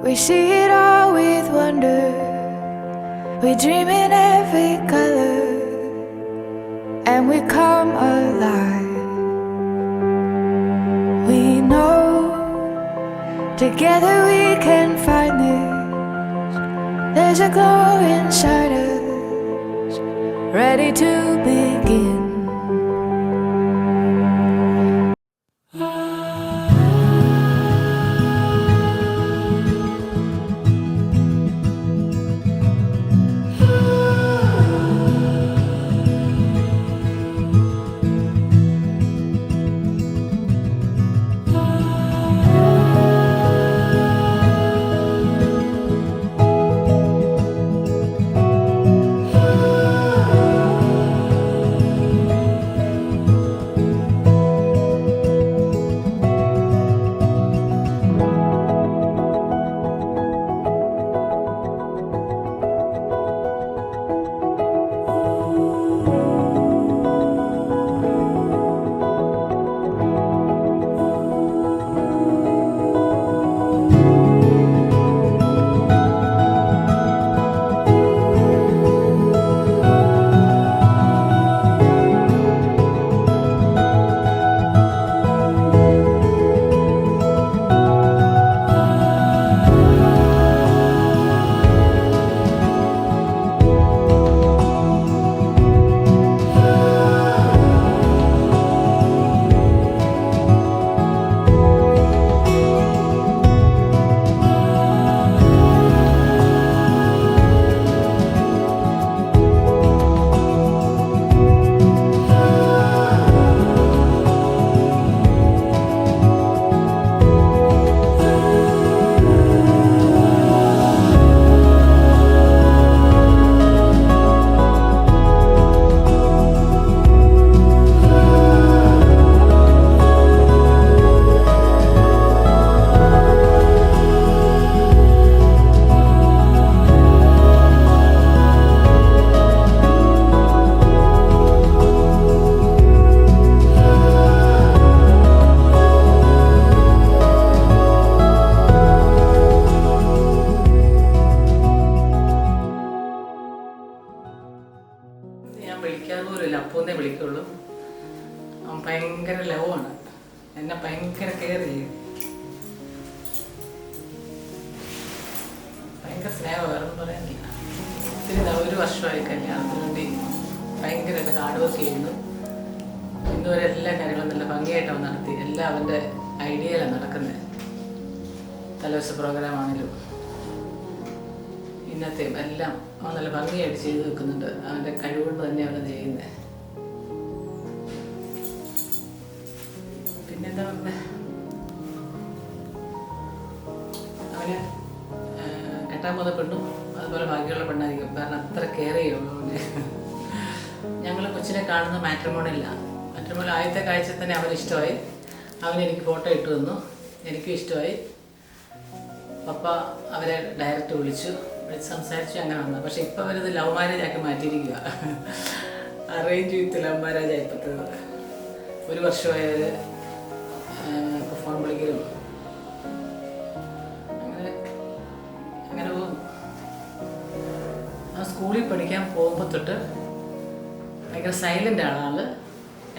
We see it all with wonder. We dream in every color, and we come alive. We know together we can find this. There's a glow inside us, ready to begin. അപ്പൂന്നേ വിളിക്കുള്ളൂ. അവൻ ഭയങ്കര ലവാണ്, എന്നെ ഭയങ്കര care ചെയ്യും, ഭയങ്കര സ്നേഹം, വേറൊന്നും പറയാനില്ല. ഒത്തിരി 1 വർഷമായി കല്യാണത്തിന് വേണ്ടി ഭയങ്കരമായിട്ട് ഹാർഡ് വർക്ക് ചെയ്യുന്നു. ഇന്നുവരെ എല്ലാ കാര്യങ്ങളും നല്ല ഭംഗിയായിട്ട് അവൻ നടത്തി. എല്ലാം അവൻ്റെ ഐഡിയയിലാണ് നടക്കുന്നത്. തലേദിവസ പ്രോഗ്രാമാണെങ്കിലും ഇന്നത്തെയും എല്ലാം അവൻ നല്ല ഭംഗിയായിട്ട് ചെയ്തു വെക്കുന്നുണ്ട്. അവൻ്റെ കഴിവുകൊണ്ട് തന്നെ അവനത് ചെയ്യുന്നത്. പിന്നെന്താ പറഞ്ഞത്, അവന് കെട്ടാൻ പോകുന്ന പെണ്ണും അതുപോലെ ഭാഗ്യമുള്ള പെണ്ണായിരിക്കും. കാരണം അത്ര കെയർ ചെയ്യുള്ളൂ അവന്. ഞങ്ങൾ കൊച്ചിനെ കാണുന്ന മാട്രിമോണിയിലാണ്. മാട്രിമോണിൽ ആദ്യത്തെ കാഴ്ച തന്നെ അവന് ഇഷ്ടമായി. അവൻ എനിക്ക് ഫോട്ടോ ഇട്ട് തന്നു, എനിക്കും ഇഷ്ടമായി. പപ്പ അവരെ ഡയറക്റ്റ് വിളിച്ച് സംസാരിച്ചു, അങ്ങനെ വന്നു. പക്ഷെ ഇപ്പം അവരത് ലവ് മാരേജ് ആക്കി മാറ്റിയിരിക്കുക. Arrange with love മാരേജാണ് ഇപ്പോഴത്തേത്. 1 വർഷമായവർ ഇപ്പോൾ ഫോൺ വിളിക്കലും അങ്ങനെ അങ്ങനെ പോകും. ആ സ്കൂളിൽ പഠിക്കാൻ പോകുമ്പോൾ തൊട്ട് ഭയങ്കര സൈലൻ്റ് ആണ് ആൾ.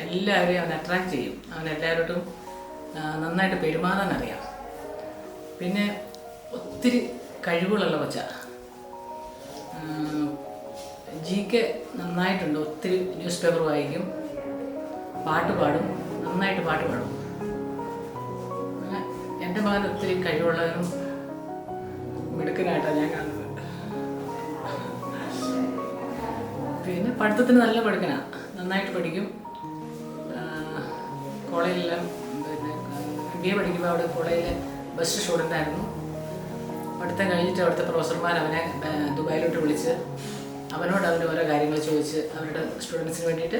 എല്ലാവരെയും അവൻ അട്രാക്റ്റ് ചെയ്യും. അവൻ എല്ലാവരോട്ടും നന്നായിട്ട് പെരുമാറാൻ അറിയാം. പിന്നെ ഒത്തിരി കഴിവുകളുള്ള കൊച്ച. GK നന്നായിട്ടുണ്ട്. ഒത്തിരി ന്യൂസ് പേപ്പർ വായിക്കും, പാട്ട് പാടും, നന്നായിട്ട് പാട്ട് പാടും. എൻ്റെ മകൻ ഒത്തിരി കഴിവുള്ളവരും മിടുക്കനായിട്ടാണ് ഞാൻ കാണുന്നത്. പിന്നെ പഠിത്തത്തിന് നല്ല പഠിക്കനാണ്, നന്നായിട്ട് പഠിക്കും. കോളേജിലെല്ലാം പിന്നെ MBA പഠിക്കുമ്പോൾ അവിടെ കോളേജിലെ ബെസ്റ്റ് സ്റ്റുഡൻ്റായിരുന്നു. പഠിത്തം കഴിഞ്ഞിട്ട് അവിടുത്തെ പ്രൊഫസർമാർ അവനെ ദുബായിലോട്ട് വിളിച്ച് അവനോട് അവൻ്റെ ഓരോ കാര്യങ്ങൾ ചോദിച്ച് അവരുടെ സ്റ്റുഡൻസിന് വേണ്ടിയിട്ട്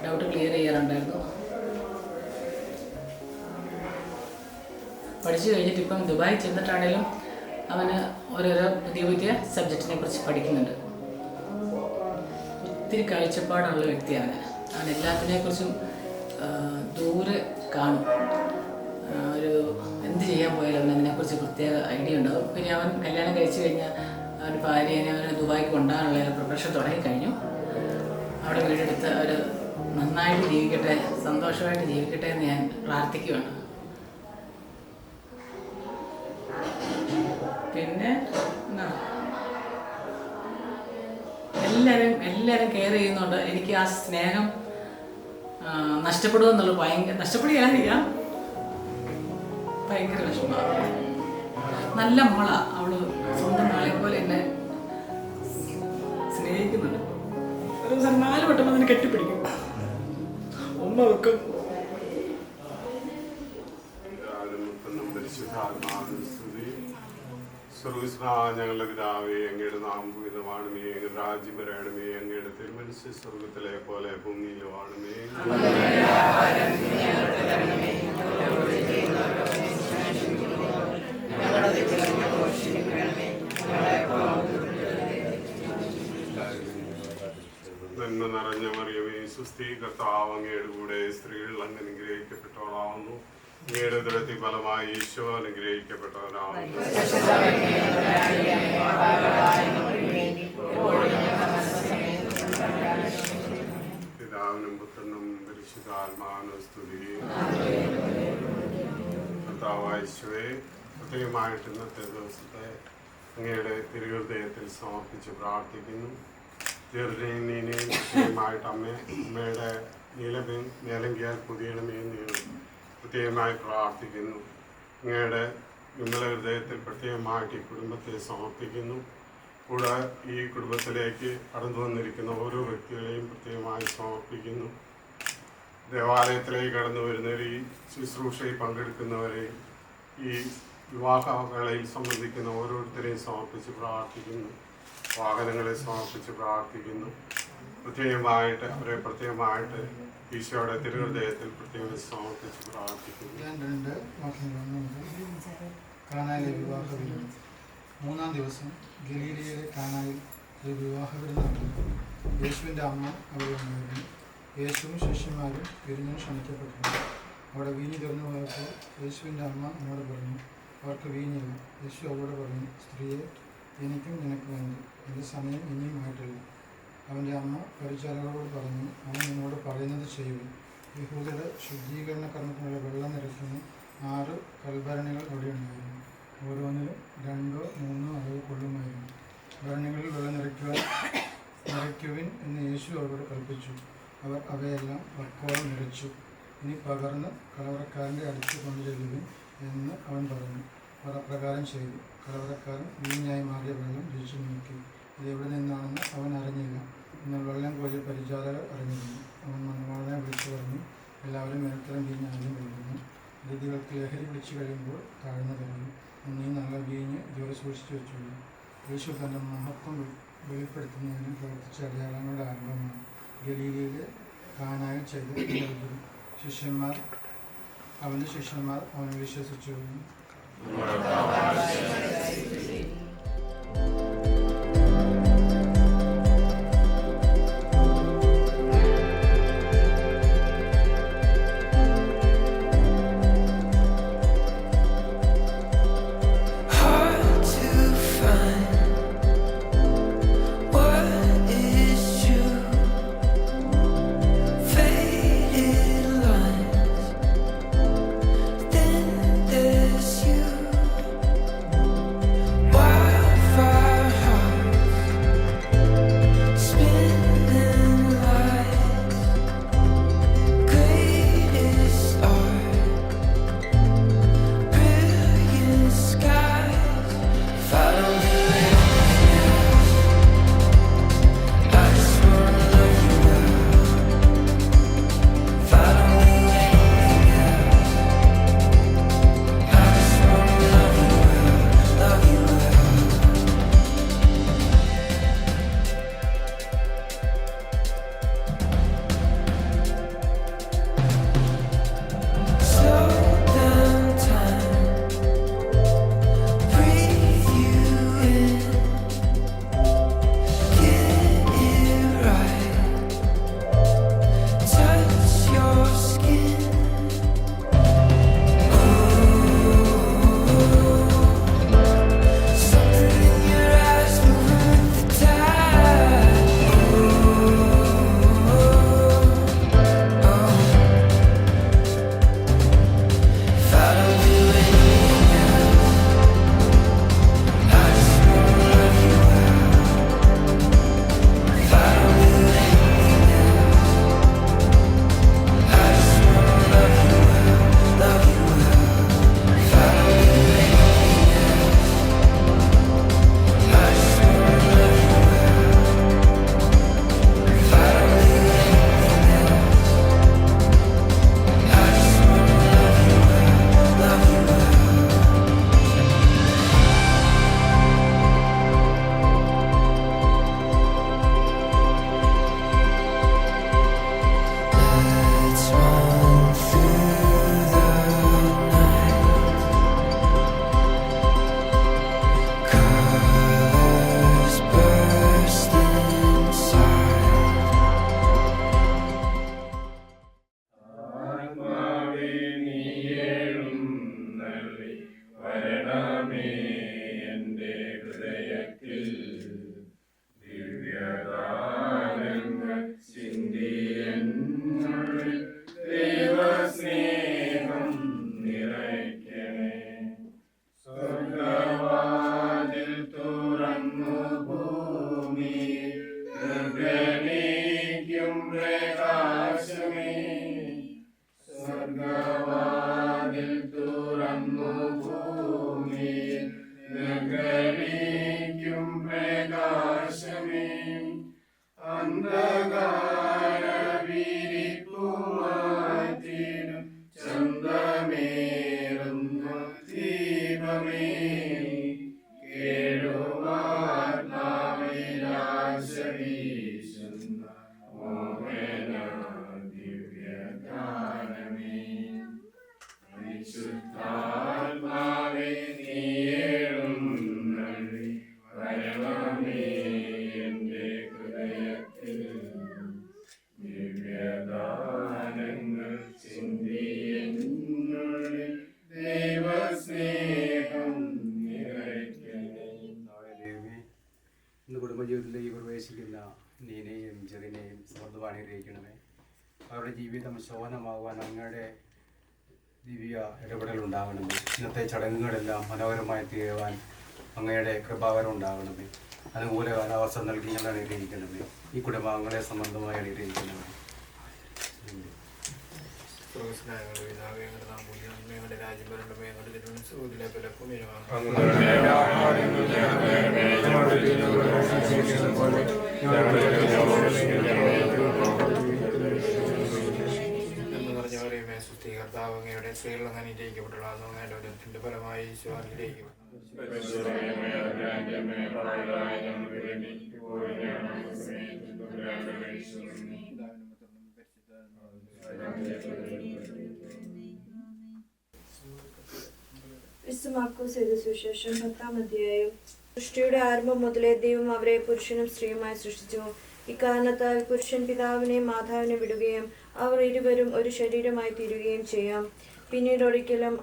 ഡൗട്ട് ക്ലിയർ ചെയ്യാറുണ്ടായിരുന്നു. പഠിച്ചു കഴിഞ്ഞിട്ട് ഇപ്പം ദുബായി ചെന്നിട്ടാണെങ്കിലും അവന് ഓരോരോ പുതിയ പുതിയ സബ്ജക്റ്റിനെ കുറിച്ച് പഠിക്കുന്നുണ്ട്. ഒത്തിരി കാഴ്ചപ്പാടുള്ള വ്യക്തിയാണ്. അവൻ എല്ലാത്തിനെക്കുറിച്ചും ദൂരെ കാണും. ഒരു എന്ത് ചെയ്യാൻ പോയാലും അവന് അതിനെക്കുറിച്ച് പ്രത്യേക ഐഡിയ ഉണ്ടാവും. പിന്നെ അവൻ കല്യാണം കഴിച്ച് കഴിഞ്ഞാൽ അവൻ്റെ ഭാര്യനെ അവന് ദുബായിക്ക് കൊണ്ടുപോകാനുള്ള പ്രിപ്പറേഷൻ തുടങ്ങിക്കഴിഞ്ഞു. അവിടെ വീടെടുത്ത് അവർ നന്നായിട്ട് ജീവിക്കട്ടെ, സന്തോഷമായിട്ട് ജീവിക്കട്ടെ എന്ന് ഞാൻ പ്രാർത്ഥിക്കുകയാണ്. പിന്നെ എന്താ, എല്ലാവരും കെയർ ചെയ്യുന്നുണ്ട്. എനിക്ക് ആ സ്നേഹം നഷ്ടപ്പെടുമെന്നുള്ളത് നഷ്ടപ്പെടുകയായിരിക്കാം, ഭയങ്കര വിഷമമാണ്. നല്ല മോളാ, അവള് സ്വന്തം മോളെ പോലെ എന്നെ സ്നേഹിക്കുന്നുണ്ട്. ഒരു ദിവസം 4 വട്ടം അതിനെ കെട്ടിപ്പിടിക്കും, ഉമ്മ വെക്കും. ഞങ്ങളുടെ പിതാവേ, അങ്ങയുടെ നാമം പൂജിതമാണമേ, അങ്ങയുടെ രാജ്യം വരണമേ, അങ്ങയുടെ തിരുമനസ്സ് സ്വർഗത്തിലെ പോലെ ഭൂമിയിലുമാണമേ. നന്മ നിറഞ്ഞ മറിയമേ, സുസ്ഥി, കർത്താവ് അങ്ങയുടെ കൂടെ, സ്ത്രീകൾ അങ്ങ് അനുഗ്രഹിക്കപ്പെട്ടവളാവുന്നു. അങ്ങയുടെ ഉദരത്തിൽ ഫലമായി ഈശോ അനുഗ്രഹിക്കപ്പെട്ടവനാവുന്നു. പിതാവിനും പുത്രനും പരിശുദ്ധാത്മാവിനും സ്തുതി. കർത്താവായ ഈശോയെ, പ്രത്യേകമായിട്ട് ഇന്നത്തെ ദിവസത്തെ അങ്ങയുടെ തിരുഹൃദയത്തിൽ സമർപ്പിച്ച് പ്രാർത്ഥിക്കുന്നു. ചെറുനീനെയും പ്രത്യേകമായിട്ട് അമ്മയുടെ നീലങ്കിയാൽ പുതിയണമേ പ്രത്യേകമായി പ്രാർത്ഥിക്കുന്നു. അങ്ങയുടെ വിമല ഹൃദയത്തിൽ പ്രത്യേകമായിട്ട് ഈ കുടുംബത്തെ സമർപ്പിക്കുന്നു. കൂടെ ഈ കുടുംബത്തിലേക്ക് കടന്നു വന്നിരിക്കുന്ന ഓരോ വ്യക്തികളെയും പ്രത്യേകമായി സമർപ്പിക്കുന്നു. ദേവാലയത്തിലേക്ക് കടന്നു വരുന്നവർ, ഈ ശുശ്രൂഷയിൽ പങ്കെടുക്കുന്നവരെയും, ഈ വിവാഹവേളയിൽ സംബന്ധിക്കുന്ന ഓരോരുത്തരെയും സമർപ്പിച്ച് പ്രാർത്ഥിക്കുന്നു. വാഹനങ്ങളെ സമർപ്പിച്ച് പ്രാർത്ഥിക്കുന്നു. പ്രത്യേകമായിട്ട് അവരെ പ്രത്യേകമായിട്ട് ഈശോയുടെ തിരുഹൃദയത്തിൽ പ്രത്യേകം സമർപ്പിച്ച് പ്രാർത്ഥിക്കുന്നു. ഞാൻ 2 വാക്യങ്ങളാണ്. കാനായിലെ വിവാഹ വിരുന്ന്. 3-ാം ദിവസം ഗലീലയിലെ കാനായിൽ ഒരു വിവാഹ വിരുന്ന് നടന്നു. യേശുവിൻ്റെ അമ്മ അവിടെ ഉണ്ടായിരുന്നു. യേശുവും ശിഷ്യന്മാരും വിരുന്നിന് ക്ഷണിക്കപ്പെട്ടിരുന്നു. അവിടെ വീഞ്ഞ് തുറന്നു പോയപ്പോൾ യേശുവിൻ്റെ അമ്മ എന്നോട് പറഞ്ഞു, അവർക്ക് വീഞ്ഞില്ല. യേശു അവരോട് പറഞ്ഞു, സ്ത്രീയെ, എനിക്കും നിനക്ക് വേണ്ടി, എൻ്റെ സമയം ഇനിയും ആയിട്ടില്ല. അവൻ്റെ അമ്മ പരിചാരകരോട് പറഞ്ഞു, അവൻ നിന്നോട് പറയുന്നത് ചെയ്യുക. യഹൂദരുടെ ശുദ്ധീകരണ കർമ്മത്തിനുള്ള വെള്ളം നിറയ്ക്കുന്ന 6 കൽഭരണികൾ അവിടെ ഉണ്ടായിരുന്നു. ഓരോന്നിലും 2-3 അളവ് കൊള്ളുമായിരുന്നു. ഭരണികളിൽ വെള്ളം നിറയ്ക്കുവിൻ എന്ന് യേശു അവരോട് കൽപ്പിച്ചു. അവർ അവയെല്ലാം വക്കോളം നിറച്ചു. ഇനി പകർന്ന് കലവറക്കാരൻ്റെ അടുത്ത് കൊണ്ടുചെല്ലുവിൻ എന്ന് അവൻ പറഞ്ഞു. അവർ അപ്രകാരം ചെയ്തു. കലവറക്കാരൻ വീഞ്ഞായി മാറിയ വെള്ളം രുചിച്ചു നോക്കി. ഇത് എവിടെ നിന്നാണെന്ന് അവൻ അറിഞ്ഞില്ല. എന്നാൽ വെള്ളം കോരിയ പരിചാരകർ അറിഞ്ഞിരുന്നു. അവൻ മണവാളനെ വിളിച്ചു പറഞ്ഞു, എല്ലാവരും ഇടത്തരം വീഞ്ഞ് ആദ്യം കൊള്ളുന്നു. അതിഥികൾക്ക് ലഹരി പിടിച്ചു കഴിയുമ്പോൾ താഴ്ന്നു തരുന്നു. നീ നല്ല വീഞ്ഞ് ഇതുവരെ സൂക്ഷിച്ചു വെച്ചുള്ളൂ. യേശു തൻ്റെ മഹത്വം വെളിപ്പെടുത്തുന്നതിന് പ്രവർത്തിച്ച അടയാളങ്ങളുടെ ആരംഭമാണ് ഗലീലയിലെ കാനായിൽ ചെയ്ത അത്ഭുതം. അവൻ്റെ ശിഷ്യന്മാർ അവനെ വിശ്വസിച്ചു. ഇന്ന് കുടുംബജീവിതത്തിലേക്ക് പ്രവേശിക്കുന്ന നീനെയും ചെറിനെയും സമൃദ്ധമായി അനുഗ്രഹിക്കണമേ. അവരുടെ ജീവിതം ശോഭനമാകുവാൻ അങ്ങയുടെ ദിവ്യ ഇടപെടൽ ഉണ്ടാകണമേ. ഇന്നത്തെ ചടങ്ങുകളെല്ലാം മനോഹരമായി തീരുവാൻ അങ്ങയുടെ കൃപാവരം ഉണ്ടാകണമേ. അനുകൂല കാലാവസ്ഥ നൽകി ഞങ്ങൾ അനുഗ്രഹിക്കണമേ. ഈ കുടുംബാംഗങ്ങളെ സംബന്ധമായി അനുഗ്രഹിക്കണമേ. കർത്താവ് അങ്ങയുടെ സ്ത്രീകൾ അങ്ങനെ അനുഗ്രഹിക്കപ്പെട്ടുള്ള അങ്ങയുടെ ഒരുത്തിന്റെ ഫലമായി ഈശോ അനുഗ്രഹിക്കും. മാർക്കോസ് എഴുതിയ സുവിശേഷം 10-ാം അധ്യായം. സൃഷ്ടിയുടെ ആരംഭം മുതലേ ദൈവം അവരെ പുരുഷനും സ്ത്രീയുമായി സൃഷ്ടിച്ചു. ഇക്കാരണത്താൽ പുരുഷൻ പിതാവിനെയും മാതാവിനെ വിടുകയും അവർ ഇരുവരും ഒരു ശരീരമായി തീരുകയും ചെയ്യാം. പിന്നീട് ഒരിക്കലും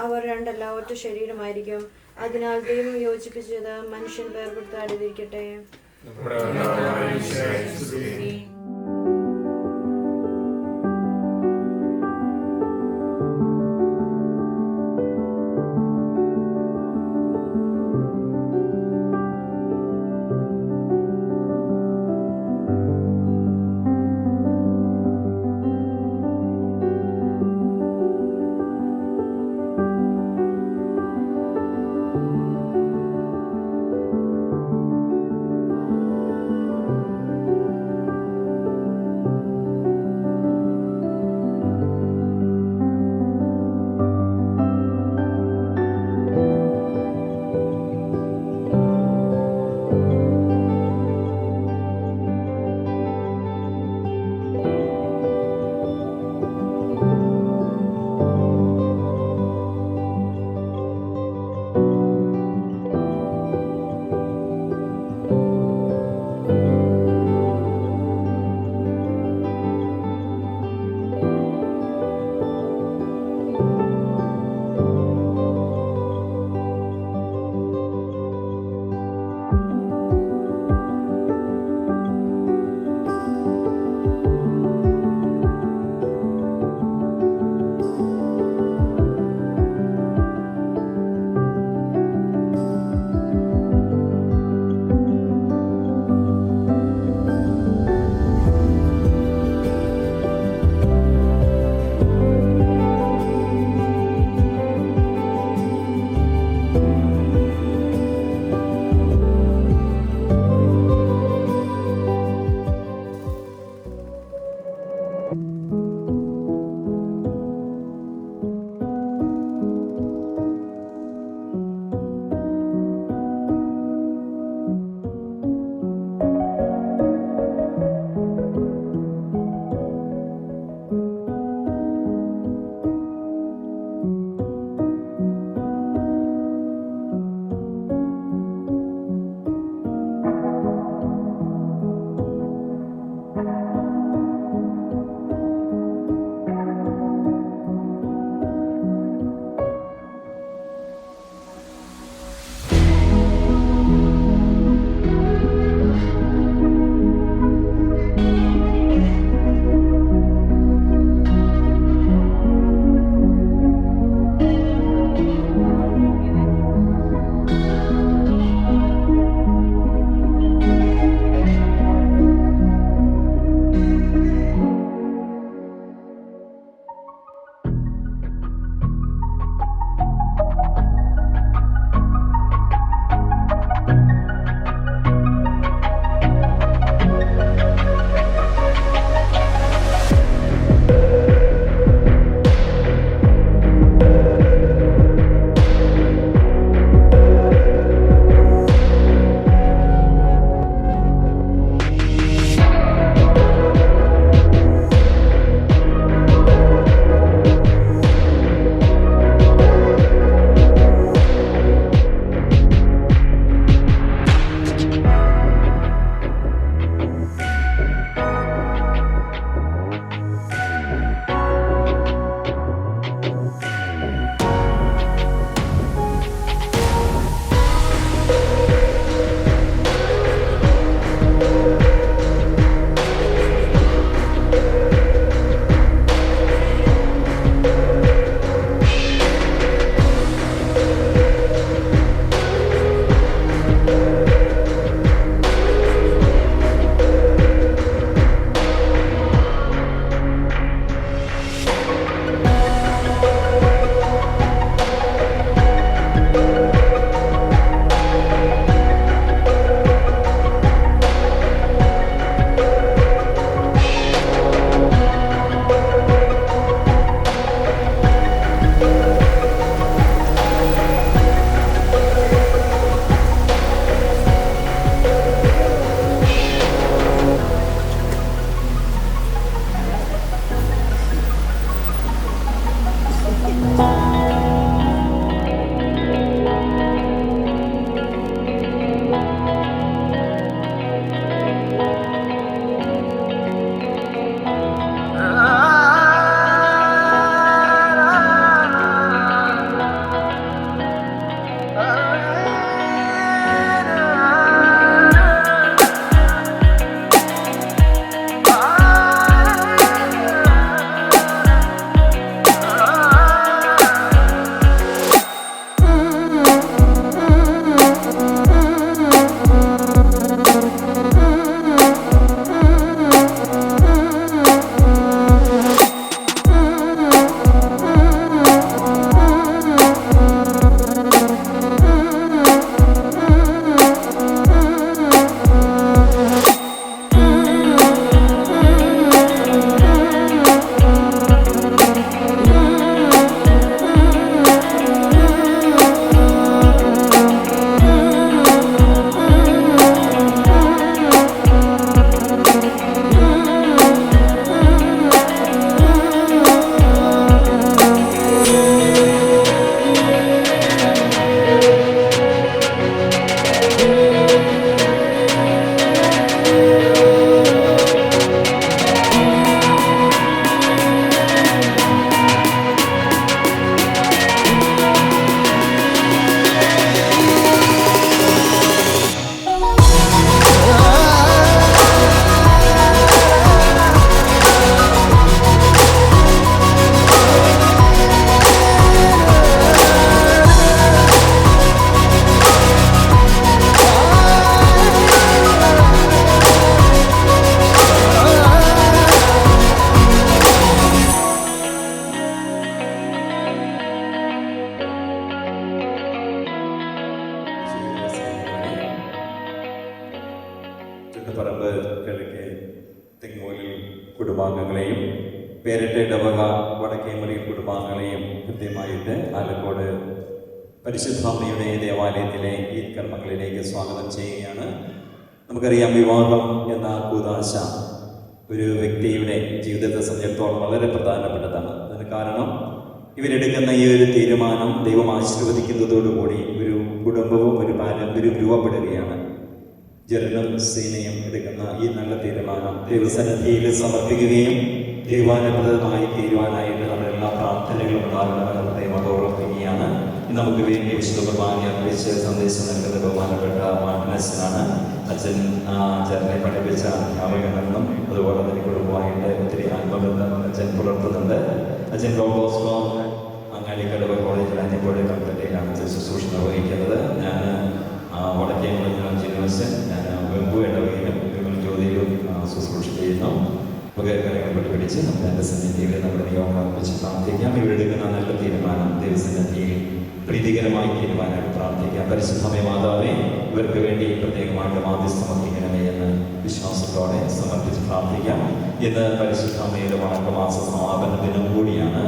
അവർ രണ്ടല്ല ഒറ്റ ശരീരമായിരിക്കും. അതിനാൽ ദൈവം യോജിപ്പിച്ചത് മനുഷ്യൻ വേർപെടുത്താതിരിക്കട്ടെ. പറമ്പ് കിഴക്കേ തെങ്ങോലിൽ കുടുംബാംഗങ്ങളെയും പേരട്ടെ ഇടവക വടക്കേമലയിൽ കുടുംബാംഗങ്ങളെയും കൃത്യമായിട്ട് ആലക്കോട് പരിശുദ്ധാമ്മയുടെ ദേവാലയത്തിലെ ഈ കർമ്മങ്ങളിലേക്ക് സ്വാഗതം ചെയ്യുകയാണ്. നമുക്കറിയാം, വിവാഹം എന്ന കൂദാശ ഒരു വ്യക്തിയുടെ ജീവിതത്തെ സംബന്ധിച്ചിടത്തോളം വളരെ പ്രധാനപ്പെട്ടതാണ്. അതിന് കാരണം ഇവരെടുക്കുന്ന ഈ ഒരു തീരുമാനം ദൈവം ആശീർവദിക്കുന്നതോടുകൂടി ഒരു കുടുംബവും ഒരു പാരമ്പര്യവും രൂപപ്പെടുകയാണ്. ജെറിനും സീനയും എടുക്കുന്ന ഈ നല്ല തീരുമാനം ദൈവസന്നിധിയിൽ സമർപ്പിക്കുകയും ദൈവാനുഗ്രഹമായി തീരുവാനായിട്ട് നമ്മളെല്ലാ പ്രാർത്ഥനകളും ഉണ്ടാകണമെന്ന് ദൈവം ഓർമ്മിക്കുകയാണ്. നമുക്ക് വേണ്ടി വിശുദ്ധ കുർബാന അർപ്പിച്ച് സന്ദേശം നൽകുന്ന ബഹുമാനപ്പെട്ട മാർട്ടിനസിനാണ്. അച്ഛൻ ജെറിനെ പഠിപ്പിച്ച അധ്യാപകനെന്നും അതുപോലെ തന്നെ കുടുംബമായിട്ട് ഒത്തിരി ആത്മബന്ധം അച്ഛൻ പുലർത്തുന്നുണ്ട്. അച്ഛൻ ഡോക്ടോസ്കോ അങ്ങാടിക്കടവ് കോളേജിൽ അഞ്ഞപ്പോഴെ കൽപ്പറ്റയിലാണ് ശുശ്രൂഷ നിർവഹിക്കുന്നത്. ഞാൻ വടക്കേമല ജില്ലവശൻ, ഞാൻ വെമ്പു ഇടവകയിലും ജ്യോതിയിലും ശുശ്രൂഷ ചെയ്യുന്നു. കാര്യങ്ങൾ പഠിപ്പിച്ച് നമുക്ക് എൻ്റെ സന്നിധിയിൽ നമ്മുടെ നിയോഗം അർപ്പിച്ച് പ്രാർത്ഥിക്കാം. ഇവരെടുക്കുന്ന നല്ല തീരുമാനം ദൈവസന്നിധിയിൽ പ്രീതികരമായി തീരുമാനമായിട്ട് പ്രാർത്ഥിക്കാം. പരിശുദ്ധമേ മാതാവേ, ഇവർക്ക് വേണ്ടി പ്രത്യേകമായിട്ട് മാധ്യസ്ഥം വഹിക്കണമേ എന്ന് വിശ്വാസത്തോടെ സമർപ്പിച്ച് പ്രാർത്ഥിക്കാം. ഇന്ന് പരിശുദ്ധമ്മയുടെ വണക്കമാസ സമാപനത്തിനും കൂടിയാണ്.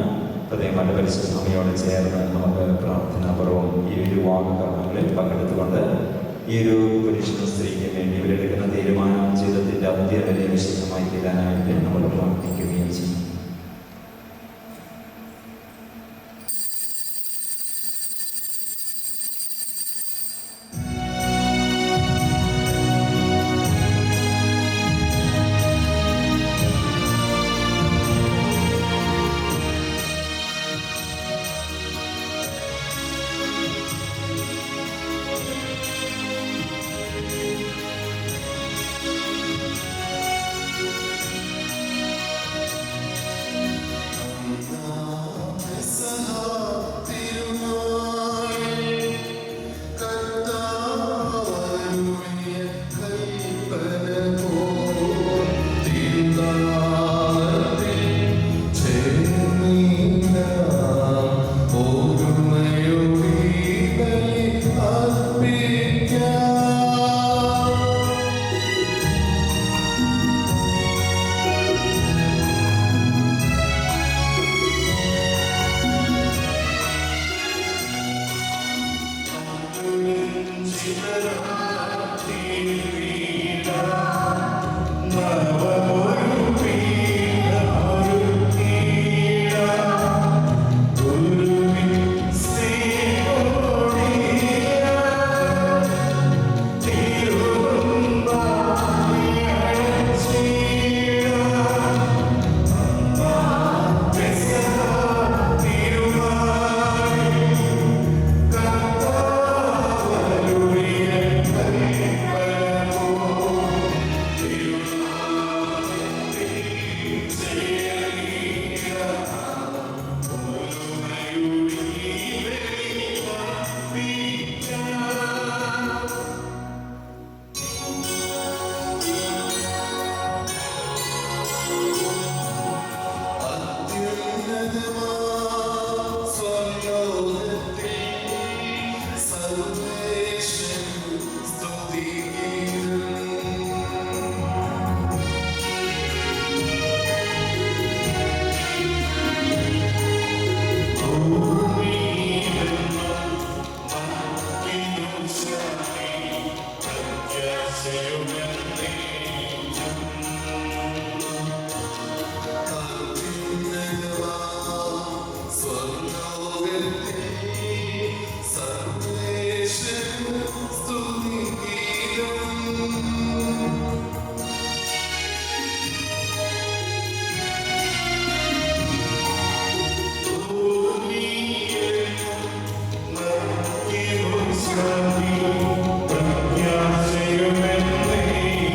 പ്രത്യേകമായിട്ട് പരിശുദ്ധമ്മയോട് ചേർന്ന് നമുക്ക് പ്രാർത്ഥനാപൂർവ്വം ഈ ഒരു വിവാഹകർമ്മങ്ങളിൽ പങ്കെടുത്തുകൊണ്ട് ഈ ഒരു പുരുഷനും സ്ത്രീക്ക് വേണ്ടി ഇവരെടുക്കുന്ന തീരുമാനം ജീവിതത്തിൻ്റെ അന്ത്യവരെ വിശുദ്ധമായി തീരാനായിട്ട് നമ്മൾ പ്രാർത്ഥിക്കുകയും ചെയ്യും. Amen.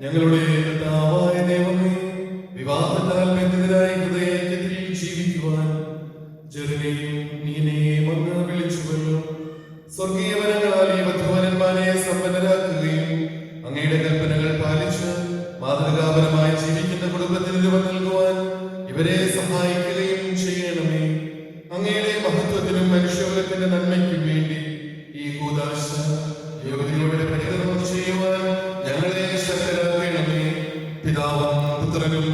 ഞങ്ങളുടെ കർത്താവായ ദൈവമേ, വിവാഹത്താൽ ബന്ധിതരായ ഹൃദയത്തിൽ ജീവിക്കുവാൻ ജെറിനെയും നീനെയും അങ്ങ് വിളിച്ചുവല്ലോ. സ്വർഗീയ വരങ്ങളാൽ ഈ വധൂവരന്മാരെ സമ്പന്നരാക്കുകയും അങ്ങയുടെ കൽപ്പനകൾ പാലിച്ച് മാതൃകാപരമായി ജീവിക്കുന്ന കുടുംബത്തിന് രൂപം നൽകുവാൻ ഇവരെ സഹായിക്കുകയും ചെയ്യണമേ. അങ്ങയുടെ മഹത്വത്തിനും മനുഷ്യകുലത്തിന്റെ നന്മയ്ക്കും വേണ്ടി ഈ കൂദാശ യോഗ്യതയോടെ പരികർമ്മം ചെയ്യുവാൻ ഞങ്ങളെ ശക്തരാക്കണമേ. പിതാവും പുത്രനും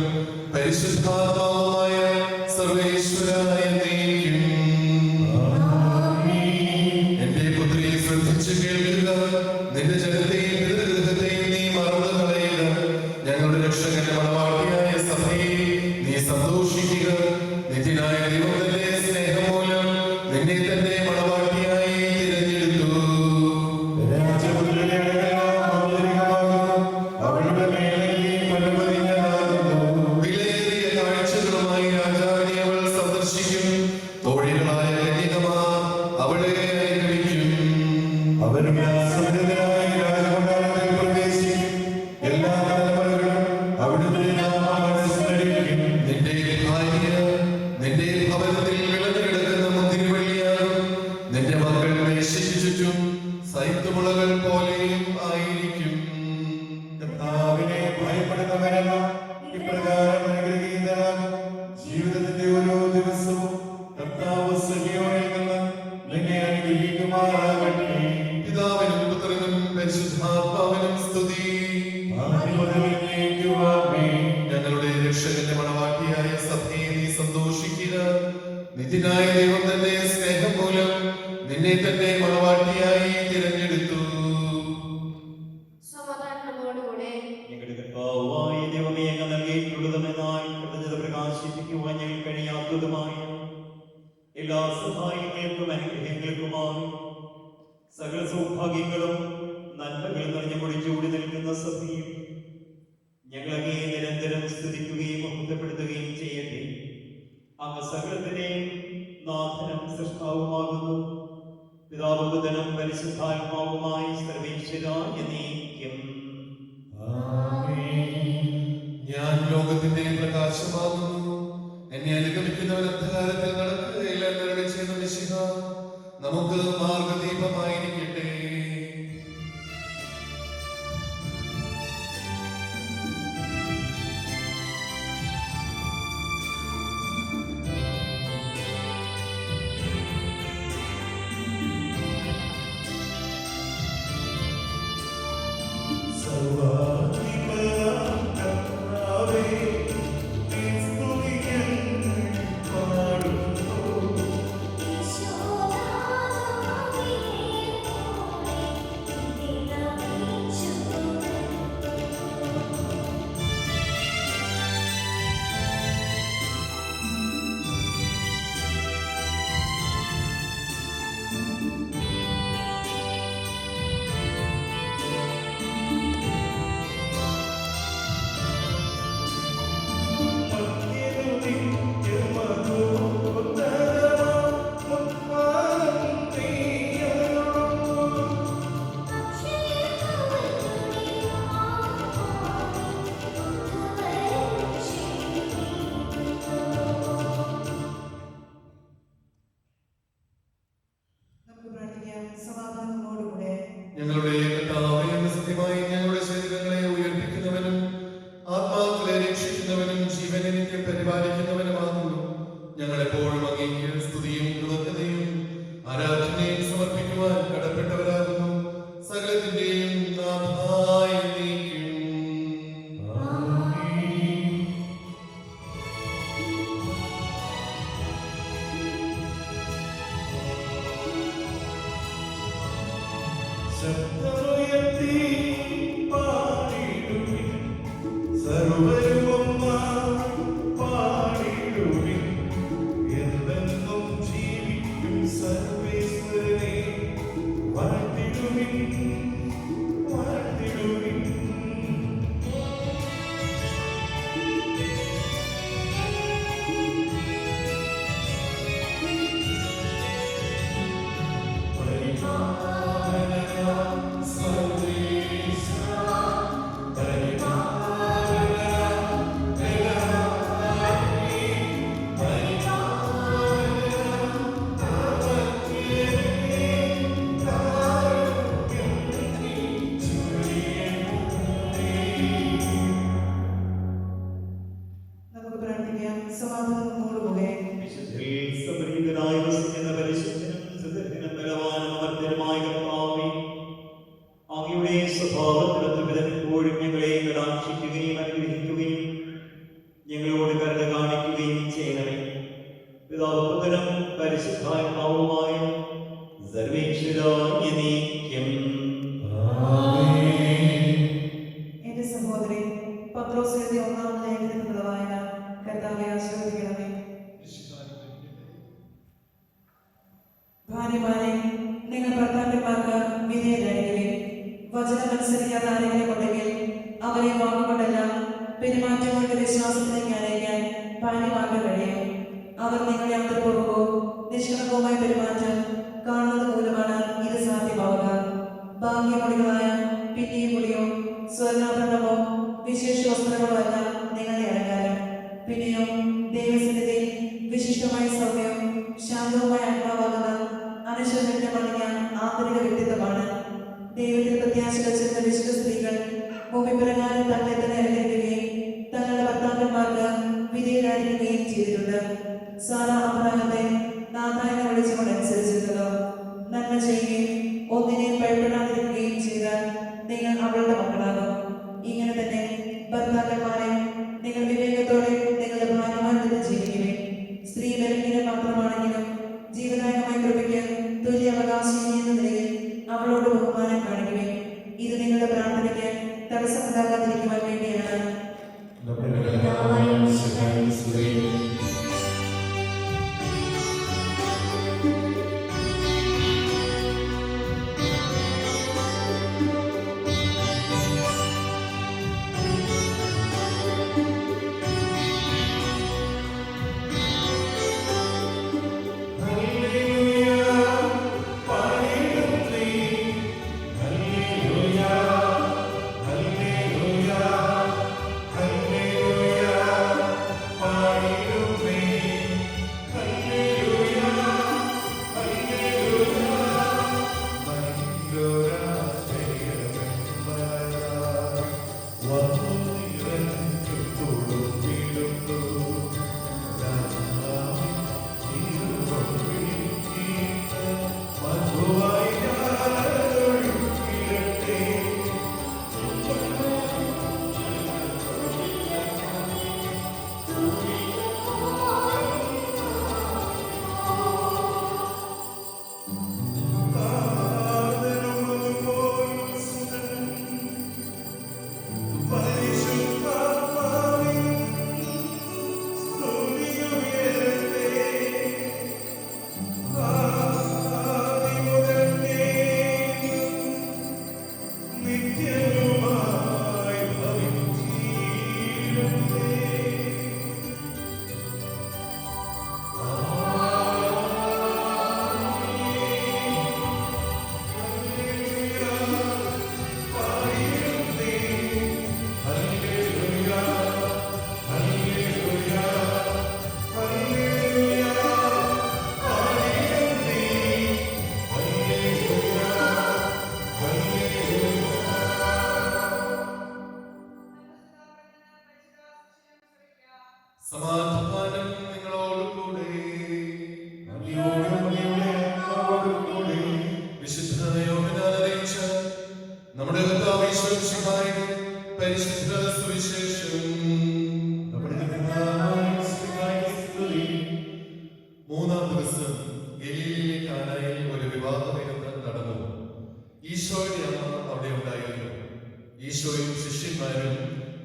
പരിശുദ്ധാത്മാവുമായ സർവേശ്വരായ നീയും. എന്റെ പുത്രി ശ്രദ്ധിച്ചു കേൾക്കുക, നിന്റെ ജനത്തെയും പിതൃഗൃഹത്തെയും നീ മറന്നു കളയുക. ഞങ്ങളുടെ രക്ഷകന്റെ മണവാട്ടിയായ സഭയെ നീ സന്തോഷിക്കുക. നിത്യനായ ദൈവത്തിന്റെ സ്നേഹം മൂലം നിന്നെ തന്നെ മണവാട്ടിയായി തിരഞ്ഞെടുത്തു. വിലയേറിയ കാഴ്ചകളുമായി രാജാവിനെ അവൾ സന്ദർശിക്കും. തോഴികളായ കന്യകമാർ അവളെ അനുഗമിക്കും. അവരുടെ സമൃദ്ധരായ രാജകൊട്ടാരത്തിൽ പ്രവേശിക്കും. എല്ലാ തലമുറകളും അവിടുത്തെ നാമം സ്മരിക്കും. നിന്റെ ഭാര്യ നിന്റെ ഭവനത്തിൽ വിളഞ്ഞു കിടക്കുന്ന മുന്തിരിവള്ളിയാകും. നിന്റെ മക്കൾ മേശയ്ക്ക് ചുറ്റും സൈത്തുമുളകൾ പോലെയും ആയിരിക്കും. കർത്താവിനെ ഭയപ്പെടുന്നവരെല്ലാം ഇപ്രകാരം അനുഗ്രഹീതരാകും. ജീവിതത്തിന്റെ ഓരോ ദിവസവും കർത്താവ് സഖിയോനിൽ നിന്ന് നിന്നെ അനുഗ്രഹിക്കുമാറാകട്ടെ. പിതാവിനും പുത്രനും പരിശുദ്ധാത്മാവിനും സ്തുതി. ആദ്യം മുതൽ എന്നേക്കുമാമേൻ. ഞങ്ങളുടെ രക്ഷകന്റെ മണവാട്ടിയായ സഭയെ നീ സന്തോഷിക്കുക. നിത്യനായ ദൈവം തന്നെ സ്നേഹം മൂലം നിന്നെ തന്നെ മണവാട്ടിയായി തിരഞ്ഞെടുത്തു. ഞങ്ങളുടെ കർത്താവായ ദൈവമേ, അങ്ങ് നൽകിയിട്ടുള്ളതുമെന്നായി കൃതജ്ഞത പ്രകാശിപ്പിക്കുവാൻ ഞങ്ങൾ കഴിയാത്തതുമായ എല്ലാ സഹായങ്ങൾക്കും അനുഗ്രഹങ്ങൾക്കുമായി സകല സൗഭാഗ്യങ്ങളും നന്മകളും നിറഞ്ഞു പൊടിച്ചൂടി നിൽക്കുന്ന സഭയും ഞങ്ങളങ്ങേ നിരന്തരം സ്തുതിക്കുകയും മഹത്വപ്പെടുത്തുകയും ചെയ്യട്ടെ. അങ്ങ് സകലത്തിനെയും നാഥനും സൃഷ്ടാവുമാകുന്നു. പിതാവുപുത്രനും പരിശുദ്ധാത്മാവുമായി സർവേശ്വരായ നീക്കും. ഞാൻ ലോകത്തിന്റെ പ്രകാശമാകുന്നു. എന്നെ അനുഗമിക്കുന്നവൻ അന്ധകാരത്തിൽ നടക്കുകയില്ല എന്നരുളി ചെയ്യുന്ന നമുക്ക് മാർഗദീപമായിരിക്കട്ടെ. ഞങ്ങളുടെ കർത്താവേ, സത്യമായി ഞങ്ങളുടെ ശരീരങ്ങളെ ഉയർപ്പിക്കുന്നവനും ആത്മാക്കളെ രക്ഷിക്കുന്നവനും ജീവനെ നിത്യം പരിപാലിക്കുന്നവനുമാകുന്നു. ഞങ്ങളെപ്പോഴും അങ്ങേക്ക് സ്തുതിയും കൃതജ്ഞതയും ആരാധനയും സമർപ്പിക്കുവാൻ കടപ്പെട്ടവരാകുന്നു. സകലത്തിന്റെയും നാഥായ നീക്കും. ശബ്ദമുയർത്തി പാടിടുവിൻ, സർവ്വരും ഒന്നായി പാടിടുവിൻ. എന്നെന്നും ജീവിക്കും സർവേശ്വരനെ വാഴ്ത്തിടുവിൻ, വാഴ്ത്തിടുവിൻ. ഞങ്ങളോട് കരുണ കാണിക്കുകയും ചെയ്യണമേ. പിതാവുപുത്രനും പരിശുദ്ധാത്മാവുമായ സർവേശ്വരായ നീക്കം. എന്റെ സഹോദരി പത്രോസ് എഴുതിയ 1-ാം ലേഖനത്തിലുള്ള വായന കർത്താവെ ആശീർവദിക്കണമേ. ഭാര്യമാരെ, നിങ്ങൾ ഭർത്താക്കന്മാർക്ക് വിധേയരായിരിക്കുവിൻ. വചനമനുസരിക്കാതെ ആരെങ്കിലും ഉണ്ടെങ്കിൽ അവരെ വാക്കുകൊണ്ടല്ല പെരുമാറ്റം കൊണ്ട് വിശ്വാസത്തിലേക്ക് അനയിക്കാൻ ഭാര്യമാർക്ക് കഴിയും. അവർ നിങ്ങളെ അന്തർപൂർവ്വമോ നിഷ്കളങ്കവുമായ പെരുമാറ്റം കാണുന്നത് മൂലമാണ് ഇത് സാധ്യമാവുക. ഭാഗ്യമൊഴികളായ പിന്നെയും മുടിയോ സ്വർണ്ണാഭരണമോ വിശേഷ വസ്ത്രങ്ങളോ അല്ല നിങ്ങളുടെ അലങ്കാരം. പിന്നെയോ ദൈവസന്നിധിയിൽ വിശിഷ്ടമായ സൗമ്യവും ശാന്തവുമായ ആത്മാവാകുന്ന അനശ്വരമണിഞ്ഞ ആന്തരിക വ്യക്തിത്വമാണ്. ദൈവത്തിൽ പ്രത്യാശ വച്ചിരുന്ന വിശുദ്ധ സ്ത്രീകൾ ഭൂമിപ്രകാരം തങ്ങളെ തന്നെ അലങ്കരിക്കുകയും തങ്ങളുടെ ഭർത്താക്കന്മാർക്ക് വിധേയരായിരിക്കുകയും ചെയ്തിട്ടുണ്ട്. സാറാ അബ്രാഹത്തെ നാഥായനെ വിളിച്ചുകൊണ്ട് അനുസരിച്ചിരുന്നല്ലോ. നന്മ ചെയ്യുകയും ഒന്നിനെയും ഭയപ്പെടാതിരിക്കുകയും ചെയ്താൽ നിങ്ങൾ അവളുടെ മക്കളാകും. ഇങ്ങനെ തന്നെ ഭർത്താക്കന്മാരെ, നിങ്ങൾ വിവേകത്തോടെ നിങ്ങളുടെ ഭാര്യമാരുടെ ജീവിക്കുവിൻ. സ്ത്രീ ബലഹീനം മാത്രമാണെങ്കിലും ജീവദായകമായ കൃപയ്ക്ക് തുല്യ അവകാശിനി എന്ന നിലയിൽ അവളോട് ബഹുമാനം കാണിക്കുവിൻ. ഇത് നിങ്ങളുടെ പ്രാർത്ഥനയ്ക്ക് തടസ്സമുണ്ടാകാതിരിക്കുവാൻ വേണ്ടിയാണ്.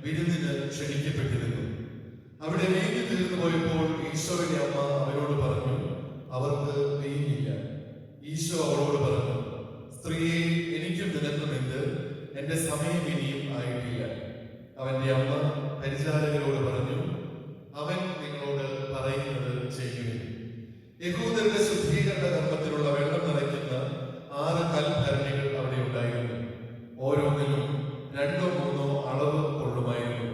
വിരുന്നിന് ക്ഷണിക്കപ്പെട്ടിരുന്നു. അവിടെ വീഞ്ഞ് തീർന്നു പോയപ്പോൾ ഈശോയുടെ അമ്മ അവരോട് പറഞ്ഞു, അവർക്ക് വീഞ്ഞില്ല. ഈശോ അവളോട് പറഞ്ഞു, സ്ത്രീയെ, എനിക്കും നിനക്കും എന്ത്? എന്റെ സമയം ഇനിയും ആയിട്ടില്ല. അവന്റെ അമ്മ പരിചാരകരോട് പറഞ്ഞു, അവൻ നിങ്ങളോട് പറയുന്നത് ചെയ്യുവിൻ. യഹൂദരുടെ ശുദ്ധീകരണ കർമ്മത്തിലുള്ള വെള്ളം നിറയ്ക്കുന്ന 6 കൽഭരണികൾ അവിടെ ഉണ്ടായിരുന്നു. ഓരോന്നിലും 2-3 അളവ് കൊള്ളുമായിരുന്നു.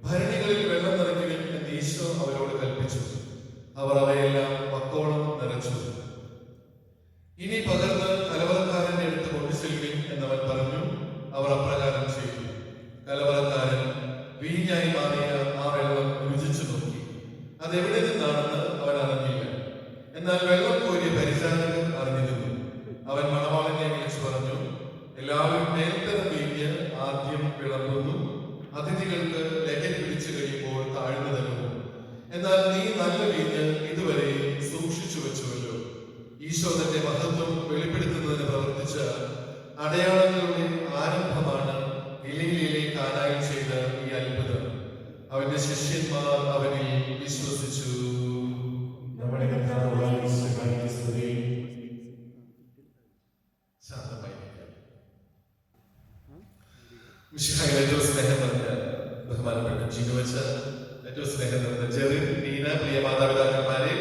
ഭരണികളിൽ വെള്ളം നിറയ്ക്കുവിൻ എന്ന് ഈശോ അവരോട് കൽപ്പിച്ചു. അവർ അവയെല്ലാം വക്കോളം നിറച്ചു. ഇനി പകർന്ന് കലവറക്കാരന്റെ അടുത്ത് കൊണ്ടുചെല്ലുവിൻ എന്നവൻ പറഞ്ഞു. അവർ അപ്രകാരം ചെയ്തു. കലവറക്കാരൻ വീഞ്ഞായി മാറിയ ആ വെള്ളം രുചിച്ചു നോക്കി. അതെവിടെ നിന്നാണെന്ന് അവൻ അറിഞ്ഞില്ല. എന്നാൽ വെള്ളം കോരിയ പരിചാരകൻ അറിഞ്ഞിരുന്നു. അവൻ മണവാളനെ വിളിച്ചു പറഞ്ഞു, എല്ലാവരും മേൽത്തരം വീഞ്ഞ് ആദ്യം വിളമ്പുന്നു, അതിഥികൾക്ക് ലഹരി പിടിച്ചു കഴിയുമ്പോൾ താഴ്ന്നു തരുന്നു. എന്നാൽ നീ നല്ല വീഞ്ഞ് ഇതുവരെ സൂക്ഷിച്ചു വെച്ചുവല്ലോ. ഈശോ തന്റെ മഹത്വം വെളിപ്പെടുത്തുന്നതിന് പ്രവർത്തിച്ച അടയാളങ്ങളുടെ ആരംഭമാണ് ഗലീലയിലെ കാനായിൽ ചെയ്ത ഈ അത്ഭുതം. അവന്റെ ശിഷ്യന്മാർ അവനിൽ വിശ്വസിച്ചു. നമ്മുടെ കർത്താവായ യേശുക്രിസ്തുവിന്റെ സ്തുതി. ശാന്തമായിരിക്കാം. മിശിഹായിൽ ഏറ്റവും സ്നേഹം നിറഞ്ഞ ബഹുമാനപ്പെട്ട ജിനുവച്ച, ഏറ്റവും സ്നേഹം നിറഞ്ഞ ജെറിൻ, നീന, പ്രിയ മാതാപിതാക്കന്മാരെ,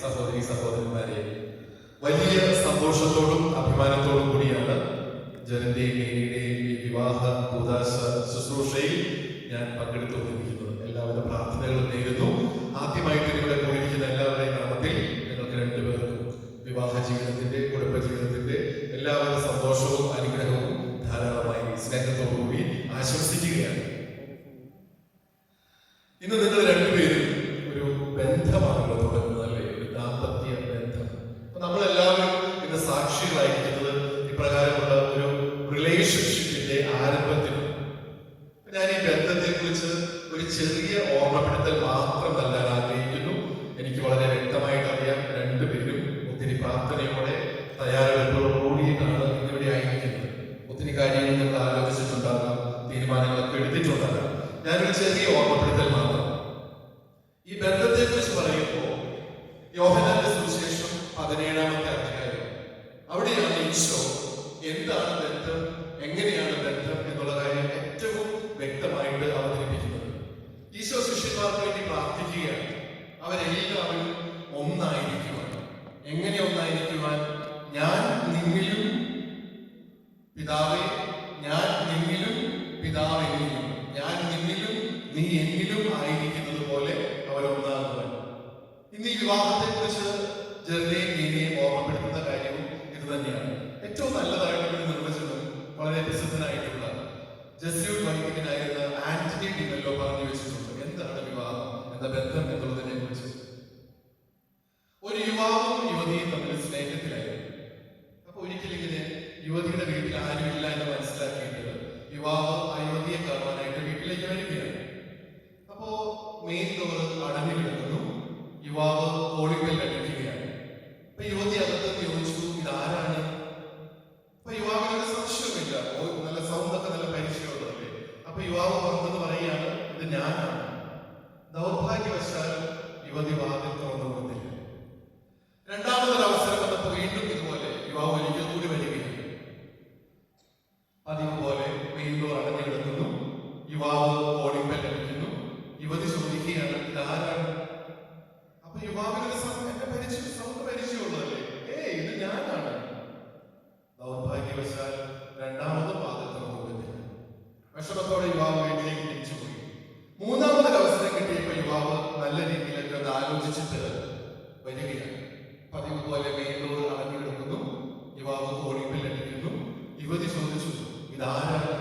സഹോദരി സഹോദരന്മാരെ, വലിയ സന്തോഷത്തോടും അഭിമാനത്തോടും കൂടിയാണ് ജെറിന്റെയും നീനയുടെയും ഈ വിവാഹ കൂദാശ ശുശ്രൂഷയിൽ ഞാൻ പങ്കെടുത്തുകൊണ്ടിരിക്കുന്നത്. എല്ലാവിധ പ്രാർത്ഥനകളും നേരുന്നു. ആദ്യമായിട്ട് ഇവിടെ കൂടിയിരിക്കുന്ന എല്ലാവരുടെയും നാമത്തിൽ ഞങ്ങൾക്ക് രണ്ടുപേർക്കും വിവാഹ ജീവിതത്തിന്റെ, കുടുംബ ജീവിതത്തിന്റെ എല്ലാവിധ സന്തോഷവും അനുഗ്രഹവും ധാരാളമായി സ്നേഹത്തോടുകൂടി ആശംസിക്കുകയാണ്. ഇന്ന് നിങ്ങൾ രണ്ടുപേരും ഒരു ബന്ധമാണല്ലോ തുടങ്ങുന്നത്, അല്ലേ? ഒരു ദാമ്പത്യ ബന്ധം. അപ്പൊ നമ്മളെല്ലാവരും ഇന്ന് സാക്ഷികളായിരിക്കുന്നത് ഇപ്രകാരമുള്ള ഒരു റിലേഷൻഷിപ്പിന്റെ ആരംഭത്തിനും. ഞാൻ ഈ ബന്ധത്തെ കുറിച്ച് ഒരു ചെറിയ ഓർമ്മപ്പെടുത്തൽ മാത്രം നൽകാൻ ആഗ്രഹിക്കുന്നു. എനിക്ക് വളരെ വ്യക്തമായിട്ട് അറിയാം, രണ്ടുപേരും ഒത്തിരി പ്രാർത്ഥനയോടെ തയ്യാറെടുപ്പോട് കൂടിയിട്ടാണ് ഇവിടെ ആയിരിക്കുന്നത്. ഒത്തിരി കാര്യങ്ങൾ നിങ്ങൾ ആലോചിച്ചിട്ടുണ്ടാകാം, തീരുമാനങ്ങളൊക്കെ എടുത്തിട്ടുണ്ടാകാം. ഞാനൊരു ചെറിയ ഓർമ്മപ്പെടുത്തൽ മാത്രം. ഈ ബന്ധത്തെ കുറിച്ച് പറയുമ്പോൾ യോഹന്നാന്റെ സുവിശേഷം 17-ാമത്തെ അധ്യായം, അവിടെയാണ് ഈശോ എന്താണ് ബന്ധം, എങ്ങനെയാണ് ബന്ധം എന്നുള്ള കാര്യം ഏറ്റവും വ്യക്തമായിട്ട് അവതരിപ്പിക്കുന്നത്. ഈശോ ശിഷ്യന്മാർക്ക് വേണ്ടി പ്രാർത്ഥിക്കുകയാണ്. അവരെല്ലാവരും ഒന്നായിരിക്കുവാൻ. എങ്ങനെ ഒന്നായിരിക്കുവാൻ? ഞാൻ നിന്നിലും പിതാവേ, ഞാൻ നിന്നിലും പിതാവ് എന്നിലും, ഞാൻ നിന്നിലും നീ എന്നിലും ആയിരിക്കുന്നത് പോലെ അവരൊന്നാകുവാൻ. ഇന്ന് ഈ വിവാഹത്തെ കുറിച്ച് ജെറിനെയും നീനെയും ഓർമ്മപ്പെടുത്തുന്ന കാര്യവും ഇത് തന്നെയാണ്. ഏറ്റവും നല്ലതായിട്ടുള്ള നിർവചനം വളരെ പ്രസിദ്ധനായിട്ടുള്ള ജസ്യൂട്ട് വൈദികനായിരുന്ന ആന്റണി ഡിമെല്ലോ പറഞ്ഞു വെച്ചിട്ടുണ്ട്. എന്താണ് വിവാഹം എന്ന ബന്ധം എന്നുള്ളതിനെ കുറിച്ച്. ഒരു യുവാവും യുവതിയും തമ്മിൽ സ്നേഹത്തിലായിരുന്നു. അപ്പൊ ഒരിക്കലും ഇങ്ങനെ യുവതിയുടെ വീട്ടിൽ ആരുമില്ല എന്ന് മനസ്സിലാക്കിയിട്ട് യുവാവ് ആ യുവതിയെ കാണാനായിട്ട് വീട്ടിലേക്ക് വരികയാണ്. അപ്പോ മെയിൻ ഡോറ് അടഞ്ഞു കിടക്കുന്നു. യുവാവ് കോളിക്കൽ അടിക്കുകയാണ്. അപ്പൊ യുവതി അകത്ത് ചോദിച്ചു, ഇതാരാണ്? അപ്പൊ യുവാവിനൊരു സംശയമില്ല, നല്ല സൗണ്ടൊക്കെ നല്ല പരിചയമുള്ളതല്ലേ. അപ്പൊ യുവാവ് പറഞ്ഞെന്ന് പറയുകയാണ്, ഇത് ഞാനാണ്. ദൗർഭാഗ്യവശാൽ യുവതി വാതിൽ തുറന്നു കൊടുത്തില്ല. രണ്ടാമതൊരു അവസരം വന്നപ്പോൾ വീണ്ടും ഇതുപോലെ യുവാവ് ഒരിക്കൽ കൂടി വരികയാണ്. പതിവ് പോലെ മെയിൻ ഡോർ അടഞ്ഞു കിടക്കുന്നു. യുവാവ് കോളിംഗ് ബെൽ അടിക്കുന്നു. യുവതി ചോദിക്കുകയാണ്, ഇതാരാണ്? അപ്പൊ യുവാവിനൊരു സൗണ്ട് പരിചയമുള്ളതല്ലേ. ഇത് ഞാനാണ്. ദൗർഭാഗ്യവശാൽ രണ്ടാമത് വാതിൽ തുറന്നു കൊടുത്തില്ല. വിഷമത്തോടെ യുവാവ് വീട്ടിലേക്ക് തിരിച്ചുപോയി. മൂന്നാമതൊരു അവസരം കിട്ടിയപ്പോൾ യുവാവ് നല്ല രീതിയിലൊക്കെ ഒന്ന് ആലോചിച്ചിട്ട് വരികയാണ്. പതിവ് പോലെ മെയിൻ ഡോർ അടഞ്ഞു കിടക്കുന്നു. യുവാവ് കോളിംഗ് ബെൽ അടിക്കുന്നു. യുവതി ചോദിച്ചു, ഇതാരാണ്?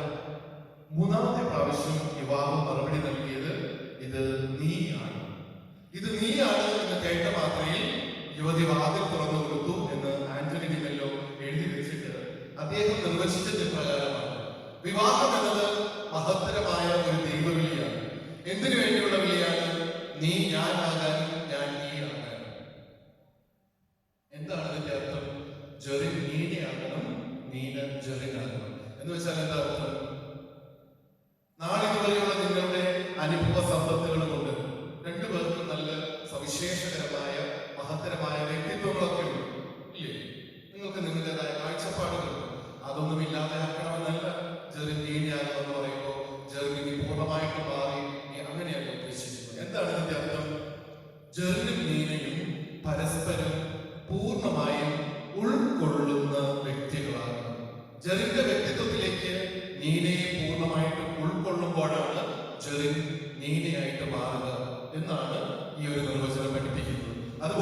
മൂന്നാമത്തെ പ്രാവശ്യം യുവാവ് മറുപടി നൽകിയത്, ഇത് നീയാണ്. ഇത് നീയാണ് എന്ന് കേട്ട മാത്രയിൽ യുവതി വാതിൽ തുറന്നു കൊടുത്തു എന്ന് ആന്റണി ഡിമെല്ലോ എഴുതി വെച്ചിട്ട് അദ്ദേഹം നിർവചിച്ചത് പ്രകാരമാണ്. വിവാഹം എന്നത് മഹത്തരമായ ഒരു ദൈവവിളിയാണ്. എന്തിനു വേണ്ടിയുള്ള വിളിയാണ്? നീ ഞാനാകാനും ഞാൻ നീ ആകാനും. എന്താണ് അതിന്റെ അർത്ഥം? ജെറിൻ നീനയാകണം, നീന ജെറിനാകണം എന്ന് വെച്ചാൽ എന്താ അർത്ഥം? നാളിതുവരെയുള്ള നിങ്ങളുടെ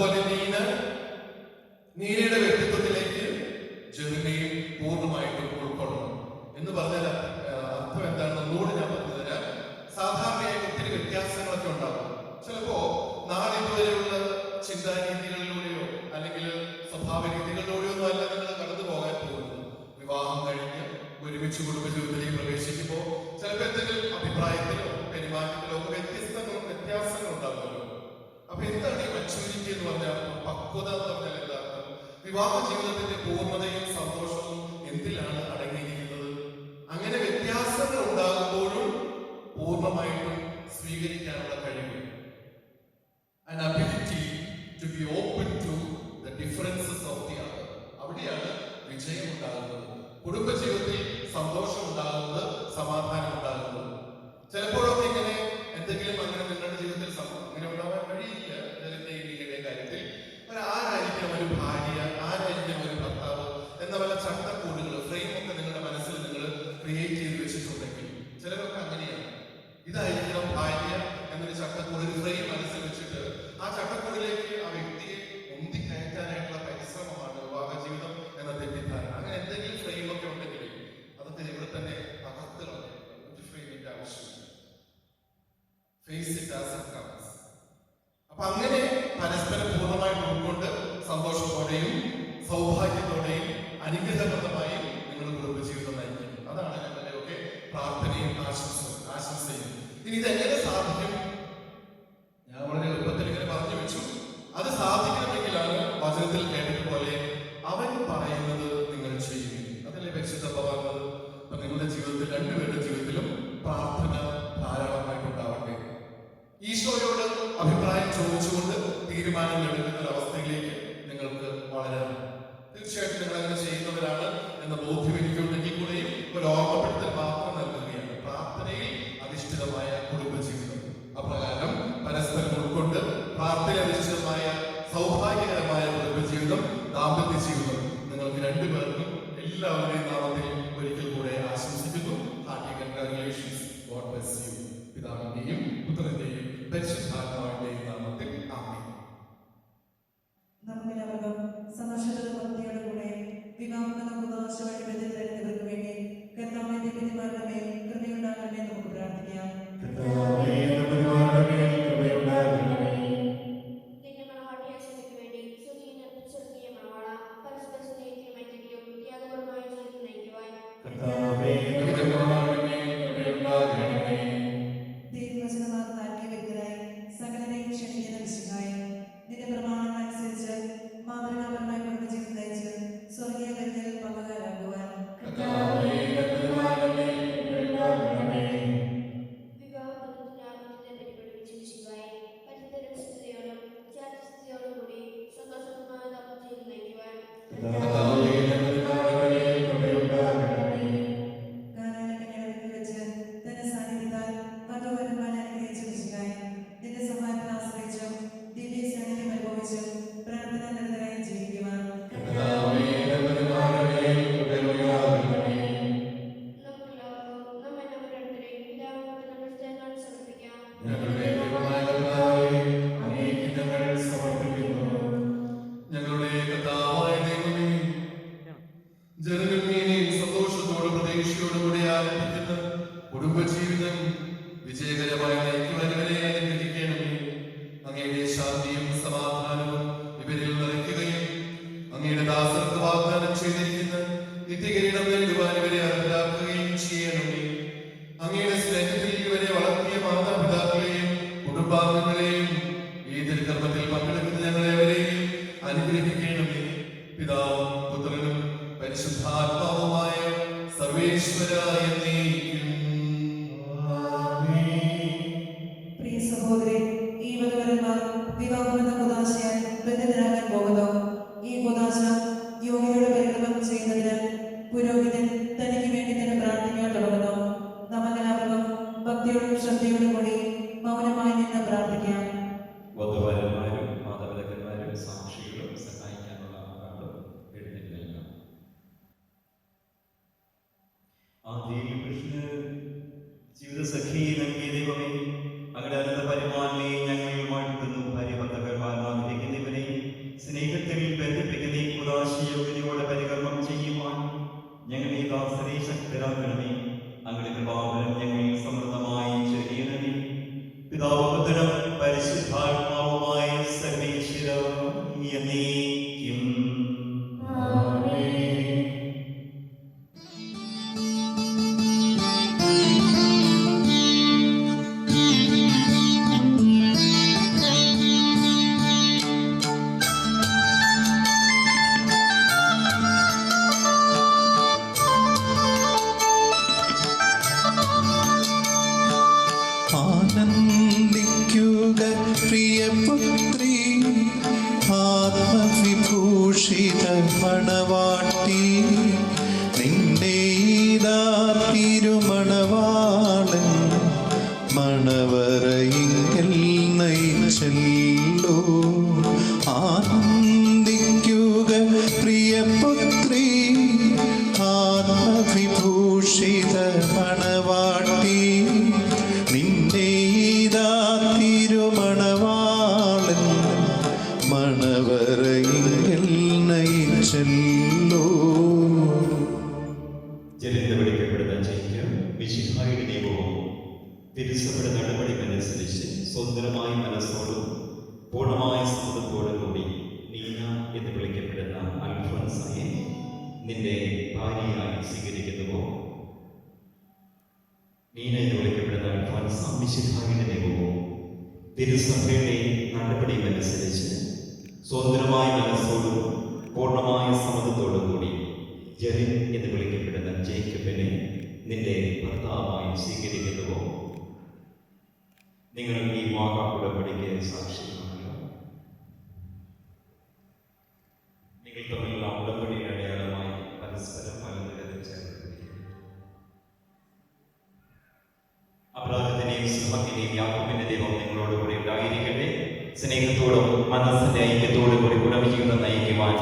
അതുപോലെ നീനയുടെ വ്യക്തിത്വത്തിലേക്ക് ജെറിനെയും പൂർണ്ണമായിട്ടും ഉൾക്കൊള്ളണം എന്ന് പറഞ്ഞാൽ അർത്ഥം എന്താണെന്ന് ഒന്നുകൂടി ഞാൻ പറഞ്ഞു തരാം. സാധാരണയായി ഒത്തിരി വ്യത്യാസങ്ങളൊക്കെ ഉണ്ടാകും. ചിലപ്പോ നാളിതുവരെയുള്ള ചിന്താരീതികളിലൂടെയോ അല്ലെങ്കിൽ സ്വഭാവ രീതികളിലൂടെയോ ഒന്നും അല്ല നിങ്ങൾ കടന്നു പോകാൻ പോകുന്നത്. വിവാഹം കഴിഞ്ഞ് ഒരുമിച്ച് കുടുംബജീവിതത്തിലേക്ക് പ്രവേശിക്കുമ്പോൾ ചിലപ്പോൾ എന്തെങ്കിലും അഭിപ്രായത്തിലോ പെരുമാറ്റത്തിലോ ഒക്കെ വ്യത്യാസങ്ങൾ ഉണ്ടാകുമല്ലോ. അപ്പൊ എന്താണ് ഈ മച്യൂരിറ്റി എന്ന് പറഞ്ഞാൽ, പക്വത എന്ന് പറഞ്ഞാൽ എന്താണ്? വിവാഹ ജീവിതത്തിന്റെ പൂർണ്ണതയും സന്തോഷവും എന്തിലാണ് അടങ്ങിയിരിക്കുന്നത്? അങ്ങനെ വ്യത്യാസങ്ങൾ ഉണ്ടാകുമ്പോഴും പൂർണ്ണമായിട്ടും സ്വീകരിക്കാനുള്ള കഴിവ്, an ability to be open to the differences of the other. അവിടെയാണ് വിജയം ഉണ്ടാകുന്നത്. കുടുംബജീവിതത്തിൽ സന്തോഷം ഉണ്ടാകുന്നത്, സമാധാനം ഉണ്ടാകുന്നത്. ചിലപ്പോഴൊക്കെ ഇങ്ങനെ എന്തെങ്കിലും അങ്ങനെ നിങ്ങളുടെ ജീവിതത്തിൽ അങ്ങനെ ഉണ്ടാവാൻ കഴിയില്ല. ജനങ്ങളുടെ കാര്യത്തിൽ ആരായിരിക്കണം ഒരു ഭാര്യ, ആരായിരിക്കണം ഒരു ഭർത്താവ് എന്ന വല്ല ചട്ടക്കൂടുകൾ, ഫ്രെയിം ഒക്കെ നിങ്ങളുടെ മനസ്സിൽ നിങ്ങൾ ക്രിയേറ്റ് ചെയ്ത് വെച്ചിട്ടുണ്ടെങ്കിൽ ചിലരൊക്കെ അങ്ങനെയാണ്. ഇതായിരിക്കണം ഭാര്യ എന്നൊരു ചട്ടക്കൂട്, ഒരു ഫ്രെയിം മനസ്സിൽ വെച്ചിട്ട് ആ ചട്ടക്കൂടിലേക്ക് ആ വ്യക്തിയെ ഉന്തി കയറ്റാനായിട്ടുള്ള പരിശ്രമമാണ് വിവാഹ ജീവിതം എന്ന തെറ്റിദ്ധാരണ. അങ്ങനെ എന്തെങ്കിലും ഫ്രെയിം ഒക്കെ ഉണ്ടെങ്കിൽ അതൊക്കെ ഇവിടെ തന്നെ അകത്തുള്ള ഒരു ഫ്രെയിമിന്റെ ആവശ്യമില്ല. Face it as it comes. അപ്പൊ അങ്ങനെ പരസ്പരം പൂർണ്ണമായിട്ട് ഉൾക്കൊണ്ട് സന്തോഷത്തോടെയും സൗഭാഗ്യത്തോടെയും അനുഗ്രഹപ്രദമായും നിങ്ങൾ കുടുംബജീവിതം നയിക്കും. അതാണ് ഞങ്ങളുടെയൊക്കെ പ്രാർത്ഥനയും ആശംസയും. ഇനി ഇതെങ്ങനെ സാധിക്കും? ഞാൻ വളരെ എളുപ്പത്തിൽ ഇങ്ങനെ പറഞ്ഞു വെച്ചു. അത് സാധിക്കണമെങ്കിലാണ് വചനത്തിൽ കേട്ടതുപോലെ അവൻ പറയുന്നത് നിങ്ങൾ ചെയ്യും. അതല്ലേ പരിശുദ്ധ പറഞ്ഞത്. അപ്പൊ നിങ്ങളുടെ ജീവിതത്തിൽ, രണ്ടുപേരുടെ ജീവിതത്തിലും പ്രാർത്ഥന ധാരാളമായിട്ടുണ്ടാവട്ടെ. ഈശോയോട് അഭിപ്രായം ചോദിച്ചുകൊണ്ട് തീരുമാനങ്ങൾ എടുക്കുന്ന ഒരു അവസ്ഥയിലേക്ക് നിങ്ങൾക്ക് വളരാം. തീർച്ചയായിട്ടും നിങ്ങൾ അങ്ങനെ ചെയ്യുന്നവരാണ് എന്ന ബോധ്യം എനിക്കുണ്ടെങ്കിൽ കൂടെയും ഒരു ഓർമ്മപ്പെടുത്തൽ മാത്രം നൽകുകയാണ്. പ്രാർത്ഥനയിൽ അധിഷ്ഠിതമായ കുടുംബജീവിതം, അപ്രകാരം പരസ്പരം ഉൾക്കൊണ്ട് പ്രാർത്ഥന അധിഷ്ഠിതമായ സൗഭാഗ്യകരമായ കുടുംബജീവിതം, ദാമ്പത്യ ജീവിതം നിങ്ങൾക്ക് രണ്ടുപേർക്കും എല്ലാവരുടെയും നാമത്തിൽ ഒരിക്കൽ കൂടെ ആശംസിക്കുന്നു. Hearty congratulations. God bless you. പിതാവിന്റെയും പുത്രന്റെയും പരിശുദ്ധാത്മാവിന്റെയും നാമത്തിൽ ആമേൻ. നമുക്കെല്ലാവർക്കും സന്തോഷത്തോടെ ഭക്തിയോടെ കൂടെ വിവാഹമെന്ന പുതുവർഷമായിട്ട് ബന്ധത്തിലേക്ക് വേണ്ടി കർത്താവിന്റെ പിതാവിന്റെ മേൽ കൃപയുണ്ടാകണമേ നമുക്ക് പ്രാർത്ഥിക്കാം. സകലരെയും ക്ഷണിക്കുന്ന വിശുദ്ധായി നിന്റെ പ്രമാണങ്ങൾ അനുസരിച്ച് മാതൃകാപരമായ കുടുംബജീവിതം നയിച്ച് സ്വർഗീയ കരുതൽ പങ്കുകാരാകുവാൻ വെച്ച് തന്റെ സാന്നിധ്യത്താൽ വധുവരന്മാരെ അനുഗ്രഹിച്ച വിശുദ്ധായി നിന്റെ സഹായത്തിൽ ആശ്രയിച്ചും ദിവ്യ സാന്നിധ്യം അനുഭവിച്ചും പ്രാർത്ഥന നിരന്തരായി ജീവിക്കുവാൻ ഞങ്ങളുടെ കർത്താവായ ദൈവമേ, ജനങ്ങൾക്കും സന്തോഷത്തോടും പ്രതീക്ഷയോടും കൂടി ആരംഭിക്കുന്ന കുടുംബജീവിതം വിജയകരമായി നയിക്കുവാൻ ഇവരെ അനുഗ്രഹിക്കണമേ. അങ്ങയുടെ ശാന്തിയും സമാധാനവും ഇവരിൽ നിറയ്ക്കണമേ. എന്നേക്കും. ആനന്ദിക്കുക പ്രിയപുത്രി, ആത്മവിഭൂഷിത മണവാട്ടി, നിന്റെ ഇതാ തിരുമണവാളൻ മണവറയിങ്കൽ നയിച്ചല്ലോ. ആനന്ദിക്കുക പ്രിയപുത്രി, ആത്മവിഭൂഷിത മണവാട്ടി, നിന്റെ ഇതാ തിരുമണവാളൻ മണവറയിങ്കൽ നയിച്ചല്ലോ. ജലത്തിൽ വിളിക്കപ്പെടുന്ന ജയിക്കും മിശിഹായുടെ നിയമവും തിരുസഭയുടെ നടപടിക്കനുസരിച്ച് സ്വതന്ത്രമായ മനസ്സോടും പൂർണ്ണമായ സമ്മതത്തോടും കൂടി നീന എന്ന് വിളിക്കപ്പെടുന്ന അൽഫോൻസയെ നിന്റെ ഭാര്യയായി സ്വീകരിക്കുന്നുവോ? നീന എന്ന് വിളിക്കപ്പെടുന്ന അൽഫോൻസ മിശിഹായുടെ നിയമവും തിരുസഭയുടെ നടപടിയും അനുസരിച്ച് സ്വതന്ത്രമായ മനസ്സോടും പൂർണ്ണമായ സമ്മതത്തോടും കൂടി ജെറിൻ എന്ന് വിളിക്കപ്പെടുന്ന ജേക്കബിനെ നിന്റെ ഭർത്താവായി സ്വീകരിക്കുന്നുവോ? നിങ്ങൾ ഈ വിവാഹ ഉടമ്പടിക്ക് സാക്ഷിയാണല്ലോ. നിങ്ങൾ തമ്മിലുള്ള ഉടമ്പടിയുടെ അടയാളമായി പരസ്പരം പലതരത്തിൽ ചേർത്തിരിക്കുന്നു. അബ്രാഹത്തിന്റെയും ഇസ്ഹാക്കിന്റെയും യാക്കോബിന്റെ ദൈവം നിങ്ങളോടുകൂടി ഉണ്ടായിരിക്കട്ടെ. സ്നേഹത്തോടും മനസ്സിന്റെ ഐക്യത്തോടും കൂടി കുടുംബജീവിതം നയിക്കുവാൻ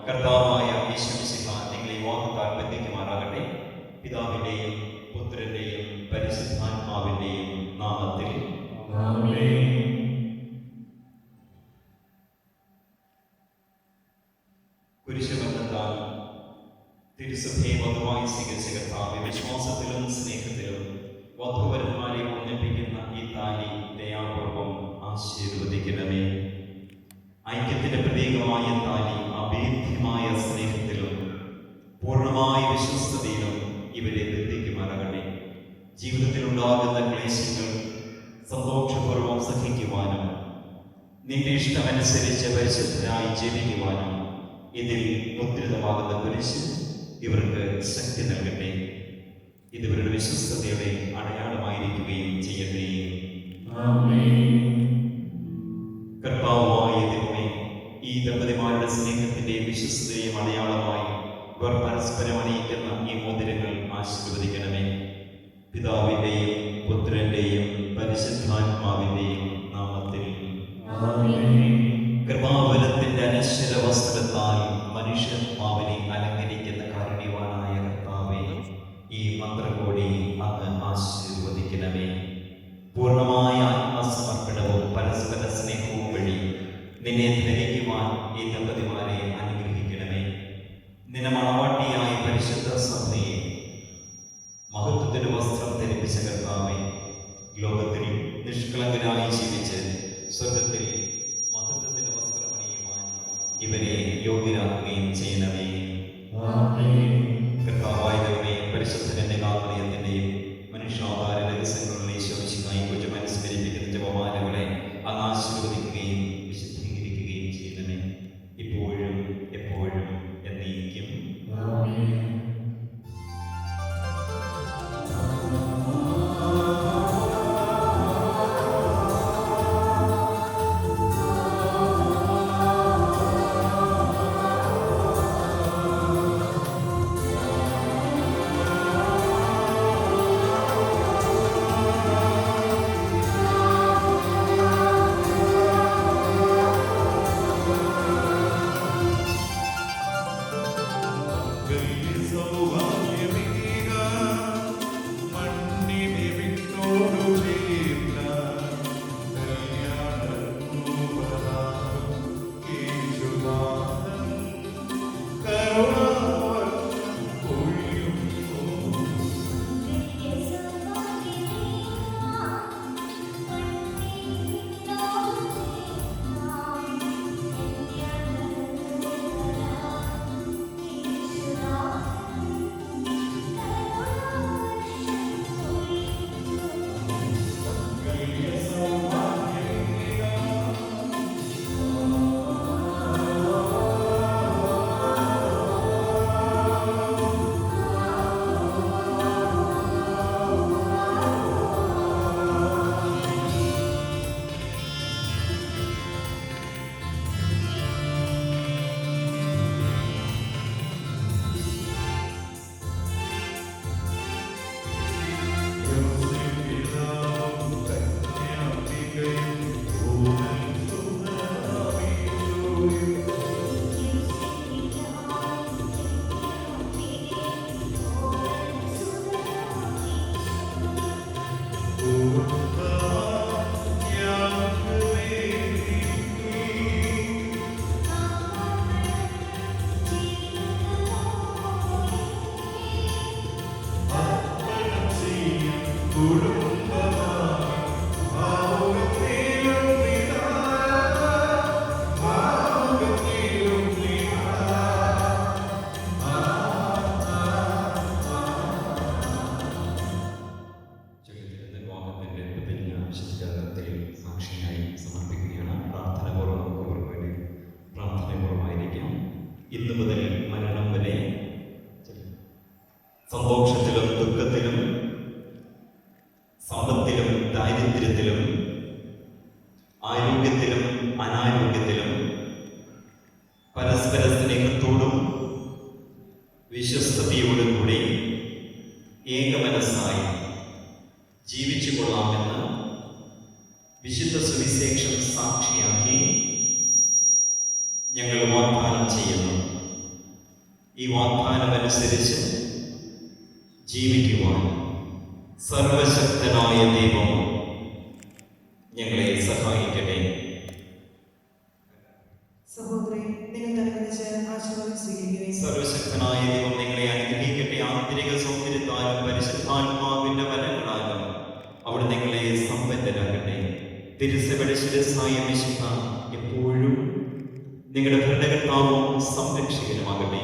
കർത്താവായ യേശുമിശിഹ നിങ്ങളെ വിവാഹത്താൽ ബന്ധിക്കുമാറാകട്ടെ. പിതാവിന്റെയും പുത്രന്റെയും പരിശുദ്ധാത്മാവിന്റെയും നാമത്തിൽ. കുരിശുബന്ധത്താൽ തിരുസഭയെ വധുവായി സ്വീകരിച്ച കർത്താവെ, വിശ്വാസത്തിലും സ്നേഹത്തിലും വധുവരന്മാരെ ഒന്നിപ്പിക്കുന്ന ഈ താലി ദയാപൂർവം ആശീർവദിക്കണമേ. ഐക്യത്തിന്റെ പ്രതീകമായ താലി അഭേദ്യമായ സ്നേഹത്തിലും പൂർണ്ണമായ വിശ്വസ്തതയിലും ഇവരെ ബന്ധിക്കുമാറാകട്ടെ. ജീവിതത്തിൽ ഉണ്ടാകുന്ന ക്ലേശങ്ങൾ സന്തോഷപൂർവ്വം സഹിക്കുവാനും നിന്റെ ഇഷ്ടമനുസരിച്ച് പരിശുദ്ധരായി ജീവിക്കുവാനും ഇതിൽ മുദ്രിതമാകുന്ന കുരിശ് ഇവർക്ക് ശക്തി നൽകട്ടെ. ഇത് ഇവരുടെ വിശ്വസ്തതയുടെ അടയാളമായിരിക്കുകയും ചെയ്യട്ടെ. കർത്താവായ ദൈവമേ, ഈ ദമ്പതിമാരുടെ സ്നേഹത്തിന്റെയും വിശ്വസ്തതയും അടയാളമായി ഇവർ പരസ്പരം അണിയിക്കുന്ന ഈ മോതിരങ്ങൾ ആശീർവദിക്കണമേ. പിതാവിന്റെയും പുത്രന്റെയും പരിശുദ്ധാത്മാവിന്റെയും നാമത്തിൽ. കൃപാവരത്തിന്റെ അനശ്വര വസ്ത്രത്താൽ മനുഷ്യാത്മാവിനെ അലങ്കരിക്കുന്ന കാരുണ്യവാനായ കർത്താവേ, ഈ മന്ത്രകോടി അങ്ങ് ആശീർവദിക്കണമേ. പൂർണ്ണമായ ആത്മസമർപ്പണവും പരസ്പര സ്നേഹവും വഴി നിന്നെ ധരിക്കുവാൻ ഈ ദമ്പതിമാരെ അനുഗ്രഹിക്കണമേ. നിന്നെ മണവാട്ടിയായ പരിശുദ്ധ സഭയെ മഹത്വത്തിന് വസ്ത്രം ധരിപ്പിച്ച കർത്താവേ, ലോകത്തിൽ നിഷ്കളങ്കരായി ജീവിച്ച് സ്വർഗത്തിൽ മഹത്വത്തിന് വസ്ത്രമണിയുവാൻ ഇവരെ യോഗ്യരാക്കുകയും ചെയ്യണമേ. കർത്താവായ ദൈവമേ, പരിശുദ്ധന്റെ കാർമ്മയത്തിന്റെയും മനുഷ്യാവതാര രഹസ്യങ്ങളുള്ള ഈശോമിശിഹായി കുറ്റം അനുസ്മരിപ്പിക്കുന്ന ജപമാലകളെ അങ്ങ് ആശീർവദിക്കുകയും വിശുദ്ധീകരിക്കുകയും ചെയ്യണമേ. ഇപ്പോഴും എപ്പോഴും എന്നേക്കും. ഇന്നു മുതൽ മരണം വരെ സന്തോഷത്തിലും ദുഃഖത്തിലും സമ്പത്തിലും ദാരിദ്ര്യത്തിലും ആരോഗ്യത്തിലും അനാരോഗ്യത്തിലും പരസ്പര സ്നേഹത്തോടും വിശ്വസ്തയോടും കൂടി ഏകമനസ്സായി ജീവിച്ചു കൊള്ളാമെന്ന് വിശുദ്ധ സുവിശേഷം സാക്ഷിയാക്കി ഞങ്ങൾ വാഗ്ദാനം ചെയ്യുന്നു. ഈ വാഗ്ദാനമനുസരിച്ച് ജീവിക്കുവാൻ സർവശക്തനായ ദൈവം ഞങ്ങളെ സഹായിക്കട്ടെ. സർവശക്തനായ ദൈവം നിങ്ങളെ അനുഗ്രഹിക്കട്ടെ. ആന്തരിക സൗന്ദര്യത്താലും പരിശുദ്ധാത്മാവിന്റെ വരങ്ങളാലും അവിടെ നിങ്ങളെ സമ്പന്നരാകട്ടെ. തിരുസഭയുടെ ശിരസ്സായ മിശിഹ എപ്പോഴും നിങ്ങളുടെ ഭരണകർത്താവും സംരക്ഷകനുമാകട്ടെ.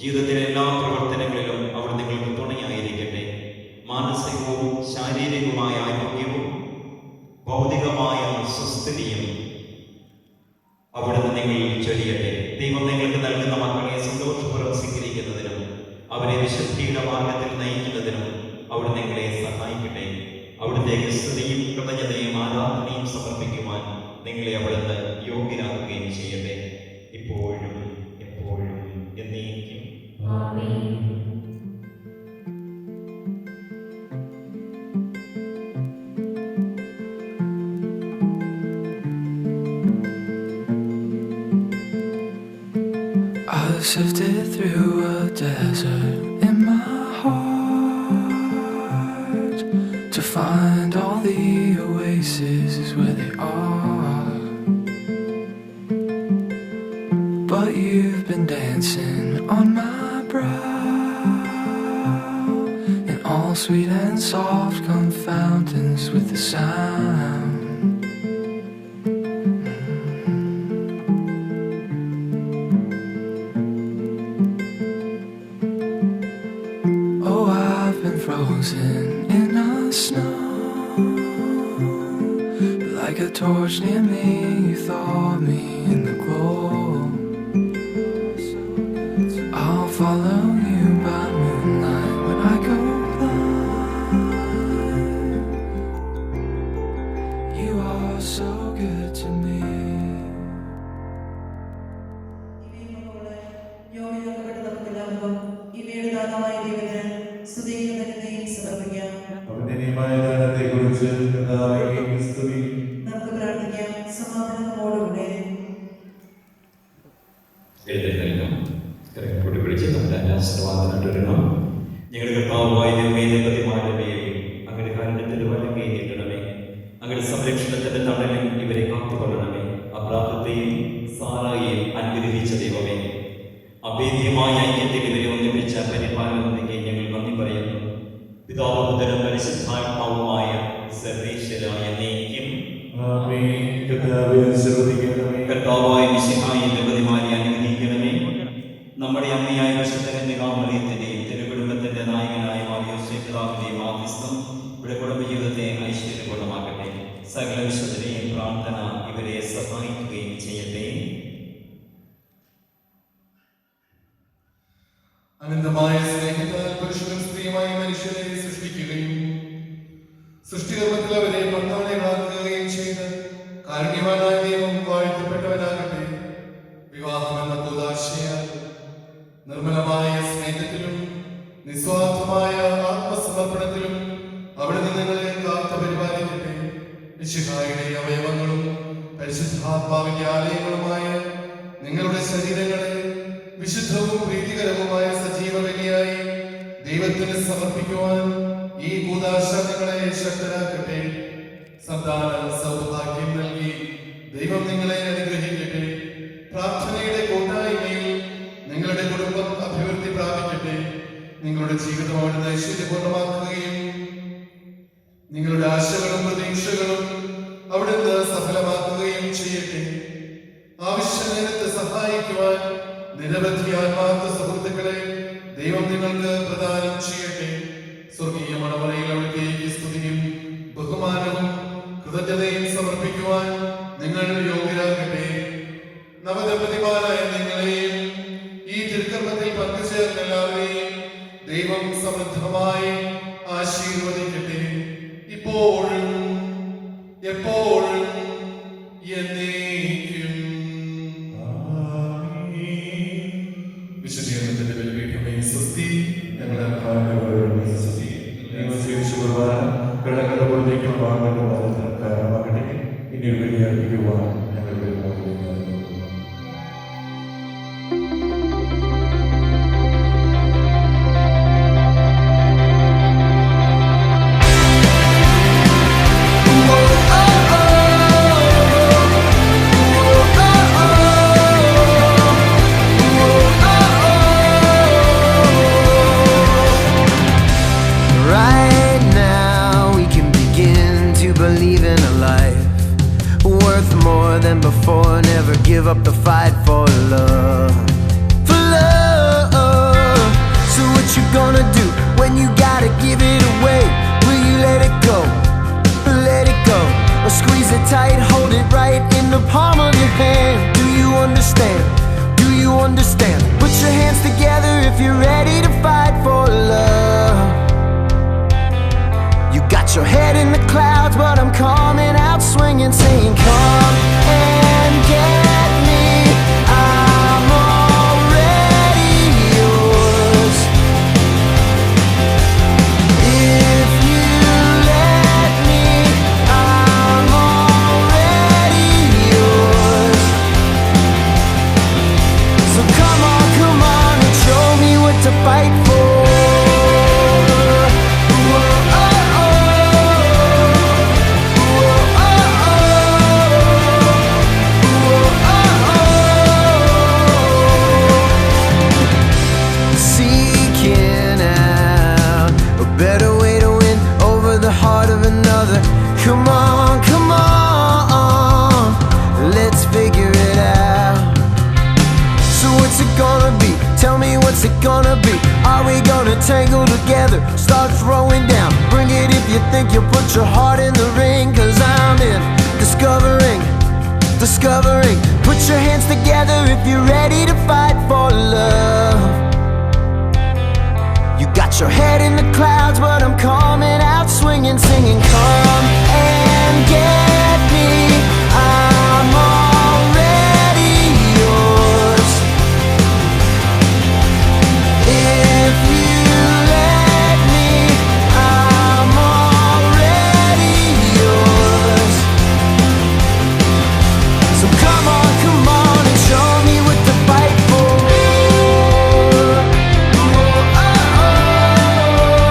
ജീവിതത്തിലെ എല്ലാ പ്രവർത്തനങ്ങളിലും അവർ നിങ്ങൾക്ക് തുണയായിരിക്കട്ടെ. മാനസികവും ശാരീരികവുമായ ആരോഗ്യവും ഭൗതികമായ സുസ്ഥിതിയും അവിടുന്ന് നിങ്ങളിൽ ചൊരിയട്ടെ. ദൈവം നിങ്ങൾക്ക് നൽകുന്ന മക്കളെ സന്തോഷപൂർവ്വം സ്വീകരിക്കുന്നതിനും അവരെ വിശുദ്ധിയുടെ മാർഗത്തിൽ നയിക്കുന്നതിനും അവിടെ നിങ്ങളെ സഹായിക്കട്ടെ. അവിടുത്തെ സ്തുതിയും കൃതജ്ഞതയും ആരാധനയും സമർപ്പിക്കുവാൻ നിങ്ങളെ അവിടുന്ന് യോഗ്യരാക്കുകയും ചെയ്യട്ടെ. ഇപ്പോഴും എപ്പോഴും എന്നേക്കും. I sifted through a desert in my heart to find all the oases where they are. But you've been dancing on my brow, and all sweet and soft come fountains with the sound. Frozen in the snow, like a torch near me, you thaw me in the glow. I'll follow you by moonlight when I go blind. You are so good to me. അവന്റെ നിയമദാനത്തെ കുറിച്ച് നമുക്ക് പ്രാർത്ഥിക്കാം. സമാധാനത്തോടുകൂടെ ഞങ്ങളുടെ കർത്താവായ പ്രതിമാനമേയും അങ്ങയുടെ കാരുണ്യത്തിന്റെ വലം കൈനീട്ടണമേ. അങ്ങയുടെ സംരക്ഷണത്തിന്റെ തണലിൽ ഇവരെ കാത്തുകൊള്ളണമേ. അബ്രാഹത്തെയും സാറായെയും അനുഗ്രഹിച്ച ദൈവമേ, അഭേദ്യമായ ഐക്യത്തിൽ ഇവരെ ഒന്നിപ്പിച്ച പരിപാലനത്തിലേക്ക് ഞങ്ങൾ നന്ദി പറയുന്നു. പിതാവും പുത്രനും പരിശുദ്ധാത്മാവുമായ സർവേശ്വരായ എന്നേക്കും. കർത്താവായ മിശിഹായിന്റെ പ്രതിമാനെ അനുഗ്രഹിക്കണമേ. നമ്മുടെ അമ്മയായ വിശുദ്ധ കന്യകാമറിയത്തിന്റെയും തിരുകുടുംബത്തിന്റെ നായകനായ മാർയോസേപിതാവിന്റെയും മാധ്യസ്ഥം ഇവിടെ കുടുംബജീവിതത്തെ ഐശ്വര്യപൂർണ്ണമാക്കട്ടെ. സകല വിശുദ്ധരെയും പ്രാർത്ഥന ഇവരെ സഹായിക്കുകയും ചെയ്യട്ടെ. അനന്തമായ സ്നേഹത്താൽ പുരുഷനും സ്ത്രീയുമായി മനുഷ്യരെ സൃഷ്ടിക്കുകയും സൃഷ്ടികർമ്മത്തിൽ അവരെ പങ്കാളികളാക്കുകയും ചെയ്ത് കാരുണ്യവാനായ ദൈവം വാഴ്ത്തപ്പെട്ടവനാകട്ടെ. വിവാഹം എന്ന കൂദാശയാൽ നിർമ്മലമായ സ്നേഹത്തിലും നിസ്വാർത്ഥമായ ആത്മസമർപ്പണത്തിലും അവിടെ നിങ്ങളെ കാത്തു പരിപാലിക്കട്ടെ. മിശിഹായുടെ അവയവങ്ങളും പരിശുദ്ധാത്മാവിന്റെ ആലയങ്ങളുമായ നിങ്ങളുടെ ശരീരങ്ങളെ വിശുദ്ധവും പ്രീതികരവുമായ സജീവ ബലിയായി ദൈവത്തിന് സമർപ്പിക്കുവാൻ ഈ കൂദാശ നിങ്ങളെ ശക്തരാക്കട്ടെ. സന്താന സൗഭാഗ്യം നൽകി ദൈവം നിങ്ങളെ അനുഗ്രഹിക്കട്ടെ. പ്രാർത്ഥനയുടെ കൂട്ടായ്മയിൽ നിങ്ങളുടെ കുടുംബം അഭിവൃദ്ധി പ്രാപിക്കട്ടെ. നിങ്ങളുടെ ജീവിതം അവിടുന്ന് ഐശ്വര്യപൂർണ്ണമാക്കുകയും നിങ്ങളുടെ ആശകളും പ്രതീക്ഷകളും അവിടുന്ന് സഫലമാക്കുകയും ചെയ്യട്ടെ. ആവശ്യ നേരത്ത് സഹായിക്കുവാൻ നിരവധി ആത്മാർത്ഥ സുഹൃത്തുക്കളെ ദൈവം നിങ്ങൾക്ക് പ്രദാനം ചെയ്യട്ടെ. സ്വർഗീയ മണവറയിൽ അവിടത്തേക്ക് സ്തുതിയും ബഹുമാനവും കൃതജ്ഞതയും സമർപ്പിക്കുവാൻ നിങ്ങൾ യോഗ്യരാകട്ടെ. നവദമ്പതിമാരായ നിങ്ങളെയും പങ്കുചേർന്ന എല്ലാവരെയും ദൈവം സമൃദ്ധമായി ആശീർവദിക്കട്ടെ, ഇപ്പോഴും എപ്പോഴും എന്നേക്കും. വിശുദ്ധീകരണത്തിന്റെ ബലിപീഠമേ സ്വസ്തി. ഞങ്ങളുടെ കാരണമാകട്ടെ. ഇനി ബലിയർപ്പിക്കുവാൻ ഞങ്ങളുടെ before, never give up the fight for love. For love. So what you gonna do when you gotta give it away? Will you let it go? Let it go. Or squeeze it tight, hold it right in the palm of your hand. Do you understand? Do you understand? Put your hands together if you're ready to fight for love. You got your head in the clouds, but I'm coming out swinging, saying come and get me. I'm already yours. If you let me, I'm already yours. So come on and show me what to fight for. Come on, let's figure it out. So what's it gonna be? Tell me what's it gonna be? Are we gonna tangle together, start throwing down? Bring it if you think you'll put your heart in the ring. Cause I'm in discovering. Put your hands together if you're ready to fight for love. You got your head in the clouds, but I'm coming out swinging, singing come and get me. I'm already yours. If you let me, I'm already yours. So come on and show me what to fight for. Oh, oh, oh.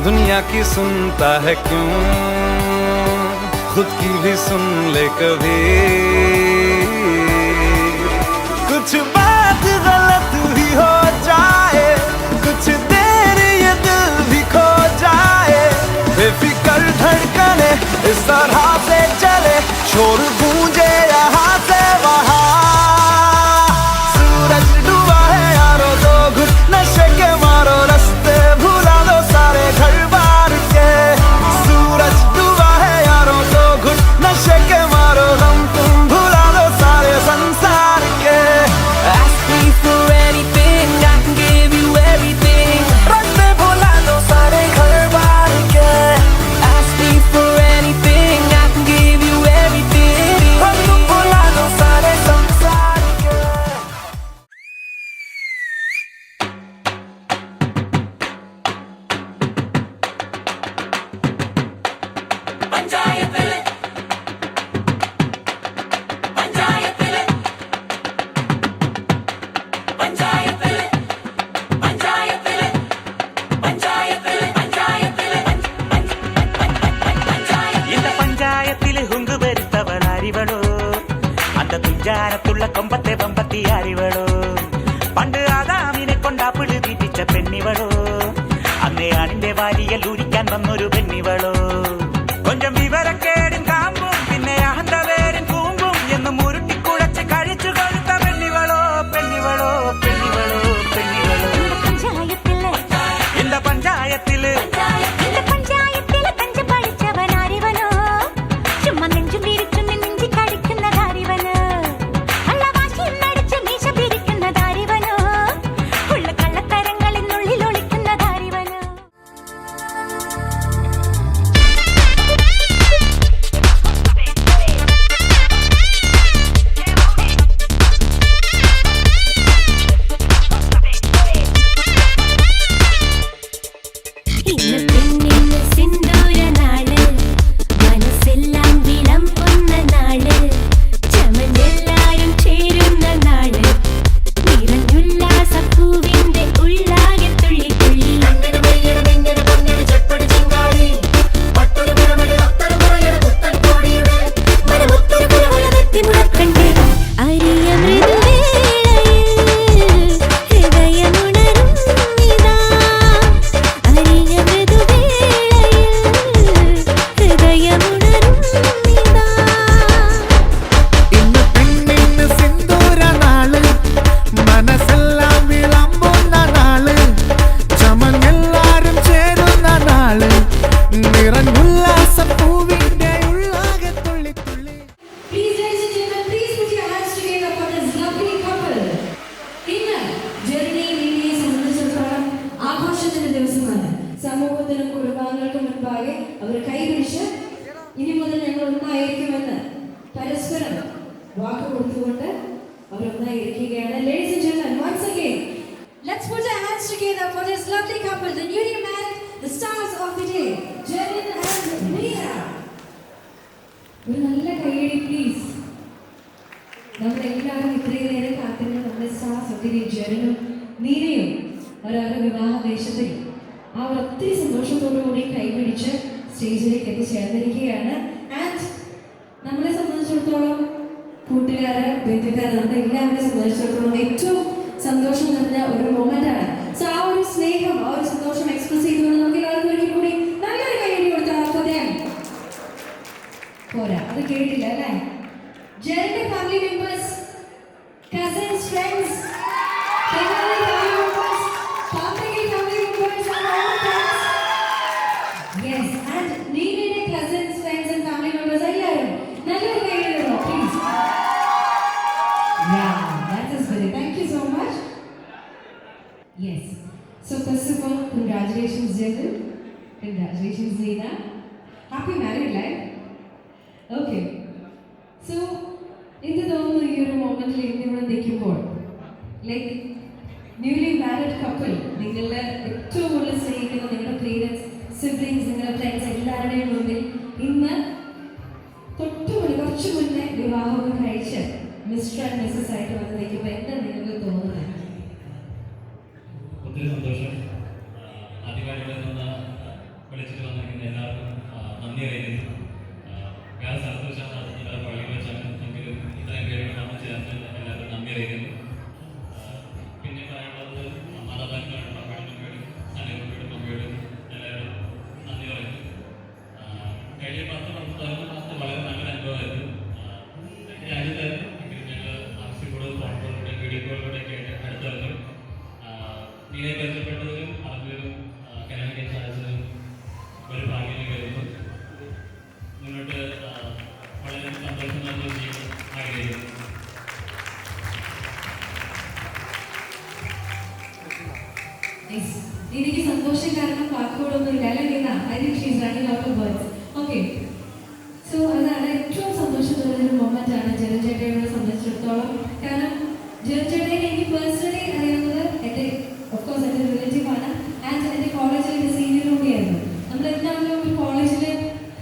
दुनिया की सुनता है क्यों, खुद की भी सुन ले कभी। कुछ बात गलत भी हो जाए, कुछ देर ये दिल भी खो जाए, बेफिक्र धड़कने इस तरह से चले, शोर गूंजे यहाँ से वहाँ। सूरज डूबा है यारो, दो घुट नशे के मारो, रास्ते भुला दो सारे घर बार के। सूरज डूबा है यारो, दो घुट नशे के मारो, गम तुम भुला दो सारे संसार के। Ask me for anything, I can give you everything. रास्ते भुला दो सारे घर बार के। Ask me for anything, I can give you everything. गम तुम भुला दो सारे संसार के। പഞ്ചായത്തിലെ പഞ്ചായത്തിലെ പഞ്ചായത്തിലെ പഞ്ചായത്തിലെ പഞ്ചായത്തിലെ പഞ്ചായത്തിലെ இந்த பஞ்சாயத்தில் ஹுங்கு பெருத்தவள் அறிவளோ, அந்த துஞ்சாரத்துள்ள கொம்பத்தை வம்பத்தி அறிவளோ, പണ്ട് ആദാമിനെ കൊണ്ടാപ്പിള് തീറ്റിച്ച പെണ്ണിവളോ, അന്നേ അണിന്റെ വാരിയൽ ഊരിക്കാൻ വന്നൊരു പെണ്ണിവളോ. കൊഞ്ചം വിവരക്കേടും കാമ്പും പിന്നെ അഹന്തവേരും കൂമ്പും എന്ന് മുരുട്ടിക്കുഴച്ച് കഴിച്ചു കൊടുത്ത പെണ്ണിവളോ, പെണ്ണിവളോ, പെണ്ണിവളോ, പെണ്ണിവളോ. இந்த பஞ்சாயத்திല് இந்த പഞ്ചായത്തിലെ പഞ്ച പഠിച്ചവൻ അറിവനോ, ചുമ്മാ നെഞ്ചും വിരിച്ചു നെഞ്ചി കടിക്കുന്നത് അറിവനോ, അല്ല വാശിയും നടിച്ച് മീശ പിരിക്കുന്നത് അറിവനോ, ഉള്ള കള്ളത്തരങ്ങളിനുള്ളിൽ ഒളിക്കുന്നത് അറിവനോ. ഇന്ന് പെണ്ണിന് സിന്ദൂര നാള്, മനസ്സെല്ലാം വിളമ്പുന്ന നാള്, ചമഞ്ഞെല്ലാരും ചേരുന്ന നാള്, നിറഞ്ഞുല്ലാസപ്പൂവിന്റെ ഉള്ളാകെ തുള്ളി തുള്ളി. മനമൊത്തൊരു കുലകുലവെത്തി മുഴക്കണ്ടേ, അരിയ മൃദുവേളയിൽ ഹൃദയമുണരും ഇതാ, അരിയ മൃദുവേളയിൽ ഹൃദയമുണരും ഇതാ. ഇന്ന് പെണ്ണിന് സിന്ദൂര നാള്, മനസ്സെല്ലാം വിളമ്പുന്ന നാള്, ചമഞ്ഞെല്ലാരും ചേരുന്ന നാള്, നിറഞ്ഞുല്ലാസപ്പൂവിന്റെ ഉള്ളാകെ തുള്ളി തുള്ളി. Please, ladies and gentlemen, please put your hands together for this lovely couple. ഇന്ന് ജെറിനെയും നീലിയെ സംബന്ധിച്ചിടത്തോളം ആഘോഷത്തിന്റെ ദിവസമാണ്. സമൂഹത്തിനും കുടുംബാംഗങ്ങൾക്കും മുൻപാകെ അവർ കൈപിടിച്ച് ഇനി മുതൽ ഞങ്ങൾ ഒന്നായിരിക്കുമെന്ന് പരസ്പരം വാക്ക് കൊടുത്തുകൊണ്ട് അവർ ഒന്നായിരിക്കുകയാണ്. Ladies and gentlemen, once again, let's put our hands together for this lovely couple, the newly married, the stars of the day, Jerin and Neela. ഒരു നല്ല കൈയടി പ്ലീസ്. നമ്മളെല്ലാവരും ഇത്രയും നേരം കാത്തിരുന്ന നമ്മുടെ സ്റ്റാർസ് ഒക്കെ ജെറിനും നീലയും ഒരാളുടെ വിവാഹ വേഷത്തിൽ ആ ഒത്തിരി സന്തോഷത്തോടുകൂടി കൈപിടിച്ച് സ്റ്റേജിലേക്ക് എത്തിച്ചേർന്നിരിക്കുകയാണ്. ആൻഡ് നമ്മളെ സംബന്ധിച്ചിടത്തോളം കൂട്ടുകാര്, ബന്ധുക്കാർ, നമ്മുടെ എല്ലാവരെ സംബന്ധിച്ചിടത്തോളം ഏറ്റവും സന്തോഷം നിറഞ്ഞ ഒരു മൊമെന്റ് ആണ്. സോ ആ ഒരു സ്നേഹം, ആ ഒരു സന്തോഷം എക്സ്പ്രസ് ചെയ്തുകൊണ്ട് നമുക്ക് എല്ലാവർക്കും ഒരിക്കൽ കൂടി നല്ലൊരു കൈയടി കൊടുത്താൽ പോരാ, അത് കേട്ടില്ല അല്ലേ? ജെറിന്റെ family members, cousins, friends, family members, family members and all friends. Yes, and Neelയുടെ cousins, friends and family members എല്ലാവരും നല്ലൊരു കൈയടി കൊടുക്കണം please. Yeah, that is very. Thank you so much. Yes. So first of all, congratulations Jerin. Congratulations Neela. Happy married life. Okay. So, എന്ത് തോന്നുന്നു ഈ ഒരു മൊമെന്റിൽ ഇവിടെ നിൽക്കുമ്പോൾ? ലൈക്ക് ന്യൂലി മാരിഡ് കപ്പിൾ, നിങ്ങളുടെ ഏറ്റവും കൂടുതൽ സ്നേഹിക്കുന്ന നിങ്ങളുടെ പേരൻസ്, സിബ്ലിങ്സ്, നിങ്ങളുടെ ഫ്രണ്ട്സ് എല്ലാവരുടെയും മുന്നിൽ ഇന്ന് കുറച്ച് മുന്നേ വിവാഹമൊക്കെ കഴിച്ച് മിസ്റ്റർ ആൻഡ് മിസ്സസ് ആയിട്ട് വന്ന് നിൽക്കുമ്പോൾ എന്താ നിങ്ങൾക്ക് തോന്നുന്നത്? ഒത്തിരി സന്തോഷം. ആദ്യമായിട്ട് വാക്കുകളൊന്നും ഇല്ല അല്ലെങ്കിൽ I think she is running out of words. Okay, so അതാണ് ഏറ്റവും സന്തോഷം തോന്നുന്ന ഒരു മൊമെന്റ് ആണ് ജെറിൻ ചേട്ടനെ സംബന്ധിച്ചിടത്തോളം. കാരണം ജെറിൻ ചേട്ടനെ എനിക്ക് പേഴ്സണലി അറിയുന്നത് എൻ്റെ ഓഫ്കോഴ്സ് എൻ്റെ റിലേറ്റീവ് ആണ് ആൻഡ് എൻ്റെ കോളേജിൽ എൻ്റെ സീനിയർ കൂടിയായിരുന്നു. നമ്മളെന്താണെങ്കിലും ഒരു കോളേജിൽ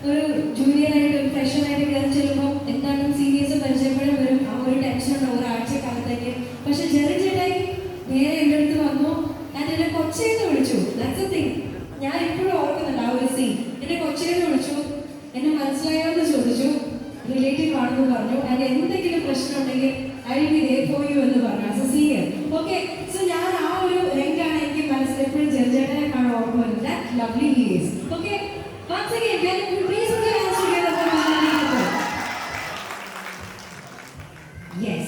ഒരു ജൂനിയറായിട്ട് ഒരു ഫ്രഷറായിട്ട് കയറി ചെല്ലുമ്പോൾ എന്തായാലും സീനിയേഴ്സ് പരിചയപ്പെടാൻ വരും. ആ ഒരു ടെൻഷനുണ്ട് ഒരാഴ്ചക്കാലത്തേക്ക്. പക്ഷെ ജെറിൻ ചേട്ടായി നേരെ എൻ്റെ അടുത്ത് വന്നു ആൻഡ് എന്നെ കൊച്ചേന്ന് വിളിച്ചു. That's A thing. ഞാൻ ഇപ്പോഴും ഓർക്കുന്നുണ്ട് ആ ഒരു സീൻ. എന്നെ കൊച്ചേന്ന് വിളിച്ചു, എന്നെ മനസ്സിലായോ എന്ന് ചോദിച്ചു, റിലേറ്റീവ് ആണെന്ന് പറഞ്ഞു, ആൻഡ് എന്തെങ്കിലും പ്രശ്നം ഉണ്ടെങ്കിൽ I will be there for you എന്ന് പറഞ്ഞു as A senior. Okay, so ഞാൻ ആ ഒരു രംഗാണ് എനിക്ക് മനസ്സിൽ എപ്പോഴും ജെറിൻ ചേട്ടനെ കാണാൻ ഓർമ്മ വരുന്നത്. That lovely he is. Okay, once again can you please put your hands together for Manali? Yes.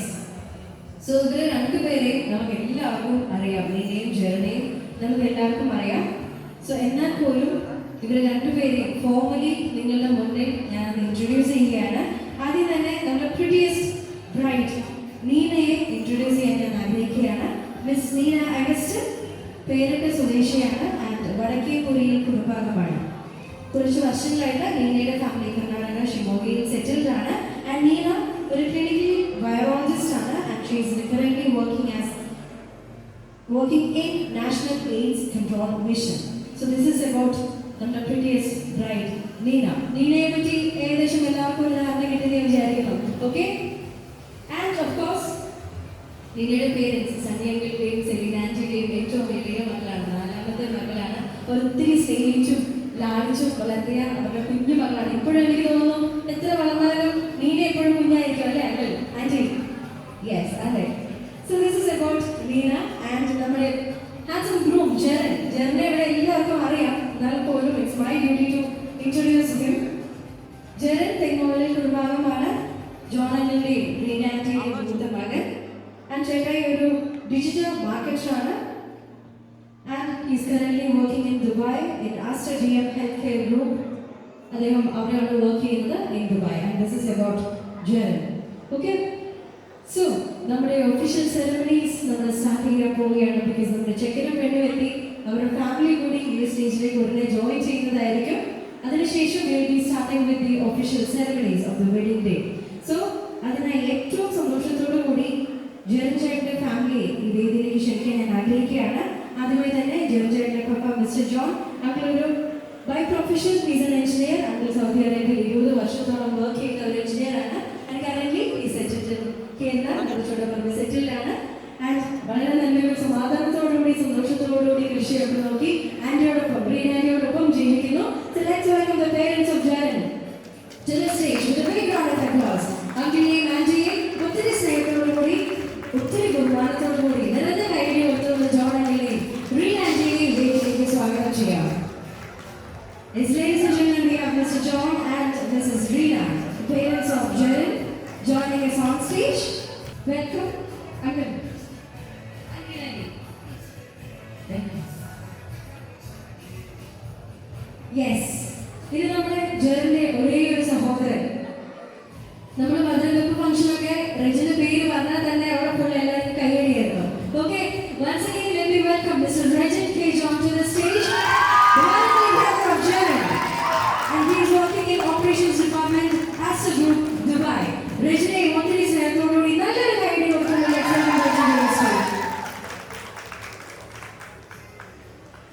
So ഇവരെ രണ്ടുപേരെ നമുക്ക് എല്ലാവർക്കും അറിയാം, നീനയും ജെറിനെയും നമുക്ക് എല്ലാവർക്കും അറിയാം. സോ എന്നാൽ പോലും ഇവരെ രണ്ടുപേരെയും ഫോർമലി നിങ്ങളുടെ മുന്നിൽ ഞാൻ ഇൻട്രൊഡ്യൂസ് ചെയ്യുകയാണ്. ആദ്യം തന്നെ നമ്മുടെ പ്രിറ്റിയസ്റ്റ് ബ്രൈഡ് നീനയെ ഇൻട്രൊഡ്യൂസ് ചെയ്യാൻ ഞാൻ ആഗ്രഹിക്കുകയാണ്. മിസ് നീന അഗസ്റ്റ് പേരൊക്കെ സ്വദേശിയാണ് ആൻഡ് വടക്കേപുരിയിൽ കുടുംബാംഗമാണ്. കുറച്ച് വർഷങ്ങളായിട്ട് നീനയുടെ ഫാമിലി കർണാടക ഷിമോഗയിൽ സെറ്റിൽഡ് ആണ്. ആൻഡ് നീന ഒരു ക്ലിനിക്കൽ ബയോളജിസ്റ്റ് ആണ് and she is currently working in national AIDS control mission. So this is about നമ്മുടെ പ്രിറ്റിയസ്റ്റ് ബ്രൈഡ് നീന. നീനയെ പറ്റി ഏകദേശം എല്ലാവർക്കും ഒരു ധാരണ കിട്ടിയെന്ന് ഞാൻ വിചാരിക്കുന്നു. ഓക്കെ, ആൻഡ് ഓഫ് കോഴ്സ് നീനയുടെ പേരൻസ് സണ്ണിയങ്കിളുടെയും സെലിനാൻറ്റിയുടെയും ഏറ്റവും വലിയ മക്കളാണ്, 4ാമത്തെ മക്കളാണ്. ഒത്തിരി സ്നേഹിച്ചും ലാളിച്ചും വളർത്തിയ അവരുടെ കുഞ്ഞു മകളാണ്. ഇപ്പോഴും എനിക്ക് തോന്നുന്നു എത്ര വളർന്നാലും നീന എപ്പോഴും കുഞ്ഞായിരിക്കും അല്ലേ അങ്കിൾ ആൻറ്റി? യെസ്, അതെ. So this is about Neena and നമ്മുടെ ഹാൻസം ഗ്രൂം ജെറിൻ. ജെറിനെ ഇവിടെ എല്ലാവർക്കും അറിയാം, എന്നാൽ പോലും it's my duty to introduce him. Jerin തെങ്ങോലിൽ കുടുംബാംഗമാണ്. ജോൺ അങ്കിളുടെയും റീന ആൻറ്റിയുടെയും മൂത്ത മകൻ. ആൻഡ് ചേട്ടായി ഒരു ഡിജിറ്റൽ മാർക്കറ്ററാണ്. And he's currently working in Dubai in Aster DM Healthcare Group. അദ്ദേഹം അവിടെയാണ് വർക്ക് ചെയ്യുന്നത് in Dubai. And this is about Jerin. Okay? So, നമ്മുടെ ഒഫീഷ്യൽ സെറമണീസ് നമ്മൾ സ്റ്റാർട്ട് ചെയ്യാൻ പോവുകയാണ്. ബിക്കോസ് നമ്മുടെ ചെക്കനും പെണ്ണും എത്തി അവരുടെ ഫാമിലി കൂടി ഈ സ്റ്റേജിലേക്ക് ഉടനെ ജോയിൻ ചെയ്യുന്നതായിരിക്കും. അതിനുശേഷം we will be starting with the official ceremonies of the wedding day. So, അതിനായി ഏറ്റവും സന്തോഷത്തോടു കൂടി ജെറിൻ ചേട്ടൻ്റെ ഫാമിലിയെ ഈ വേദിയിലേക്ക് ക്ഷണിക്കാൻ ഞാൻ ആഗ്രഹിക്കുകയാണ്. ആദ്യമായി തന്നെ ജെറിൻ ചേട്ടൻ്റെ പപ്പ മിസ്റ്റർ ജോൺ. അങ്കിൾ ഒരു by profession is an engineer. Uncle Saudi അറേബ്യയിൽ 20 വർഷത്തോളം വർക്ക് ചെയ്യുന്ന ഒരു എഞ്ചിനീയർ ആണ്. ആൻഡ് കറന്റ്ലി ഈ സെറ്റിൽഡ് കേരള കുറച്ചുകൂടെ സെറ്റിൽഡ് ആണ്. ആൻഡ് വളരെ നല്ലൊരു സമാധാനത്തോടുകൂടി സന്തോഷത്തോടുകൂടി കൃഷിയൊക്കെ നോക്കി ആൻറ്റിയോടൊപ്പം റീന ആൻറ്റിയോടൊപ്പം ജീവിക്കുന്നു. So let's welcome the parents of Jerin to the stage with a big round of applause. അങ്കിളിനെയും ആൻറ്റിയെയും ഒത്തിരി സ്നേഹത്തോടുകൂടി ഒത്തിരി ബഹുമാനത്തോടുകൂടി നിരന്തര കൈകളി കൊടുത്തുള്ള ജോൺ അങ്കിളിനെയും റീന ആൻറ്റിയെയും വേദിയിലേക്ക് സ്വാഗതം ചെയ്യാം. It's ladies and gentlemen, we have Mr. John and Mrs. Rina, the parents of Jerin, joining us on stage. Welcome. Uncle. Yes. ഇത് നമ്മുടെ ജെറിന്റെ ഒരേ ഒരു സഹോദരൻ. നമ്മൾ മധുരപ്പ് ഫംഗ്ഷനൊക്കെ റെജിന്റെ പേര് പറഞ്ഞാൽ തന്നെ അവിടെ ഫുൾ എല്ലാവരും കൈയടിയായിരുന്നു. Okay, once again let me welcome Mr. Regin K. John to the stage, the managing director of Jerin, and he is working in operations department Aster Group, Dubai. Regine ഒത്തിരി സ്നേഹത്തോടുകൂടി നല്ലൊരു കൈയടി കൊടുക്കുന്ന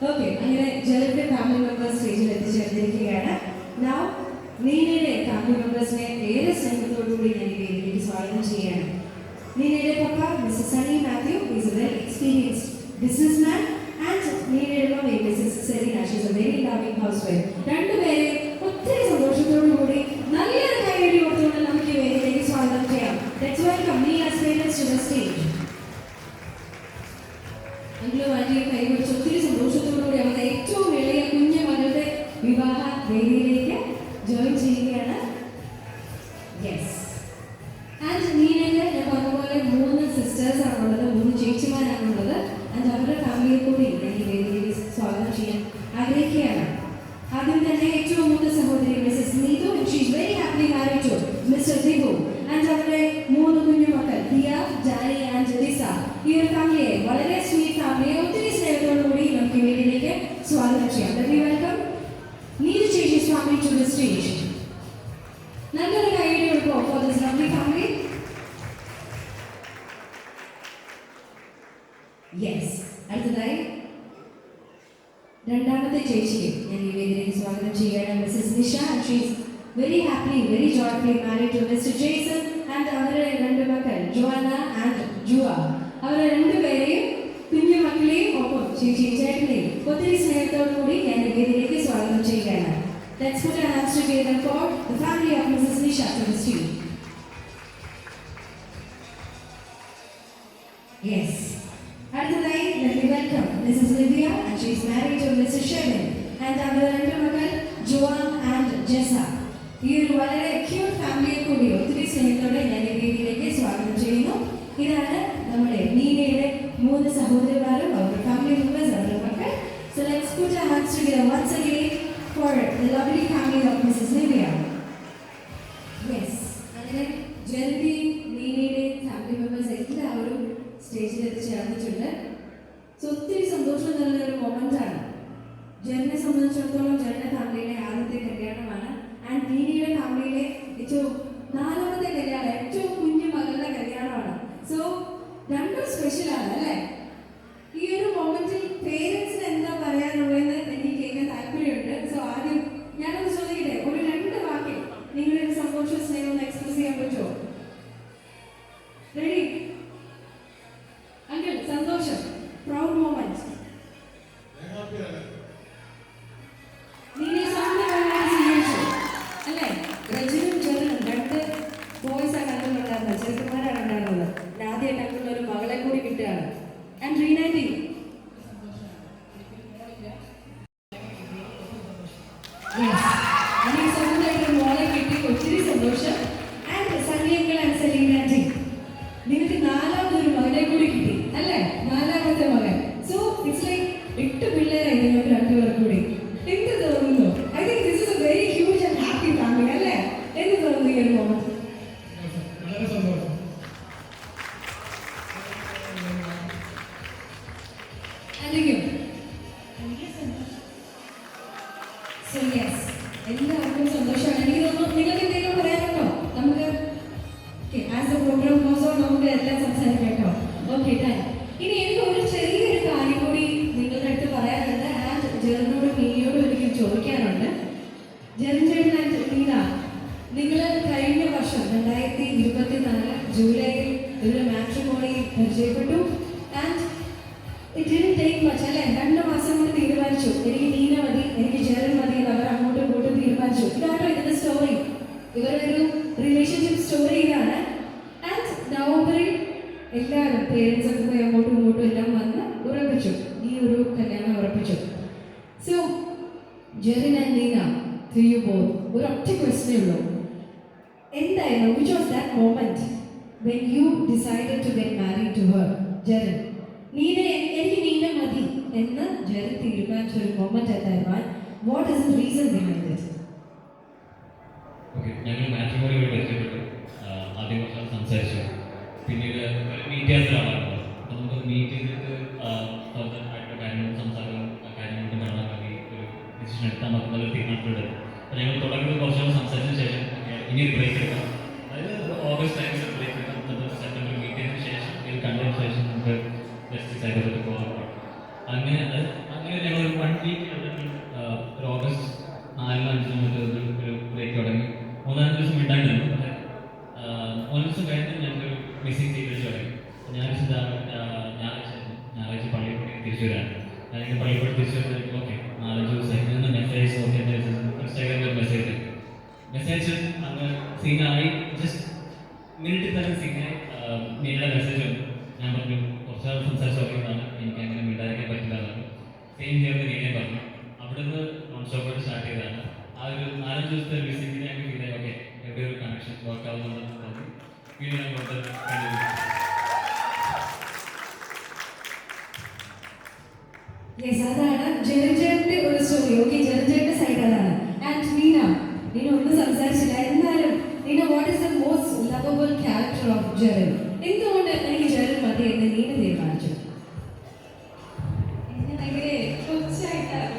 ഓക്കെ. അങ്ങനെ ജെറിന്റെ family members സ്റ്റേജിൽ എത്തിച്ചേർന്നിരിക്കുകയാണ്. Now നീനയുടെ family മെമ്പേഴ്സിനെ ഏറെ സ്നേഹത്തോടുകൂടി ഞാൻ ഈ വേദിയിലേക്ക് സ്വാഗതം ചെയ്യുകയാണ്. നീനയുടെ പപ്പ Mr Sunny Mathew is a well experienced businessman and നീനയുടെ mummy Mrs Serena she is a very loving housewife. രണ്ടുപേരെ ഒത്തിരി സന്തോഷത്തോടുകൂടി നല്ലൊരു കൈയടി കൊടുത്തുകൊണ്ട് നമുക്ക് ഈ വേദിയിലേക്ക് സ്വാഗതം ചെയ്യാം. Let's welcome Neena's parents to the stage. അങ്കിളും ആന്റിയും കൈപിടിച്ച് ഒത്തിരി സന്തോഷത്തോടുകൂടി അവരുടെ ഏറ്റവും ഇളയ കുഞ്ഞു മകളുടെ വിവാഹ വേദിയിലേക്ക് ജോയിൻ ചെയ്യുകയാണ്. യെസ്. ആൻഡ് നീനയ്ക്ക് ഞാൻ പറഞ്ഞപോലെ 3 സിസ്റ്റേഴ്സ് ആണുള്ളത്, 3 ചേച്ചിമാരാണുള്ളത്. ആൻഡ് അവരുടെ ഫാമിലിയെ കൂടി ഞാൻ ഈ വേദിയിലേക്ക് സ്വാഗതം ചെയ്യാൻ ആഗ്രഹിക്കുകയാണ്. ആദ്യം തന്നെ ഏറ്റവും മൂത്ത സഹോദരി missus Neethu, she is very happy married to mister Dibu. And അവരുടെ 3 കുഞ്ഞു മക്കൾ ദിയ, ജാനി ആൻഡ് ലിസ. ഈ ഒരു ഫാമിലിയെ വളരെ സ്വീറ്റ് ഫാമിലിയെ ഒത്തിരി സ്നേഹത്തോടു കൂടി നമുക്ക് ഈ വേദിയിലേക്ക് സ്വാഗതം ചെയ്യാം. stage. നല്ലൊരു കൈയ്യടി കൊടുക്കുമോ for this lovely family? Yes. അടുത്തതായി രണ്ടാമത്തെ ചേച്ചിയെ ഞാൻ ഈ വേദിയിലേക്ക് സ്വാഗതം ചെയ്യുകയാണ്. Missus Nisha. She is very happily, very joyfully married to Mr. Jason and അവരുടെ രണ്ട് മക്കൾ ജോന ആൻഡ് ജുവ. അവരുടെ രണ്ടുപേരെയും കുഞ്ഞു മക്കളെയും ഒപ്പം ചേച്ചിയെയും ഒത്തിരി സ്നേഹത്തോടു കൂടി ഞാൻ ഈ വേദിയിലേക്ക് സ്വാഗതം ചെയ്യുകയാണ്. Let's put our hands together for the family of Mrs. Nisha to the stage. Yes. അടുത്തതായി let me welcome Mrs. Livia and she is married to Mr. Sherman and അവരുടെ രണ്ട് മക്കൾ ജോൺ ആൻഡ് ജെസ. ഈ ഒരു വളരെ ക്യൂട്ട് ഫാമിലിയെ കൂടി ഒത്തിരി സ്നേഹത്തോടെ ഞാൻ ഈ വേദിയിലേക്ക് സ്വാഗതം ചെയ്യുന്നു. ഇതാണ് നമ്മുടെ നീനയുടെ 3 സഹോദരന്മാരും അവരുടെ ഫാമിലി മെമ്പേഴ്സ് അവരുടെ മക്കൾ. So let's put our hands together once again for the lovely family of Mrs. Livia. Yes. അങ്ങനെ ജെറിന്റെയും നീനയുടെയും ഫാമിലി മെമ്പേഴ്സ് എല്ലാവരും സ്റ്റേജിൽ എത്തിച്ചേർന്നിട്ടുണ്ട്. സോ ഒത്തിരി സന്തോഷം നൽകുന്ന ഒരു മൊമെന്റ് ആണ്. ജെറിനെ സംബന്ധിച്ചിടത്തോളം ജെറിന്റെ ഫാമിലിയിലെ ആദ്യത്തെ കല്യാണമാണ് ആൻഡ് നീനയുടെ ഫാമിലിയിലെ ഏറ്റവും 4ാമത്തെ കല്യാണം, ഏറ്റവും കുഞ്ഞു മകളുടെ കല്യാണമാണ്. സോ രണ്ടും സ്പെഷ്യലാണ് അല്ലേ? ഈ ഒരു മൊമെന്റിൽ പേരൻസിന് എന്താ പറയാനുള്ളതെന്ന് എനിക്ക് കേൾക്കാൻ താല്പര്യമുണ്ട്. സോ ആദ്യം ഞാനൊന്ന് ചോദിക്കട്ടെ, ഒരു 2 വാക്കിൽ നിങ്ങളുടെ ഒരു സന്തോഷ സ്നേഹം ഒന്ന് എക്സ്പ്രസ് ചെയ്യാൻ പറ്റുമോ? റെഡി? അങ്കിൾ, സന്തോഷം, പ്രൗഡ് മൊമെന്റ്. നീനെ സ്വന്തമായി സ്വീകരിച്ചു അല്ലേ? രജനും ജെറിനും 2 ബോയ്സ് ആണ് അങ്കിളുണ്ടായിരുന്നത്, ചെറുക്കന്മാരാണ് ഉണ്ടായിരുന്നത്. ആദ്യമായിട്ട് അങ്കിളിന് ഒരു മകളെ കൂടി കിട്ടുകയാണ്. ആൻഡ് റീനാറ്റി എനിക്ക് സ്വന്തമായിട്ട് ഒരു മോളെ കിട്ടി, ഒത്തിരി സന്തോഷം. ആൻഡ് സണ്ണി അങ്കിൾ ആൻഡ് സെലീനാറ്റി, നിങ്ങൾക്ക് 4ാമതൊരു മകനെ കൂടി കിട്ടി അല്ലേ? 4ാമത്തെ മകൻ. സോ ഇറ്റ്സ് ലൈക്ക് 8 പിള്ളേരായി നിങ്ങൾക്ക് 2 പേർ കൂടി. എന്ത് തോന്നുന്നു? I think this is A very huge and happy family അല്ലേ? എന്ത് തോന്നുന്നു ഈ ഒരു മൊമെന്റ്? So yes, എല്ലാവർക്കും സന്തോഷമാണ്. എനിക്ക് തോന്നുന്നു നിങ്ങൾക്ക് എന്തെങ്കിലും പറയാനുണ്ടോ? നമുക്ക് as a program close on നമുക്ക് എല്ലാം സംസാരിക്കാം കേട്ടോ. Okay, done. ഇനി എനിക്ക് ഒരു ചെറിയൊരു കാര്യം കൂടി നിങ്ങളുടെ അടുത്ത് പറയാനുണ്ട്. ആൻഡ് ജെറിനോടും നീനയോടും എനിക്ക് ചോദിക്കാനുണ്ട്. ജെറിൻ ചേട്ടൻ ആൻഡ് നീന, നിങ്ങൾ കഴിഞ്ഞ വർഷം 2024 ജൂലൈയിൽ ഒരു മാട്രിമോണി പരിചയപ്പെട്ടു. And it didn't take much അല്ലേ? 2 മാസം കൊണ്ട് തീരുമാനിച്ചു എനിക്ക് നീന മതി, എനിക്ക് ജെറിൻ മതി എന്ന് അവർ അങ്ങോട്ടും ഇങ്ങോട്ടും തീരുമാനിച്ചു. ഇതാണോ ഇതിന്റെ സ്റ്റോറി? ഇവരുടെ ഒരു റിലേഷൻഷിപ്പ് സ്റ്റോറി ഇതാണ്. ആൻഡ് നവംബറിൽ എല്ലാവരും പേരൻസ് ഒക്കെ പോയി അങ്ങോട്ടും ഇങ്ങോട്ടും എല്ലാം വന്ന് ഉറപ്പിച്ചു, ഈ ഒരു കല്യാണം ഉറപ്പിച്ചു. So Jerin and Nina, to you both ഒരു ഒറ്റ ക്വസ്റ്റ്യനേ ഉള്ളൂ. എന്തായിരുന്നു, which was that moment when you decided to get married to her? Jerin, Nina എനിക്ക് നീന മതി എന്ന് ജെറിൻ തീരുമാനിച്ച ഒരു മൊമെന്റ് എന്തായിരുന്നു? What is the reason behind it? Okay, ഞങ്ങൾ മാട്രിമോണി വഴി പരിചയപ്പെട്ടു. ആദ്യം കുറച്ച് സംസാരിച്ചു, പിന്നീട് മീറ്റ് ചെയ്യാത്തൊരാളാണ്. അപ്പോൾ നമുക്ക് മീറ്റ് ചെയ്തിട്ട് ആയിട്ടുള്ള കാര്യങ്ങളും സംസാരവും കാര്യങ്ങളും കാണാൻ വേണ്ടി ഒരു ഡിസിഷൻ എടുത്താൽ നമുക്ക് നല്ലൊരു തീരുമാനത്തിലൂടെ. അപ്പോൾ ഞങ്ങൾ തുടങ്ങുന്നത് കുറച്ചുകൂടെ സംസാരിച്ചതിന് ശേഷം ഇനി ഒരു ബ്രേക്ക് എടുക്കാം. അതായത് ഓഗസ്റ്റ് ടൈമിൽ ബ്രേക്ക് എടുക്കാം. സെപ്റ്റംബർ മീറ്റ് ചെയ്തതിന് ശേഷം ഇത് കണ്ടതിന് ശേഷം നമുക്ക് ജസ്റ്റിസ് ആയിട്ട് പോകാം. അങ്ങനെ ഞങ്ങൾ ഒരു 1 വീക്ക് ഒരു ഓഗസ്റ്റ് 4-നും 5-നും ഒരു ബ്രേക്ക് തുടങ്ങി. 3-ാം ദിവസം വിടാണ്ടിരുന്നു. 1 ദിവസം കഴിഞ്ഞ് ഞങ്ങൾക്കൊരു മിസ്സിംഗ് സീക്വൻസ് തുടങ്ങി. ഞായറാഴ്ച പള്ളിയിൽ കൂടി തിരിച്ചു വരാൻ ഞാൻ പള്ളിയിൽ കൂടി തിരിച്ചു വരുന്നത്. ഓക്കെ, 4-5 ദിവസമായി മെസ്സേജ് ഓക്കെ ഇൻസ്റ്റാഗ്രാമിൽ ഒരു മെസ്സേജ് അങ്ങ് സീനായി. ജസ്റ്റ് മിനിറ്റിൽ തന്നെ സീനായി. നീങ്ങളുടെ മെസ്സേജ് വന്നു. ഞാൻ പറഞ്ഞു കുറച്ചാൾ സംസാരിച്ച് നോക്കിയതാണ്, എനിക്ക് അങ്ങനെ മിണ്ടാതിരിക്കാൻ പറ്റില്ല എന്നാണ്. സെയിം ചെയ്യുന്നത് നീനെ പറഞ്ഞു. അവിടുന്ന് നോൺ സ്റ്റോപ്പായിട്ട് സ്റ്റാർട്ട് ചെയ്തതാണ്. ആ ഒരു 4-5 ദിവസത്തെ വിസിറ്റിന് ഞങ്ങൾക്ക് ഫീലായി ഓക്കെ എവിടെ ഒരു കണക്ഷൻ വർക്ക് ആവുന്നുണ്ടെന്ന് തോന്നി. പിന്നെ ഞാൻ അതാണ് ജെറിന്റെ ഒരു സ്റ്റോറി. ഓക്കെ, ജെറിന്റെ സൈഡ് അതാണ്. ആൻഡ് നീന ഒന്നും സംസാരിച്ചില്ല. എന്നാലും Neena, what is the most lovable character of Jerin? എന്തുകൊണ്ട് എനിക്ക് ജെറിൻ മതി എന്ന് നീന തീരുമാനിച്ചു? എന്നെ ഭയങ്കര കൊച്ചായിട്ടാണ്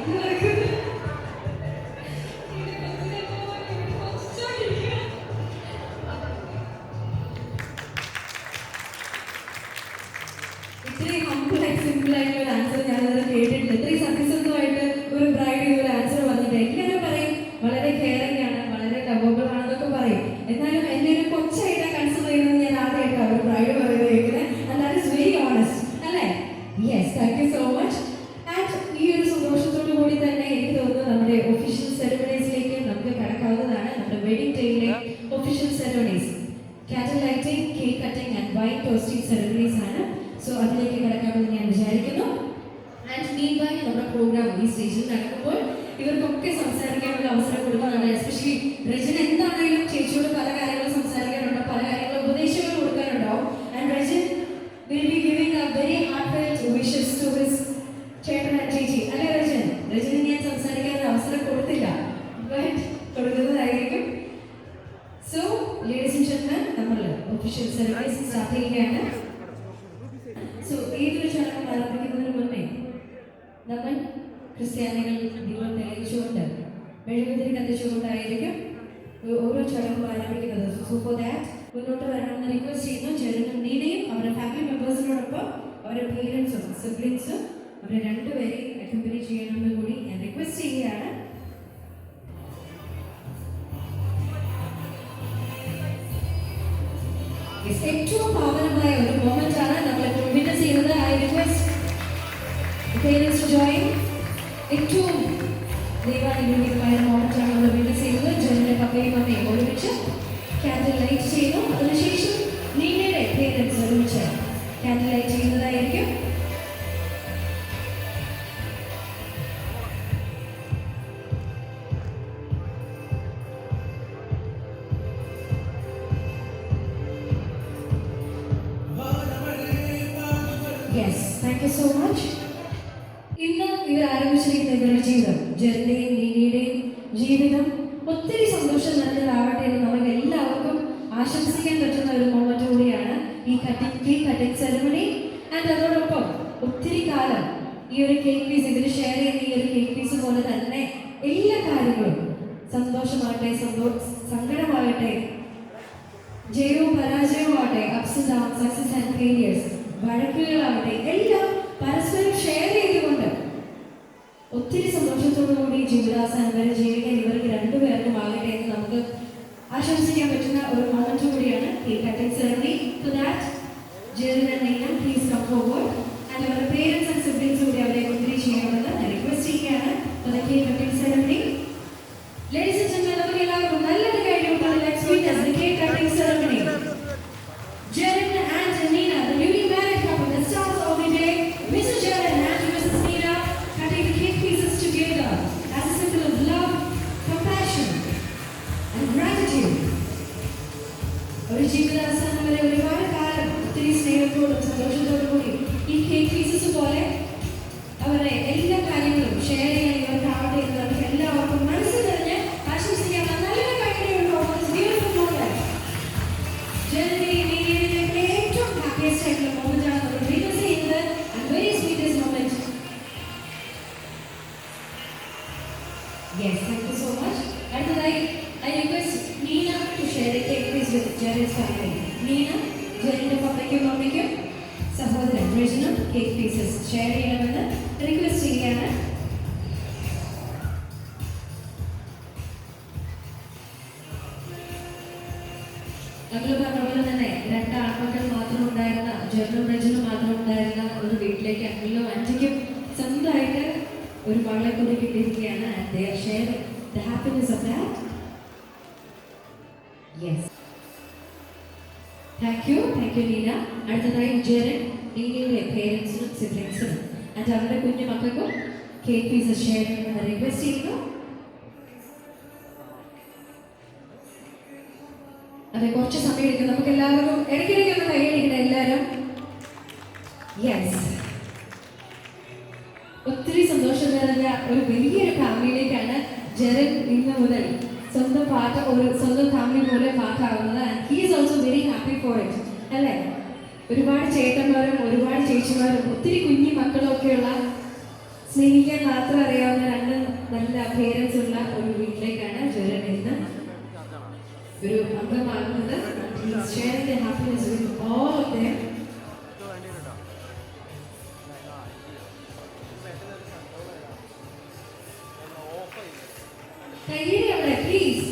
അവസരം കൊടുക്കുന്നുണ്ട്. എസ്പെഷ്യലി റെജിൻ എന്താണെങ്കിലും ചേച്ചിയോട് പല കാര്യങ്ങളും സംസാരിക്കാനുണ്ടോ, പല കാര്യങ്ങളും ഉപദേശങ്ങൾ കൊടുക്കാനുണ്ടാവും. And Rejin will be giving a very heartfelt wishes to his ചേട്ടൻ ചേച്ചി. അല്ലേ റെജിൻ? റെജിന് ഞാൻ സംസാരിക്കാൻ അവസരം കൊടുത്തില്ല, ബട്ട് കൊടുക്കുന്നതായിരിക്കും. സോ ലേഡീസ് ആൻഡ് ജെന്റിൽമെൻ, നമ്മൾ ഒഫീഷ്യൽ സർവീസ് സ്റ്റാർട്ട് ചെയ്യുകയാണ്. സോ ഏതൊരു ചടങ്ങും ആരംഭിക്കുന്നതിന് മുന്നേ നമ്മൾ ക്രിസ്ത്യാനികൾ ദീപം തെളിയിച്ചുകൊണ്ട് മെഴുകുതിരി കത്തിച്ചുകൊണ്ടായിരിക്കും ഓരോ ചടങ്ങും ആരംഭിക്കുന്നത്. സോ ഫോർ ദാറ്റ് മുന്നോട്ട് വരണമെന്ന് റിക്വസ്റ്റ് ചെയ്യുന്നു. ജെറിനും നീനയും അവരുടെ ഫാമിലി മെമ്പേഴ്സിനോടൊപ്പം അവരുടെ പേരൻസും സിബ്ലിങ്സും അവരെ രണ്ടുപേരെയും അക്കമ്പനി ചെയ്യണമെന്ന് കൂടി ഞാൻ റിക്വസ്റ്റ് ചെയ്യുകയാണ്. ഏറ്റവും പാവനമായ ഒരു മൊമെന്റ് ആണ് നമ്മളിപ്പോൾ വിറ്റ്നസ് ചെയ്യുന്നത്. I request parents to join. ഏറ്റവും ദൈവാനുഗ്രഹീതമായ മൊമെന്റ് ആണ് നമ്മൾ വിറ്റ്നസ് ചെയ്യുന്നത്. ജെറിന്റെ പപ്പയും അമ്മയും ഒരുമിച്ച് ക്യാൻഡിൽ ലൈറ്റ് ചെയ്യുന്നു. അതിനുശേഷം നീനയുടെ പേരൻസ് ഒരുമിച്ച് ക്യാൻഡിൽ ലൈറ്റ് ചെയ്യുന്നതായിരിക്കും. Yes, thank you so much. ഇന്ന് ഇവർ ആരംഭിച്ചിരിക്കുന്ന ഇവരുടെ ജീവിതം, ജെറിന്റെയും നീനയുടെയും ജീവിതം ഒത്തിരി സന്തോഷം നിറഞ്ഞതാവട്ടെ എന്ന് നമുക്ക് എല്ലാവർക്കും ആശംസിക്കാൻ പറ്റുന്ന ഒരു മൊമെന്റ് കൂടിയാണ് ഈ കട്ടിംഗ് സെറമണി. ആൻഡ് അതോടൊപ്പം ഒത്തിരി കാലം ഈ ഒരു കേക്ക് പീസ് ഇവർ ഷെയർ ചെയ്യുന്ന ഈ ഒരു കേക്ക് പീസ് പോലെ തന്നെ എല്ലാ കാര്യങ്ങളും സന്തോഷമാകട്ടെ, സങ്കടമാകട്ടെ, ജയവും പരാജയവും ആകട്ടെ, ups and down, success and failures, വഴക്കുകളാകട്ടെ, എല്ലാം പരസ്പരം ഷെയർ ചെയ്തുകൊണ്ട് ഒത്തിരി സന്തോഷത്തോടുകൂടി ജീവിതാവസാനം വരെ ജീവിക്കാൻ ഇവർക്ക് രണ്ടുപേർക്കും ആകട്ടെ എന്ന് നമുക്ക് ആശംസിക്കാൻ പറ്റുന്ന ഒരു മൊമെന്റ് കൂടിയാണ് ഈ cutting ceremony. So that Jerin and Nina please come forward. And അവരുടെ പേരൻസ് ആൻഡ് സിബ്ലിങ്സ് കൂടി അവരെ ഒത്തിരി ചെയ്യണമെന്ന് ഞാൻ റിക്വസ്റ്റ് ചെയ്യുകയാണ്. Cake cutting ceremony. Ladies and gentlemen, നമുക്ക് എല്ലാവർക്കും നല്ലൊരു കൈ കൊടുക്കാം. Let's witness the cake cutting ceremony. Jerin and Nina, the newly married couple, the stars of the day, Mr. Jerin and Mrs. Nina, cutting the cake pieces together as a symbol of love, compassion, and gratitude. ഒരു ജീവിതാവസാനം വരെ ഒരുപാട് കാലം ഒത്തിരി സ്നേഹത്തോടും സന്തോഷത്തോടും കൂടി ഈ കേക്ക് പീസസ് പോലെ അവരുടെ എല്ലാ കാര്യങ്ങളും ഷെയർ ചെയ്യാൻ ഇവർക്കാവട്ടെ എന്ന് നമുക്ക് എല്ലാവർക്കും മനസ്സിൽ തെളിഞ്ഞ് ആശംസിക്കാൻ നല്ലൊരു കാര്യമുള്ളൂ. ഏറ്റവും ഹാപ്പിയസ്റ്റ് ആയിട്ടുള്ള മൊമെന്റ് ആണ് നമ്മൾ വിറ്റ്നസ് ചെയ്യുന്നത്. And very sweetest moment. Yes, thank you so much. അടുത്തതായി I request Neena to share a cake piece with Jerin's family. Neena, ജെറിന്റെ പപ്പയ്ക്കും മമ്മിക്കും സഹോദരൻ റെജിനും കേക്ക് പീസസ് ഷെയർ ചെയ്യണമെന്ന് റിക്വസ്റ്റ് ചെയ്യുകയാണ്. നമ്മൾ പറഞ്ഞ പോലെ തന്നെ രണ്ട് ആൺമക്കൾ മാത്രം ഉണ്ടായിരുന്ന, ജെറിനും റെജിനും മാത്രം ഉണ്ടായിരുന്ന ഒരു വീട്ടിലേക്ക് അങ്കിളിനും ആന്റിക്കും സ്വന്തമായിട്ട് ഒരു മകളെ കൂടി കിട്ടിയിരിക്കുകയാണ്. And they are sharing the happiness of that. Yes, thank you Neena. അടുത്തതായി ജെറിൻ നീനയുടെ പേരൻസിനും സിബ്ലിങ്സിനും ആൻഡ് അവരുടെ കുഞ്ഞു മക്കൾക്കും കേക്ക് പീസസ് ഷെയർ ചെയ്യണമെന്ന് റിക്വസ്റ്റ് ചെയ്യുന്നു. അതെ, കുറച്ച് സമയം എടുക്കും. നമുക്ക് എല്ലാവർക്കും ഇടയ്ക്കിടയ്ക്ക് ഒന്ന് കൈയടിക്കണം എല്ലാവരും. യെസ്, ഒത്തിരി സന്തോഷം നിറഞ്ഞ ഒരു വലിയൊരു ഫാമിലിയിലേക്കാണ് ജെറിൻ ഇന്ന് മുതൽ സ്വന്തം സ്വന്തം ഫാമിലി പോലെ പാർട്ടാവുന്നത്. And he is also very happy for it. അല്ലേ? ഒരുപാട് ചേട്ടന്മാരും ഒരുപാട് ചേച്ചിമാരും ഒത്തിരി കുഞ്ഞു മക്കളും ഒക്കെയുള്ള സ്നേഹിക്കാൻ മാത്രം അറിയാവുന്ന രണ്ട് നല്ല പേരൻസ് ഉള്ള ഒരു വീട്ടിലേക്കാണ് ജെറിൻ ഇന്ന് ഒരു അംഗമാകുന്നത്. Sharing the happiness with all of them. കയ്യടി അവിടെ പ്ലീസ്.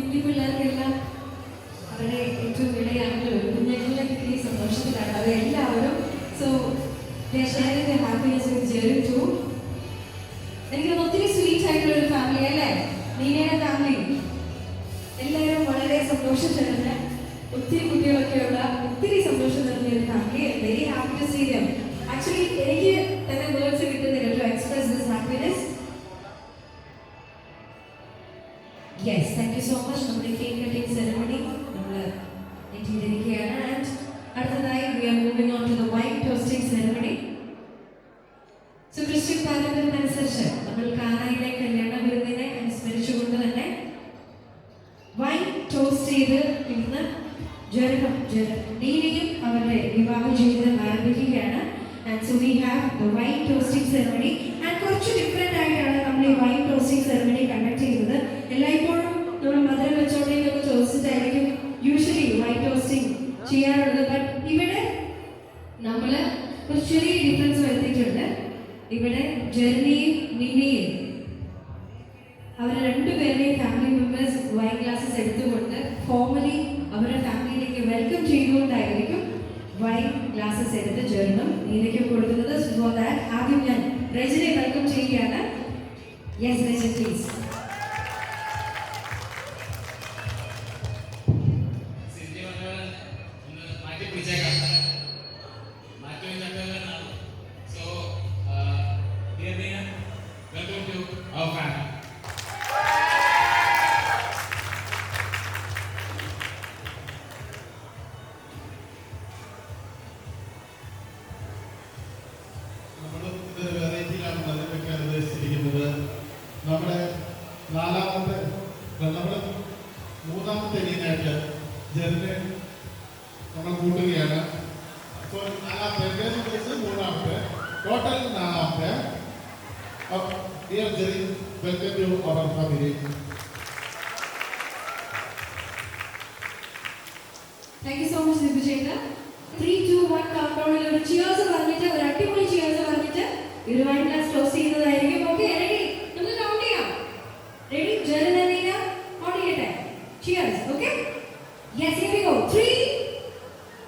കുഞ്ഞു പിള്ളേർക്കെല്ലാം അവരുടെ ഏറ്റവും ഇളയാണെങ്കിൽ ഒരു കുഞ്ഞുങ്ങളെ കിട്ടിയ സന്തോഷത്തിലാണ് അവരെല്ലാവരും. So sharing the happiness with Jerin too. എനിക്ക് ഒത്തിരി സ്വീറ്റ് ആയിട്ടുള്ള ഒരു ഫാമിലി അല്ലേ നീനയുടെ ഫാമിലി. എല്ലാവരും വളരെ സന്തോഷം തരുന്ന ഒത്തിരി കുട്ടികളൊക്കെയുള്ള ഒത്തിരി സന്തോഷം തരുന്ന ഒരു family. Very happy to see them. Actually എനിക്ക് തന്നെ വേർഡ്സ് കിട്ടുന്നില്ല to express this happiness. Yes, thank you so much. നമ്മുടെ കേക്ക് കട്ടിംഗ് സെറമണി നമ്മൾ എത്തിയിരിക്കുകയാണ്. ആൻഡ് അടുത്തതായി we are moving on to the wine toasting ceremony. So Christian പാരമ്പര്യം അനുസരിച്ച് നമ്മൾ കാനായിലെ കല്യാണ വിരുന്നിനെ അനുസ്മരിച്ചുകൊണ്ട് തന്നെ വൈൻ ടോസ്റ്റ് ചെയ്ത് ഇന്ന് നീനയും അവരുടെ വിവാഹ ജീവിതം ആരംഭിക്കുകയാണ്. And so we have the wine toasting ceremony. And കുറച്ച് ഡിഫറെൻ്റ് ആയിട്ടാണ് നമ്മൾ ഈ വൈൻ ടോസ്റ്റിംഗ് സെറമണി കണ്ടക്ട് ചെയ്യുന്നത്. എല്ലായ്പ്പോഴും നമ്മൾ മധുരം വെച്ചോണ്ടേക്കൊക്കെ ചോദിച്ചിട്ടായിരിക്കും യൂഷ്വലി വൈൻ ടോസ്റ്റിംഗ് ചെയ്യാറുള്ളത്. ബട്ട് ഇവിടെ നമ്മൾ ഒരു ചെറിയ ഡിഫറൻസ് വരുത്തിയിട്ടുണ്ട്. ഇവിടെ ജെറിനെയും നീനയും അവരുടെ രണ്ടുപേരുടെയും ഫാമിലി മെമ്പേഴ്സ് വൈൻ ഗ്ലാസസ് എടുത്തുകൊണ്ട് ഫോർമലി അവരുടെ ഫാമിലിയിലേക്ക് വെൽക്കം ചെയ്തുകൊണ്ടായിരിക്കും വൈൻ ഗ്ലാസസ് എടുത്ത് ജെറിനും നീനയ്ക്കും കൊടുക്കുന്നത്. സോ ദാറ്റ് ആദ്യം ഞാൻ രജനെ വെൽക്കം ചെയ്യുകയാണ്. Yes Rajan please. നമ്മുടെ മൂന്നാമത്തെ ഇനിയായിട്ട് ജെറിനെ നമ്മൾ കൂട്ടുകയാണ്. അപ്പോൾ മൂന്നാമത്തെ total 4. Dear Jerry, welcome to our family. Thank you so much ദിബുചേട്ടാ. 3, 2, 1 കൗണ്ട്ഡൗണിൽ ഒരു ചിയേഴ്സ് പറഞ്ഞിട്ട് ഒരു അടിപൊളി ചിയേഴ്സ് പറഞ്ഞിട്ട് ഒരു വൈൻ ഗ്ലാസ് ക്ലോസ് ചെയ്യുന്നതായിരിക്കും. Okay, ready? നമുക്ക് കൗണ്ട് ചെയ്യാം. Ready? Jerin and Neena count ചെയ്യട്ടെ. Cheers. Okay, yes, here we go. 3,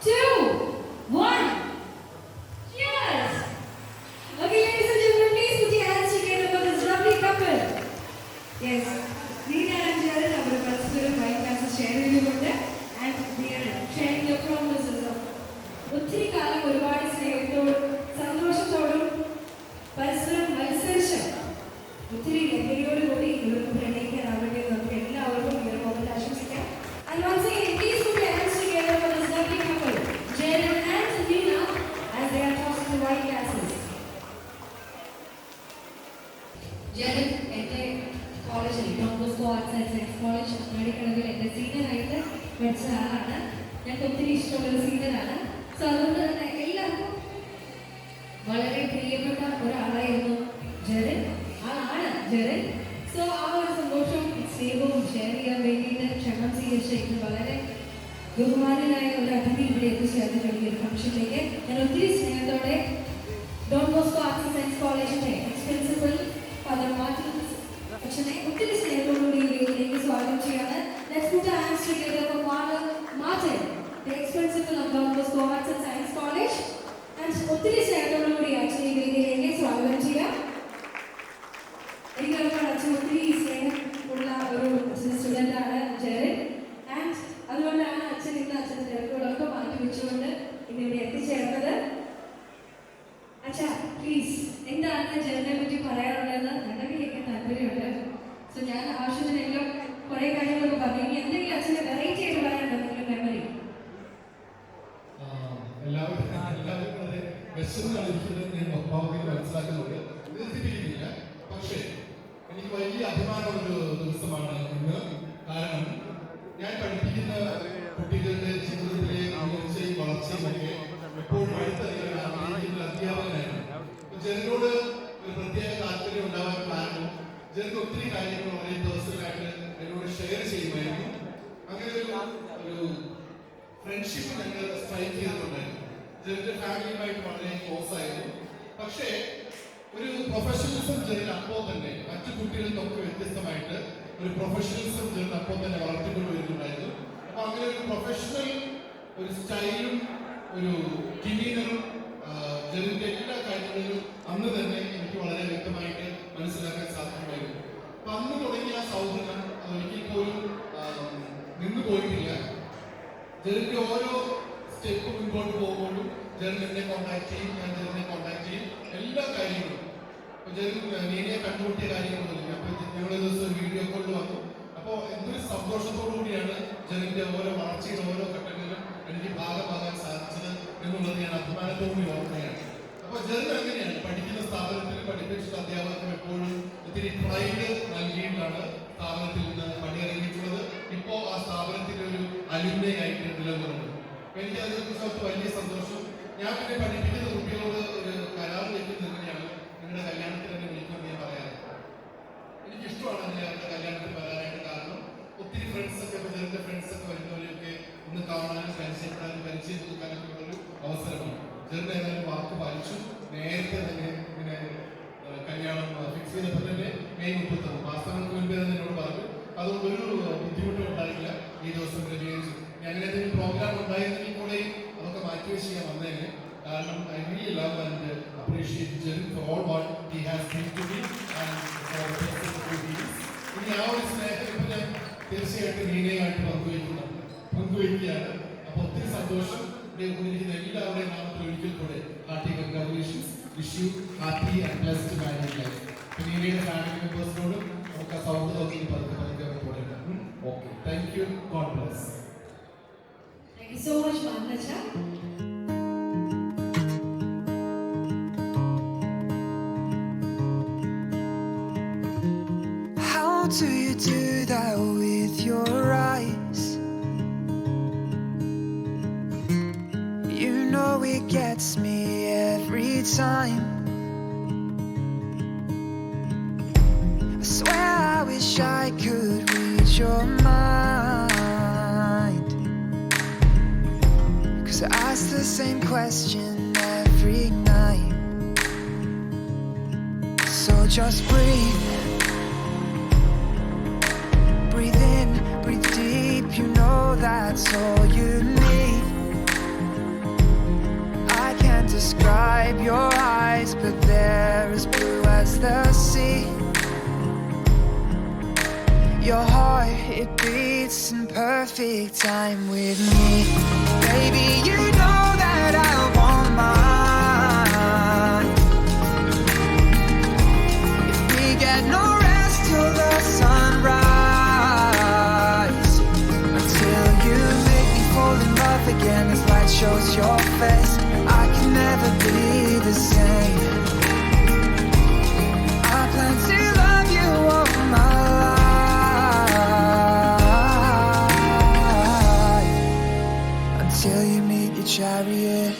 2, 1. Cheers. Okay, ladies and gentlemen, please put your hands together for this lovely couple. Yes, Neena and Jaren are പരസ്പരം wine glass share ചെയ്തുകൊണ്ട് and they are sharing their promises of ഒത്തിരി കാലം ഒരുപാട് സ്നേഹത്തോടും സന്തോഷത്തോടും പരസ്പരം മത്സരിച്ച് ഒത്തിരി ലഹരിയോടുകൂടി ഇവർക്ക് പ്രണയിക്കാനാവട്ടെ നമുക്ക് എല്ലാവർക്കും ഈ ഒരു moment ആശംസിക്കാം. And once again, please put your hands together for this lovely couple, Jaren and Neena, as they are tossing the wine glasses. Jaren എൻ്റെ കോളേജിൽ Don Bosco arts and science college മേടിക്കണതിൽ എൻ്റെ സീനിയറായിട്ട് പഠിച്ച ആളാണ്. ഞങ്ങൾക്ക് ഒത്തിരി ഇഷ്ടമുള്ളൊരു സീനിയറാണ്. സോ അതുകൊണ്ട് തന്നെ എല്ലാവർക്കും വളരെ പ്രിയപ്പെട്ട ഒരാളായിരുന്നു ജെറിൻ. ആളാണ് ജെറിൻ. സോ ആ ഒരു സന്തോഷവും സ്നേഹവും ഷെയർ ചെയ്യാൻ വേണ്ടിയിട്ട് ക്ഷണം സ്വീകരിച്ചിട്ട് വളരെ ബഹുമാനനായ ഒരു അതിഥി ഇവിടെ എത്തിച്ചേർന്നിട്ടുണ്ട് ഈ ഒരു ഫംഗ്ഷനിലേക്ക്. ഞാൻ ഒത്തിരി സ്നേഹത്തോടെ Don Bosco arts and science കോളേജിൻ്റെ എക്സ് പ്രിൻസിപ്പൽ ഫാദർ മാർട്ടിൻ അച്ഛനെ ഒത്തിരി സ്നേഹത്തോടുകൂടി ഇതിലേക്ക് സ്വാഗതം ചെയ്യാണ്. Let's put our hands together for Father Martin, the ex-principal of Don Bosco Arts and Science College. And ഒത്തിരി സ്നേഹത്തോടുകൂടി ആക്ച്വലി ഇതിലേക്ക് സ്വാഗതം ചെയ്യാം. എനിക്ക് അച്ഛൻ ഒത്തിരി സ്നേഹമുള്ള ഒരു സ്റ്റുഡൻ്റാണ് ജെറിൻ. ആൻഡ് അതുകൊണ്ടാണ് അച്ഛൻ ഇന്ന് അച്ഛൻ്റെ തിരക്കുകളൊക്കെ മാറ്റി വെച്ചുകൊണ്ട് ഇന്ന് ഇവിടെ എത്തിച്ചേർന്നത്. അച്ഛാ പ്ലീസ് എന്താണ് ജെറിനെ പറ്റി പറയാനുള്ളത്? ഞങ്ങൾക്ക് കേൾക്കാൻ താല്പര്യമുണ്ട്. സോ ഞാൻ ആവശ്യത്തിനെല്ലാം കുറേ കാര്യങ്ങളൊക്കെ പറഞ്ഞു. ഇനി എന്തെങ്കിലും അച്ഛൻ്റെ വെറൈറ്റി ആയിട്ട് പറയാനുണ്ടോ നിങ്ങളുടെ മെമ്മറി? എല്ലാവരും വളരെ വിശന്നായിരിക്കുന്നത് ഞാൻ മനസ്സിലാക്കുന്നുണ്ട്. ദീർഘിപ്പിക്കുന്നില്ല. പക്ഷേ എനിക്ക് വലിയ അഭിമാനമുള്ളൊരു ദിവസമാണ് ഇന്ന്. കാരണം ഞാൻ പഠിപ്പിക്കുന്ന കുട്ടികളുടെ ജീവിതത്തിലെ ഉയർച്ചയും വളർച്ചയും ഒക്കെ എപ്പോഴും അടുത്തറിയാൻ ആഗ്രഹിക്കുന്ന അധ്യാപകനായിരുന്നു. ജെറിനോട് ഒരു പ്രത്യേക താല്പര്യം ഉണ്ടാവാൻ കാരണം ജെറിന് ഒത്തിരി കാര്യങ്ങൾ വളരെ പേഴ്സണലായിട്ട് എന്നോട് ഷെയർ ചെയ്യുമായിരുന്നു. അങ്ങനെ ഒരു ഫ്രണ്ട്ഷിപ്പ് ഞങ്ങൾ സ്ട്രൈക്ക് ചെയ്തിട്ടുണ്ടായിരുന്നു. ജെറിന്റെ ഫാമിലിയുമായിട്ട് വളരെ ക്ലോസ് ആയിരുന്നു. പക്ഷേ ഒരു പ്രൊഫഷണലിസം ജെറിൻ അപ്പോൾ തന്നെ മറ്റു കുട്ടികളിൽ നമുക്ക് വ്യത്യസ്തമായിട്ട് ഒരു പ്രൊഫഷണലിസം ജെറിൻ അപ്പോൾ തന്നെ വളർത്തിക്കൊണ്ട് വരുന്നുണ്ടായിരുന്നു. അപ്പോൾ അങ്ങനെ ഒരു പ്രൊഫഷണൽ ഒരു സ്റ്റൈലും ഒരു ഡിമീനറും ജെറിൻ്റെ എല്ലാ കാര്യങ്ങളിലും അന്ന് തന്നെ എനിക്ക് വളരെ വ്യക്തമായിട്ട് മനസ്സിലാക്കാൻ സാധിക്കുമായിരുന്നു. അപ്പം അന്ന് തുടങ്ങിയ ആ സൗഹൃദം അതൊരിക്കൽ പോലും നിന്നു പോയിട്ടില്ല. ജെറിൻ്റെ ഓരോ സ്റ്റെപ്പ് മുൻപോട്ട് പോകുമ്പോഴും ജെറിൻ എന്നെ കോൺടാക്ട് ചെയ്യും, ഞാൻ ജെറിനെ കോൺടാക്ട് ചെയ്യും, എല്ലാ കാര്യങ്ങളും. അപ്പോൾ ജെറിൻ നീനെ കണ്ടുമുട്ടിയ കാര്യങ്ങൾ പോലും അപ്പോൾ ഞങ്ങളൊരു ദിവസം വീഡിയോ കോളിൽ വന്നു. അപ്പോൾ എന്തൊരു സന്തോഷത്തോടു കൂടിയാണ് ജെറിൻ്റെ ഓരോ വളർച്ചയുടെ ഓരോ ഘട്ടങ്ങളിലും എനിക്ക് ഭാഗമാകാൻ സാധിച്ചത് എന്നുള്ളത് ഞാൻ അഭിമാനത്തോടുകൂടി ഓർക്കുകയാണ്. അപ്പോൾ ജെറിൻ അങ്ങനെയാണ് പഠിക്കുന്ന സ്ഥാപനത്തിൽ പഠിപ്പിച്ചിട്ട് അധ്യാപകർക്ക് എപ്പോഴും ഒത്തിരി പ്രൈഡ് നൽകിയിട്ടാണ് സ്ഥാപനത്തിൽ നിന്ന് പണിയിറങ്ങിയിട്ടുള്ളത്. ഇപ്പോൾ ആ സ്ഥാപനത്തിൻ്റെ ഒരു അലുമിനി ആയിട്ട് നിലനിൽക്കുന്നുണ്ട്. അപ്പോൾ എനിക്ക് അതിനെക്കുറിച്ച് വലിയ സന്തോഷം. ഞാൻ പിന്നെ പഠിപ്പിക്കുന്ന കുട്ടികളോട് ഒരു കരാർ വയ്ക്കുന്നത് എങ്ങനെയാണ്, നിങ്ങളുടെ കല്യാണത്തിൽ തന്നെ വിളിക്കുമെന്ന് ഞാൻ പറയാറ്. എനിക്കിഷ്ടമാണ് അങ്ങനെ അവരുടെ കല്യാണത്തിൽ വരാനായിട്ട്. കാരണം ഒത്തിരി ഫ്രണ്ട്സൊക്കെ ഇപ്പോൾ ജെറിൻ്റെ ഫ്രണ്ട്സൊക്കെ വരുന്നവരെയൊക്കെ ഒന്ന് കാണാനും പരിചയപ്പെടാനും പരിചയം കൊടുക്കാനൊക്കെ ഉള്ളൊരു അവസരമാണ്. ജെറിൻ ഏതായാലും വാക്ക് പാലിച്ചു. നേരത്തെ തന്നെ ഇങ്ങനെ കല്യാണം ഫിക്സ് ചെയ്തപ്പോൾ തന്നെ മെയ് 30 മാസങ്ങൾക്ക് മുൻപേ തന്നെ എന്നോട് പറഞ്ഞു. അതുകൊണ്ടൊരു ബുദ്ധിമുട്ടും ഉണ്ടായില്ല. ഈ ദിവസം ക്രമീകരിച്ചു. ഞാൻ ഏതെങ്കിലും പ്രോഗ്രാം ഉണ്ടായിരുന്നെങ്കിൽ കൂടെയും അതൊക്കെ മാറ്റിവെച്ച് ഞാൻ വന്നേനെ. കാരണം I really love and appreciate Jerin for all what he has been to me and for ഇനി ആ ഒരു സ്നേഹം ഇപ്പോൾ ഞാൻ തീർച്ചയായിട്ടും നീനയുമായിട്ട് പങ്കുവയ്ക്കുകയാണ്. അപ്പോൾ ഒത്തിരി സന്തോഷം. ഇവിടെ കൂടിയിരിക്കുന്ന എല്ലാവരുടെയും നാമത്തിൽ ഒരിക്കൽ കൂടെ hearty congratulations. Wish you happy and blessed married life. നീനയുടെ ഫാമിലി മെമ്പേഴ്സിനോടും നമുക്ക് ആ സൗഹൃദമൊക്കെ പതുക്കെ തുടരാം. Okay, thank you. God bless. Thank you so much, Mannacha. How do you do that with your eyes? You know it gets me every time. I swear I wish I could read your mind, 'cause I ask the same question every night. So just breathe. Breathe in, breathe deep, you know that's all you need. I can't describe your eyes, but they're as blue as the sea. Your heart, it beats in perfect time with me. Baby, you know that I want mine. If we get no rest till the sunrise, until you make me fall in love again as light shows your face, I can never be the same. I plan to love you all my life, until you meet your chariot.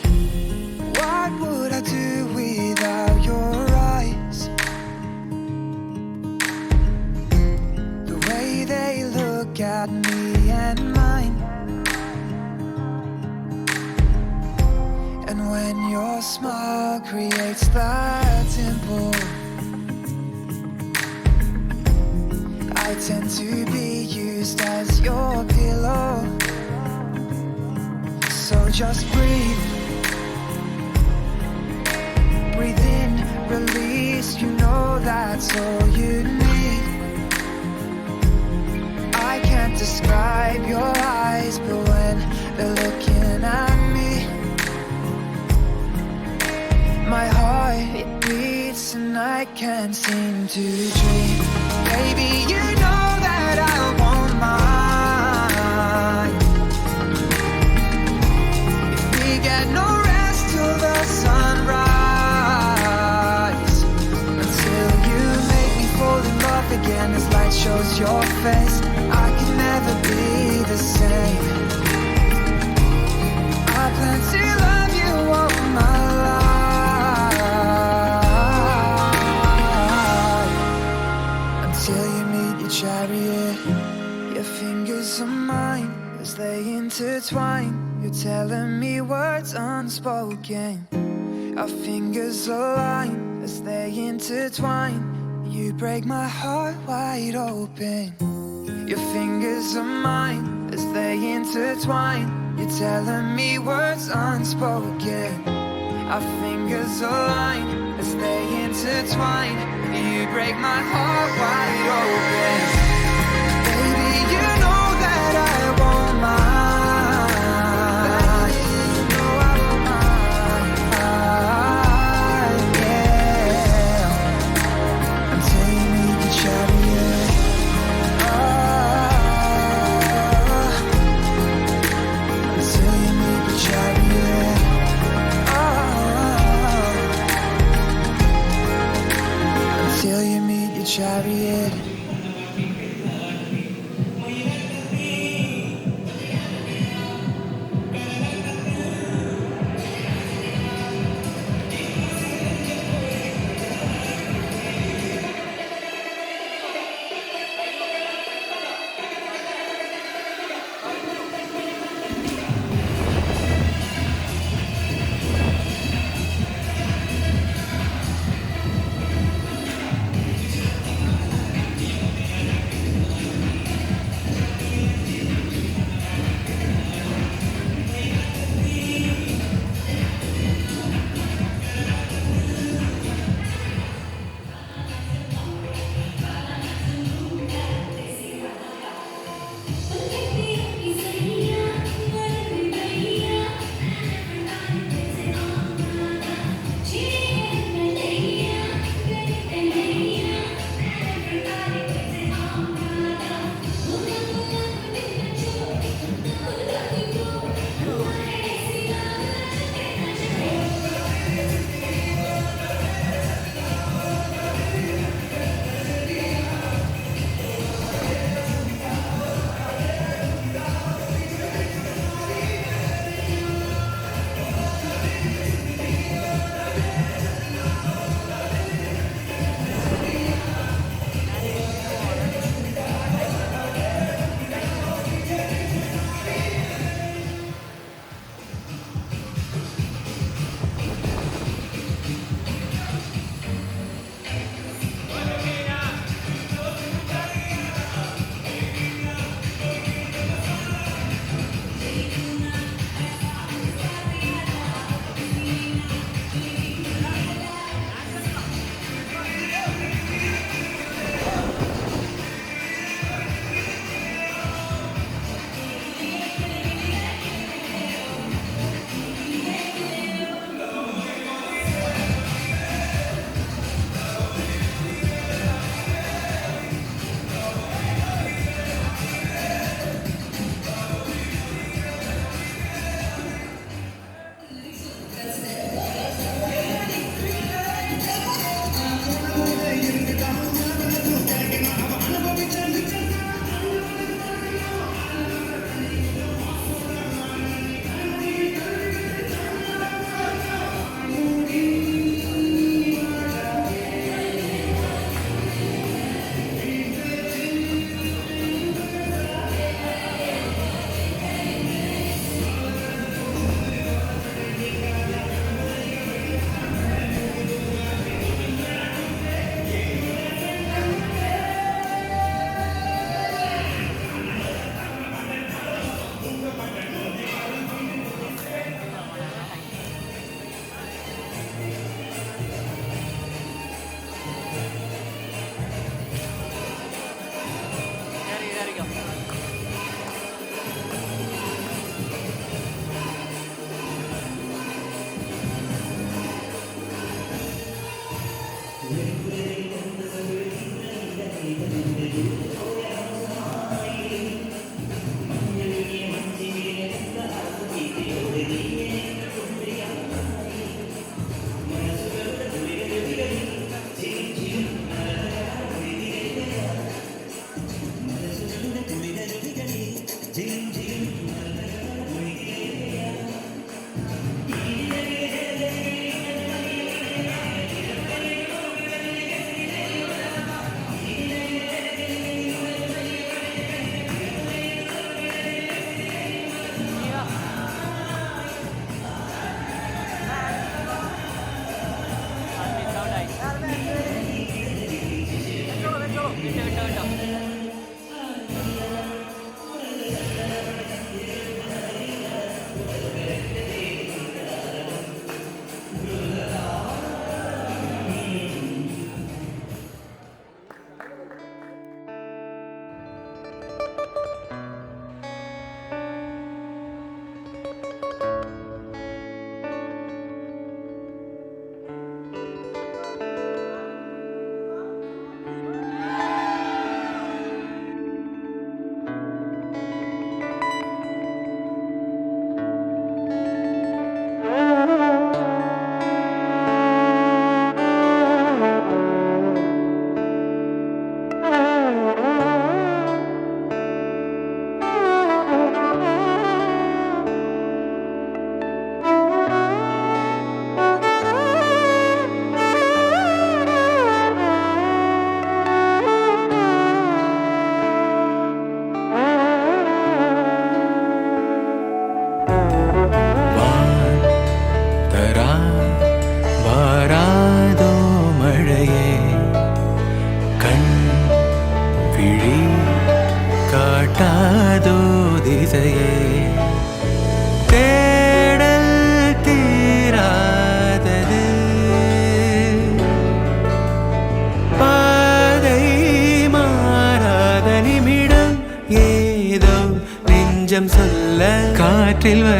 What would I do without your eyes? The way they look at me and mine. And when your smile creates that dimple, I tend to be used as your pillow. So just breathe. Breathe in, release, you know that's all you need. I can't describe your eyes, but when they're looking at me, my heart, it beats and I can't seem to dream. Baby, you know that I want mine. If we get no rest till the sunrise, until you make me fall in love again as light shows your face, I can never be the same. I plan to love you all my life, until you meet your chariot. Your fingers are mine as they intertwine. You're telling me words unspoken. Our fingers align as they intertwine. You break my heart wide open. Your fingers are mine as they intertwine. You're telling me words unspoken. Our fingers align as they intertwine. You break my heart wide open. Baby, you know that I won't mind. You know I won't mind. Yeah. Until you meet the chariot. Until you meet the chariot. Until you meet your chariot.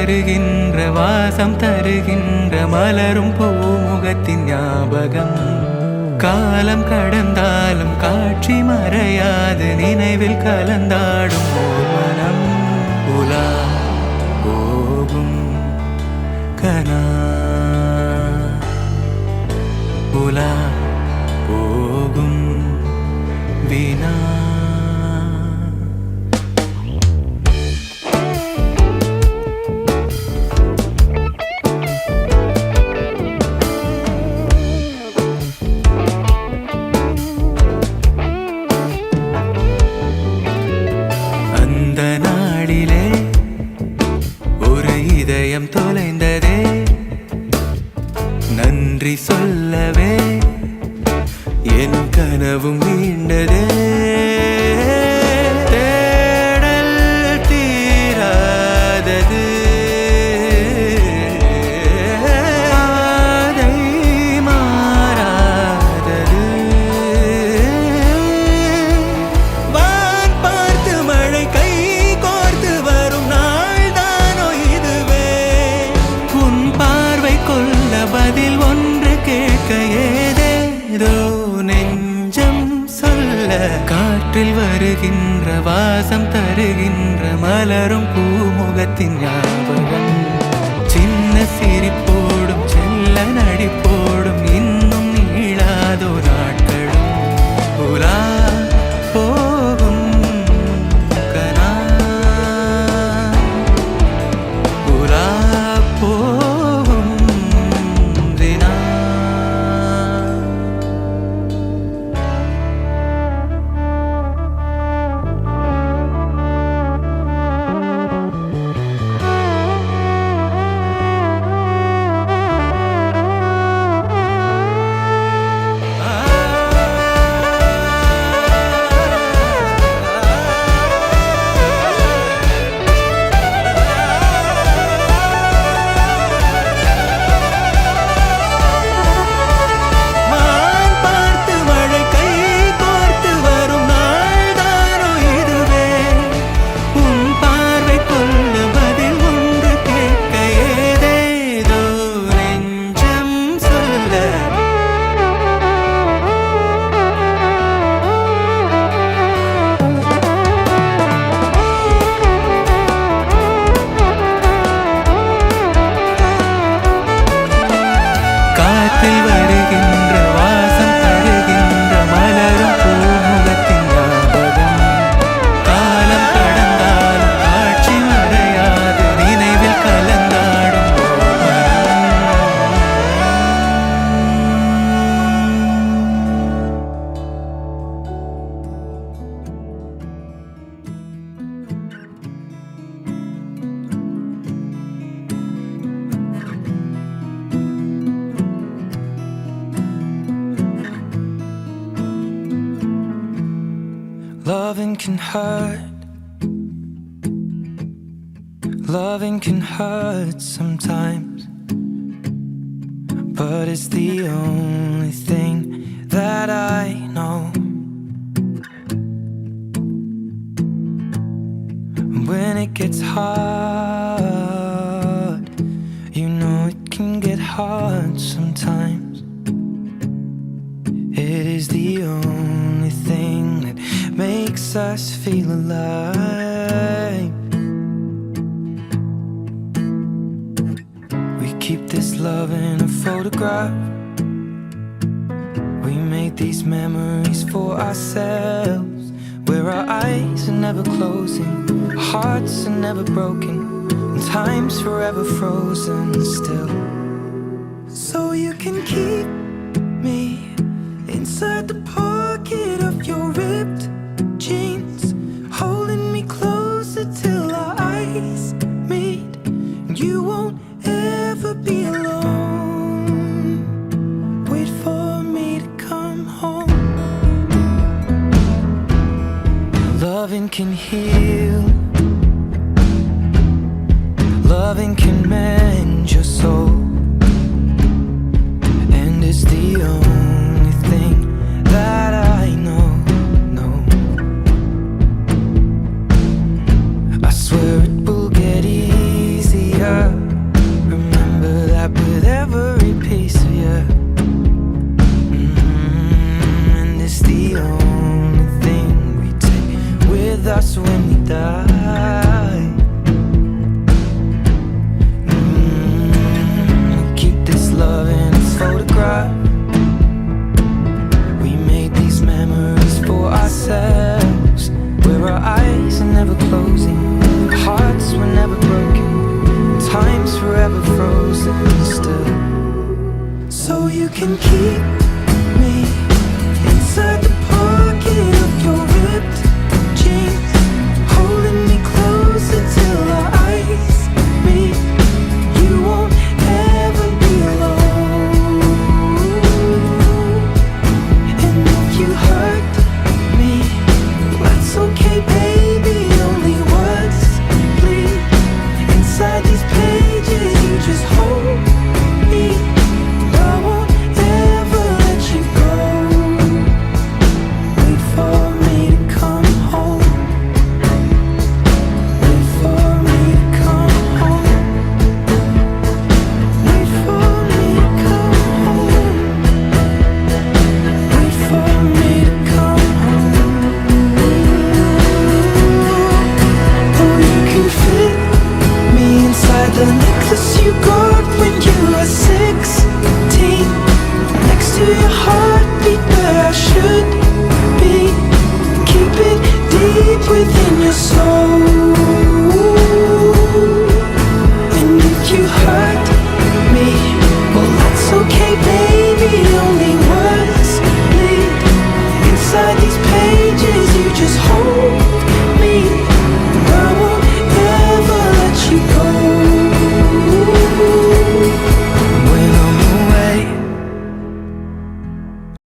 வருகின்ற வாசம் தருகின்ற மலரும் பூமுகத்தின் ஞாபகம். காலம் கடந்தாலும் காட்சி மறையாது நினைவில் கலந்தாடும் மனம். உலா போகும் கனா உலா போகும் வினா. அந்த நாளிலே ஒரு இதயம் தொலைந்ததே, நன்றி சொல்லவே என் கனவும் மீண்டதே. தேடல் தீராதது, பாதை மாறாதது. வான் பார்த்து மழை கை கோர்த்து வரும் நாள் தானோ இதுவே. உன் பார்வை கொள்ள பதில் ஒன்று கேட்க ஏதேதோ நெஞ்சம் சொல்ல. காற்றில் வருகின்ற வாசம் தருகின்ற மலரும் பூமுகத்தின் ஞாபகம். சின்ன சிரிப்போடும் செல்ல நடிப்போடும் இன்னும் நீளாதோ நாட்களும். உலா போகும் கனா உலா போகும் தினா. வான் பார்த்து மழை கை கோர்த்து வரும் நாள் தானோ இதுவே. உன் பார்வை கொள்ள பதில் ஒன்று கேட்க ஏதேதோ நெஞ்சம் சொல்ல. காற்றில் வருகின்ற வாசம் தருகின்ற மலரும் பூமுகத்தின் ஞாபகம். காலம் கடந்தாலும் காட்சி மறையாது நினைவில் கலந்தாடும் Loving can hurt. Loving can hurt sometimes, but it's the only thing that I know. When it gets hard, you know it can get hard sometimes. It is the only thing that makes us feel alive. We keep this love in a photograph. We made these memories for ourselves, where our eyes are never closing, hearts are never broken, and time's forever frozen still. So you can keep me inside the pocket of your ripped jeans, holding me closer till our eyes meet. You won't ever be alone. Wait for me to come home. Loving can heal. Loving can mend your soul. us when we die. Keep this love in its photograph. We made these memories for ourselves, where our eyes are never closing, our hearts were never broken, time's forever frozen still. So you can keep me inside the